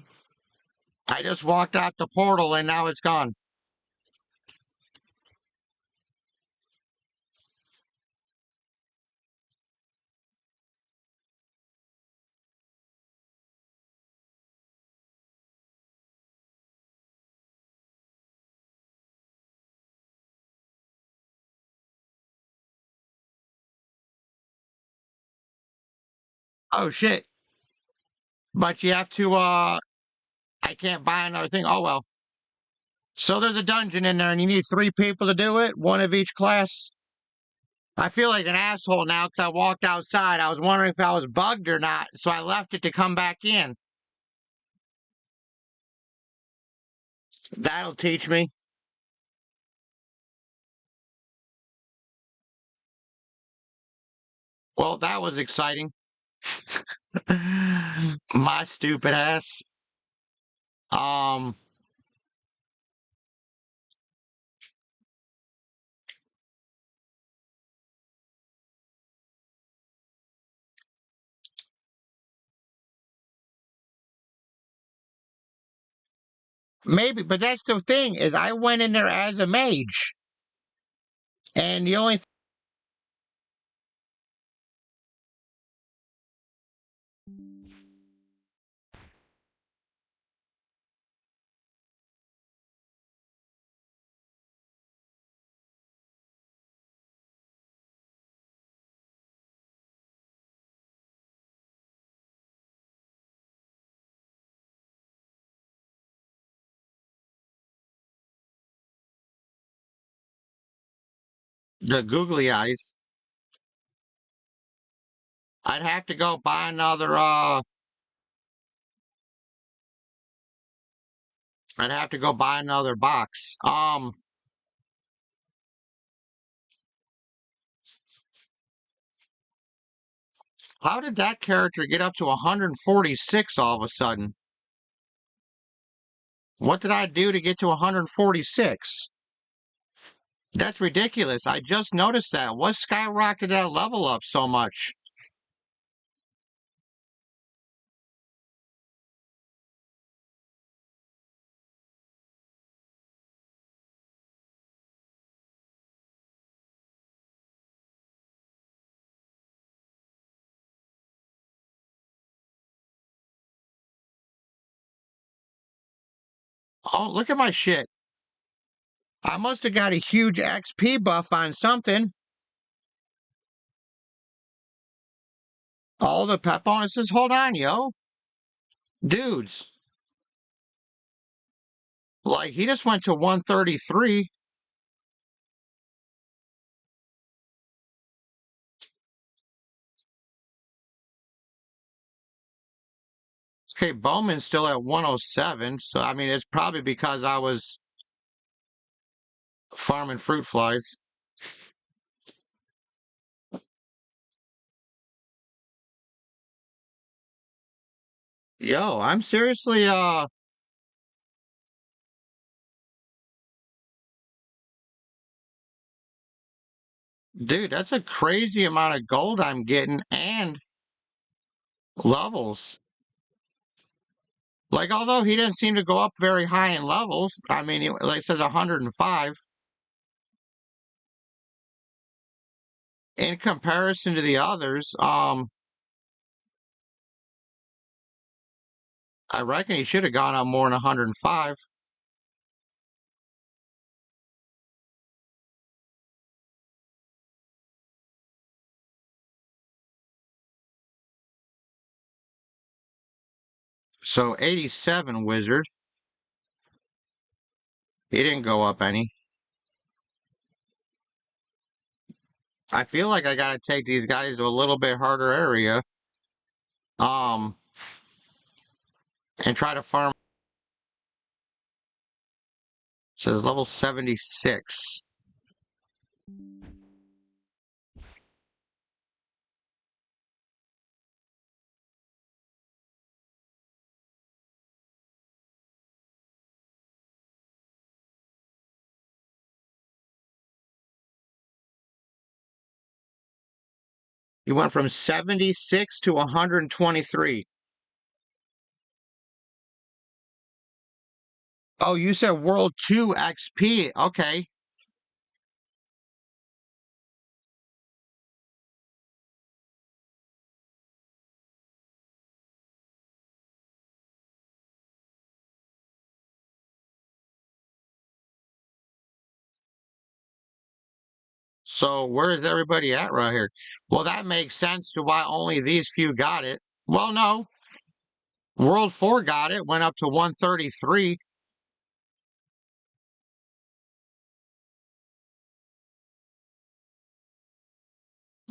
just walked out the portal and now it's gone. Oh shit. But you have to I can't buy another thing. Oh well. So there's a dungeon in there and you need 3 people to do it, one of each class. I feel like an asshole now because I walked outside. I was wondering if I was bugged or not, so I left it to come back in. That'll teach me. Well, that was exciting. My stupid ass. Um, maybe, but that's the thing is I went in there as a mage, and the only the googly eyes. I'd have to go buy another. I'd have to go buy another box. How did that character get up to 146 all of a sudden? What did I do to get to 146? That's ridiculous. I just noticed that. What skyrocketed that level up so much? Oh, look at my shit. I must have got a huge XP buff on something. All the pet bonuses? Hold on, yo. Dudes. Like, he just went to 133. Okay, Bowman's still at 107. So, I mean, it's probably because I was farming fruit flies. Yo, I'm seriously, dude, that's a crazy amount of gold I'm getting and levels. Like, although he didn't seem to go up very high in levels, I mean, like it says 105 in comparison to the others. I reckon he should have gone up more than 105. So 87 Wizard. He didn't go up any. I feel like I gotta take these guys to a little bit harder area. Um, and try to farm. It says level 76. You went from 76 to 123. Oh, you said World 2 XP. Okay. So where is everybody at right here? Well, that makes sense to why only these few got it. Well, no. World 4 got it, went up to 133.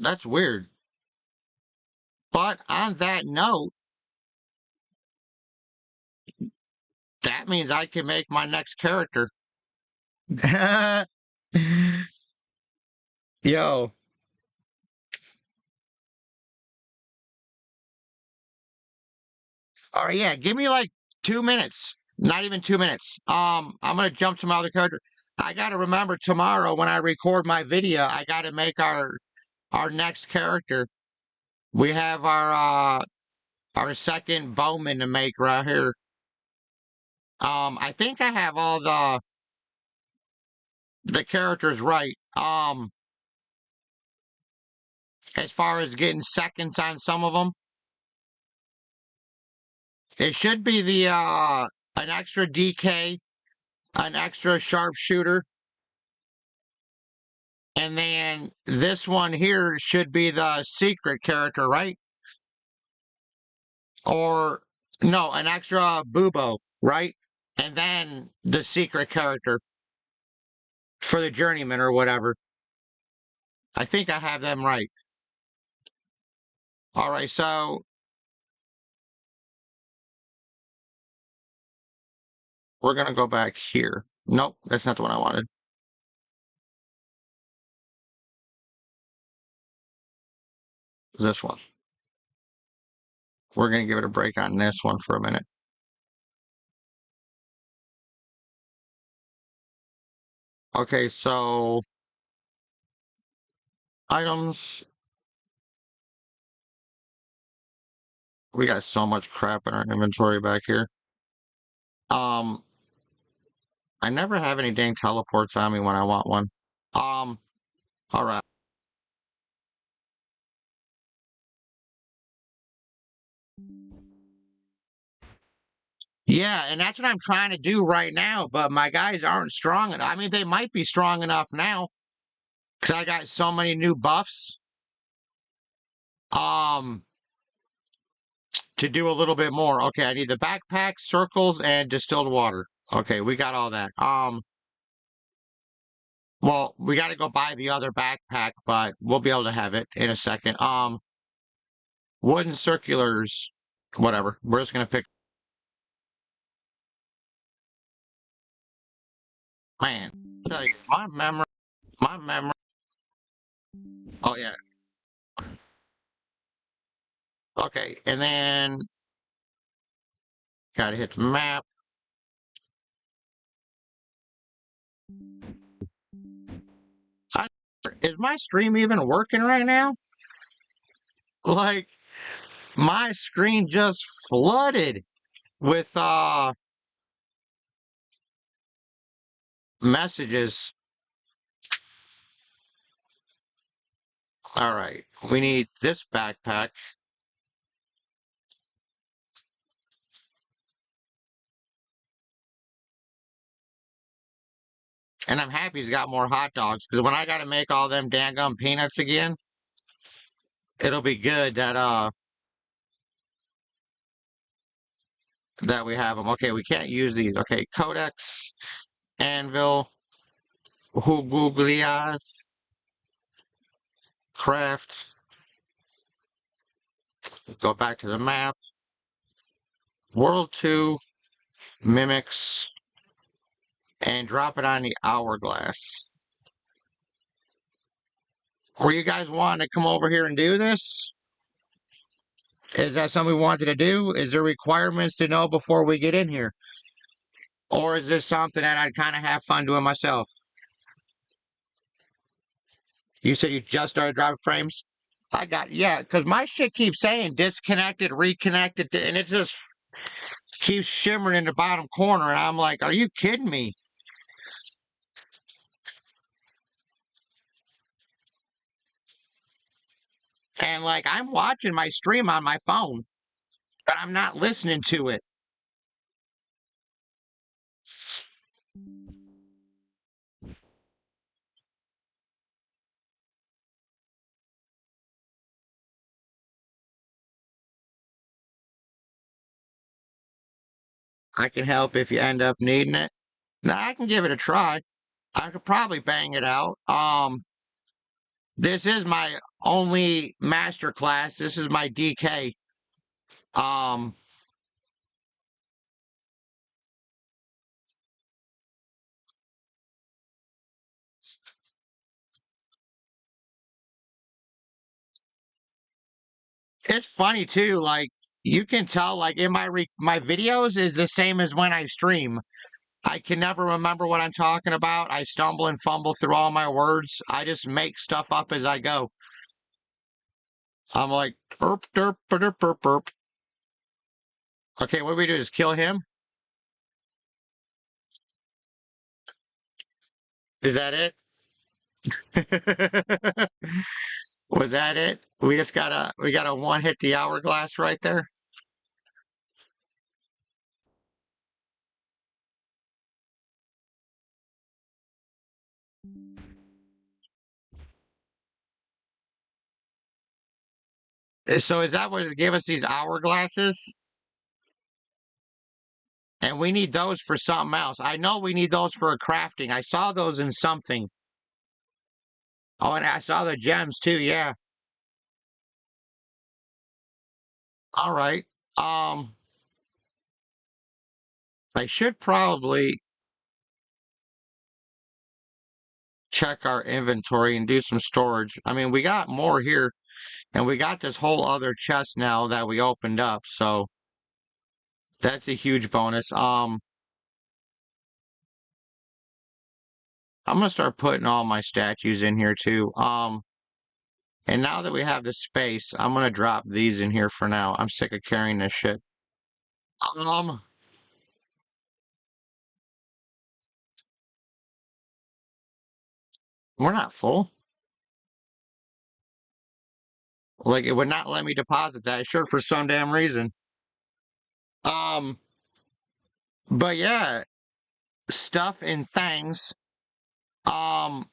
That's weird. But on that note, that means I can make my next character. Yo. All right, yeah, give me like 2 minutes. Not even 2 minutes. I'm gonna jump to my other character. I gotta remember tomorrow when I record my video, I gotta make our next character. We have our second Bowman to make right here. I think I have all the characters right. As far as getting seconds on some of them, it should be the an extra DK, an extra sharpshooter, and then this one here should be the secret character, right? Or no, an extra Bubo, right? And then the secret character for the journeyman or whatever. I think I have them right. All right, so we're gonna go back here. Nope, that's not the one I wanted. This one. We're gonna give it a break on this one for a minute. Okay, so items. We got so much crap in our inventory back here. Um, I never have any dang teleports on me when I want one. All right. Yeah, and that's what I'm trying to do right now, but my guys aren't strong enough. I mean, they might be strong enough now because I got so many new buffs. Um, to do a little bit more. Okay, I need the backpack, circles, and distilled water. Okay, we got all that. Well, we got to go buy the other backpack, but we'll be able to have it in a second. Wooden circulars, whatever. We're just gonna pick. Man, tell you, my memory. Oh yeah. Okay, and then gotta hit the map. I, is my stream even working right now? Like my screen just flooded with messages. All right, we need this backpack. And I'm happy he's got more hot dogs because when I got to make all them dangum peanuts again, it'll be good that we have them. Okay, we can't use these. Okay, Codex, Anvil, Huguglias, Craft. Go back to the map. World 2, Mimics, and drop it on the Hourglass. Were you guys wanting to come over here and do this? Is that something we wanted to do? Is there requirements to know before we get in here? Or is this something that I'd kind of have fun doing myself? You said you just started driving frames? Yeah, because my shit keeps saying disconnected, reconnected, and it just keeps shimmering in the bottom corner. And I'm like, are you kidding me? And like, I'm watching my stream on my phone, but I'm not listening to it. I can help if you end up needing it. Now, I can give it a try. I could probably bang it out. This is my only master class. This is my DK. Um, it's funny too. Like you can tell, like in my videos is the same as when I stream. I can never remember what I'm talking about. I stumble and fumble through all my words. I just make stuff up as I go. I'm like, burp, derp, derp, burp, burp. Okay, what do we do? Just kill him? Is that it? Was that it? We gotta one hit the hourglass right there. So is that what gave us these hourglasses? And we need those for something else. I know we need those for a crafting. I saw those in something. Oh, and I saw the gems too, yeah. All right. Um, I should probably check our inventory and do some storage. I mean, we got more here, and we got this whole other chest now that we opened up, so that's a huge bonus. I'm gonna start putting all my statues in here too. And now that we have the space, I'm gonna drop these in here for now. I'm sick of carrying this shit. Um, we're not full. Like it would not let me deposit that shirt for some damn reason. Um, But yeah, stuff and things. Um,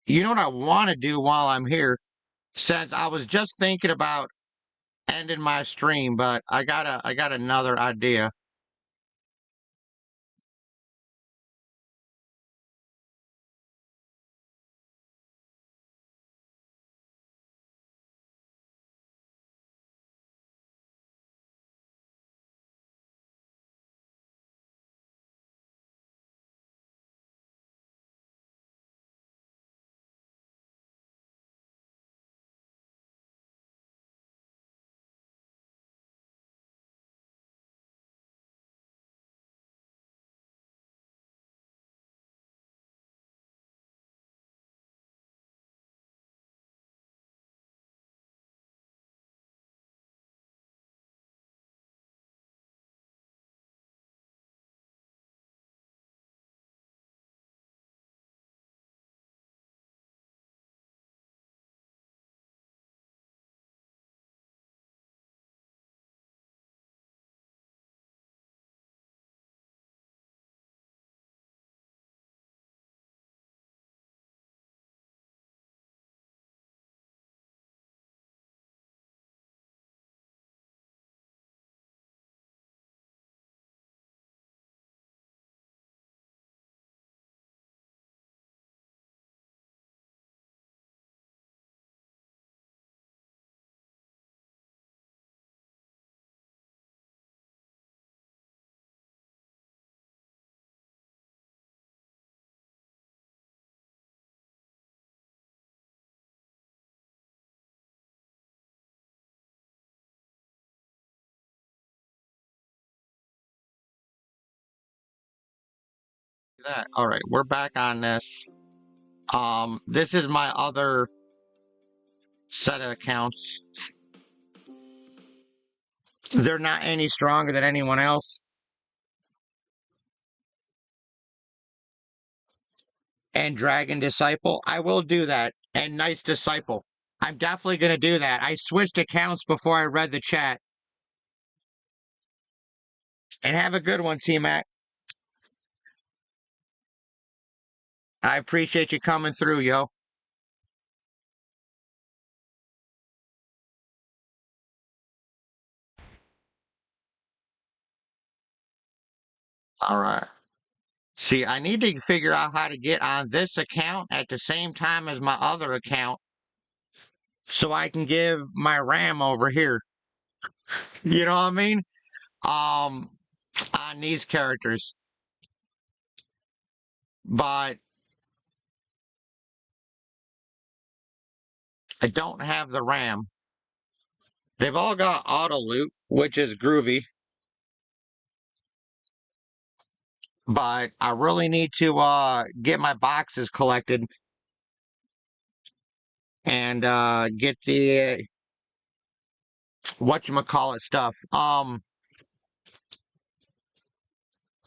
you know what I want to do while I'm here? Since I was just thinking about ending my stream, but I got another idea. That all right, we're back on this. This is my other set of accounts. They're not any stronger than anyone else. And Dragon Disciple, I will do that. And Nice Disciple, I'm definitely going to do that. I switched accounts before I read the chat. And have a good one, T-Mac. I appreciate you coming through, yo. All right. See, I need to figure out how to get on this account at the same time as my other account so I can give my RAM over here. You know what I mean? Um, on these characters. But I don't have the RAM. They've all got auto loot, which is groovy. But I really need to get my boxes collected and get the whatchamacallit stuff.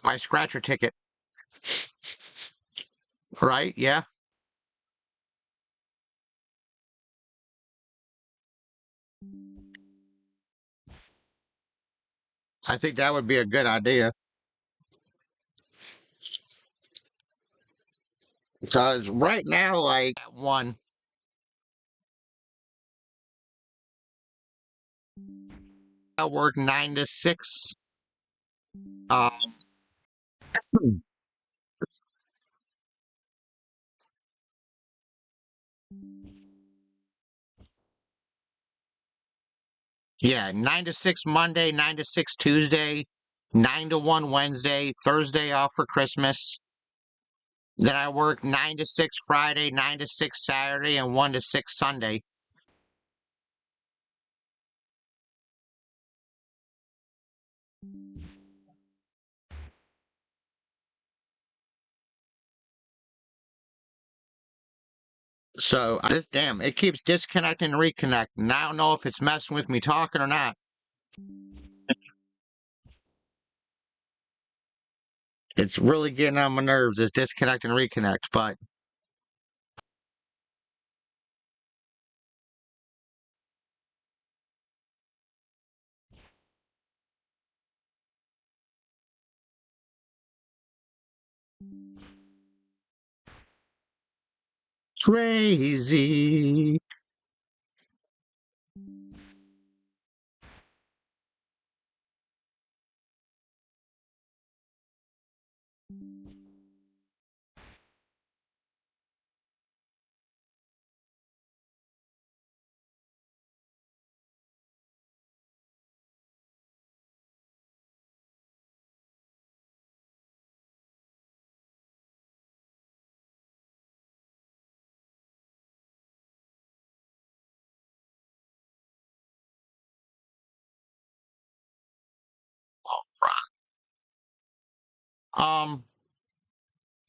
My scratcher ticket. Right? Yeah. I think that would be a good idea. Because right now, like at one, I work 9 to 6. Um, yeah, 9 to 6 Monday, 9 to 6 Tuesday, 9 to 1 Wednesday, Thursday off for Christmas. Then I work 9 to 6 Friday, 9 to 6 Saturday, and 1 to 6 Sunday. So this damn, it keeps disconnecting and reconnecting. And I don't know if it's messing with me talking or not. It's really getting on my nerves. This disconnect and reconnect, but Crazy. Um,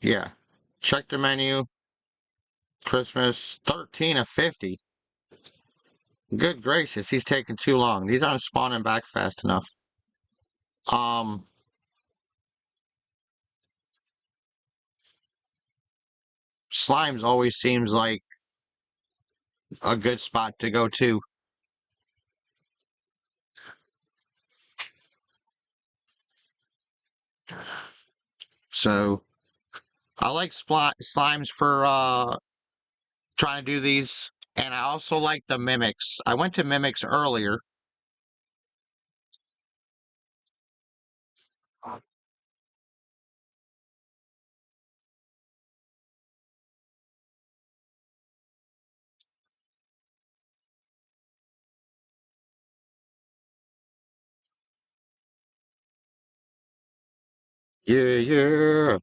yeah. Check the menu. Christmas 13 of 50. Good gracious, he's taking too long. These aren't spawning back fast enough. Um, Slimes always seems like a good spot to go to. So I like slimes for trying to do these, and I also like the mimics. I went to mimics earlier. Yeah, yeah.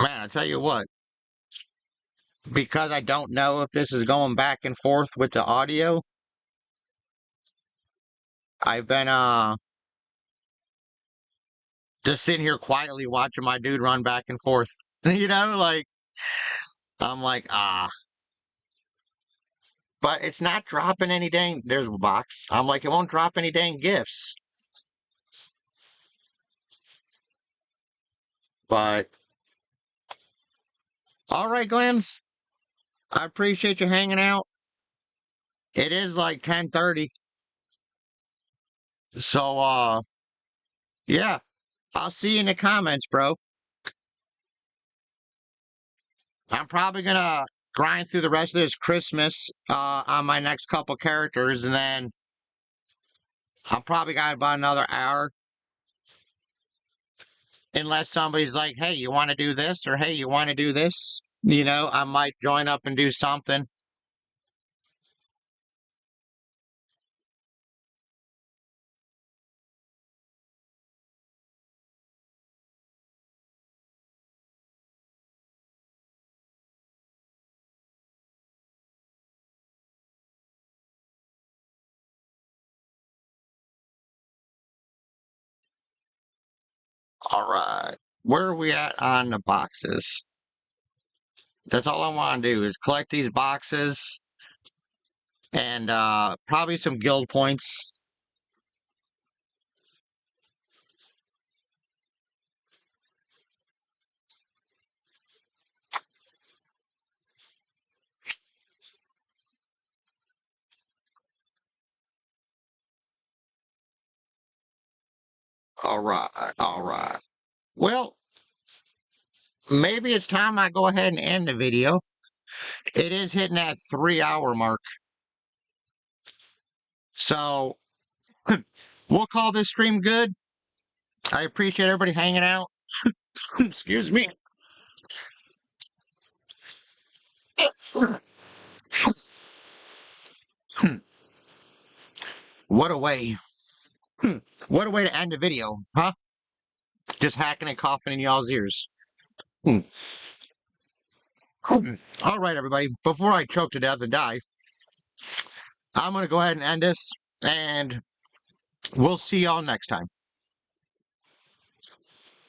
Man, I tell you what, because I don't know if this is going back and forth with the audio, I've been just sitting here quietly watching my dude run back and forth. Like I'm like, but it's not dropping any dang. There's a box. I'm like, it won't drop any dang gifts. But all right, Glens, I appreciate you hanging out. It is like 10:30, so yeah, I'll see you in the comments, bro. I'm probably gonna grind through the rest of this Christmas on my next couple characters, and then I'm probably got about another hour. Unless somebody's like, hey, you want to do this? Or hey, you want to do this? I might join up and do something. All right. Where are we at on the boxes? That's all I want to do is collect these boxes and probably some guild points. All right. All right. Well, maybe it's time I go ahead and end the video. It is hitting that 3 hour mark. So we'll call this stream good. I appreciate everybody hanging out. Excuse me. What a way. What a way to end the video, huh? Just hacking and coughing in y'all's ears. All right, everybody. Before I choke to death and die, I'm going to go ahead and end this, and we'll see y'all next time.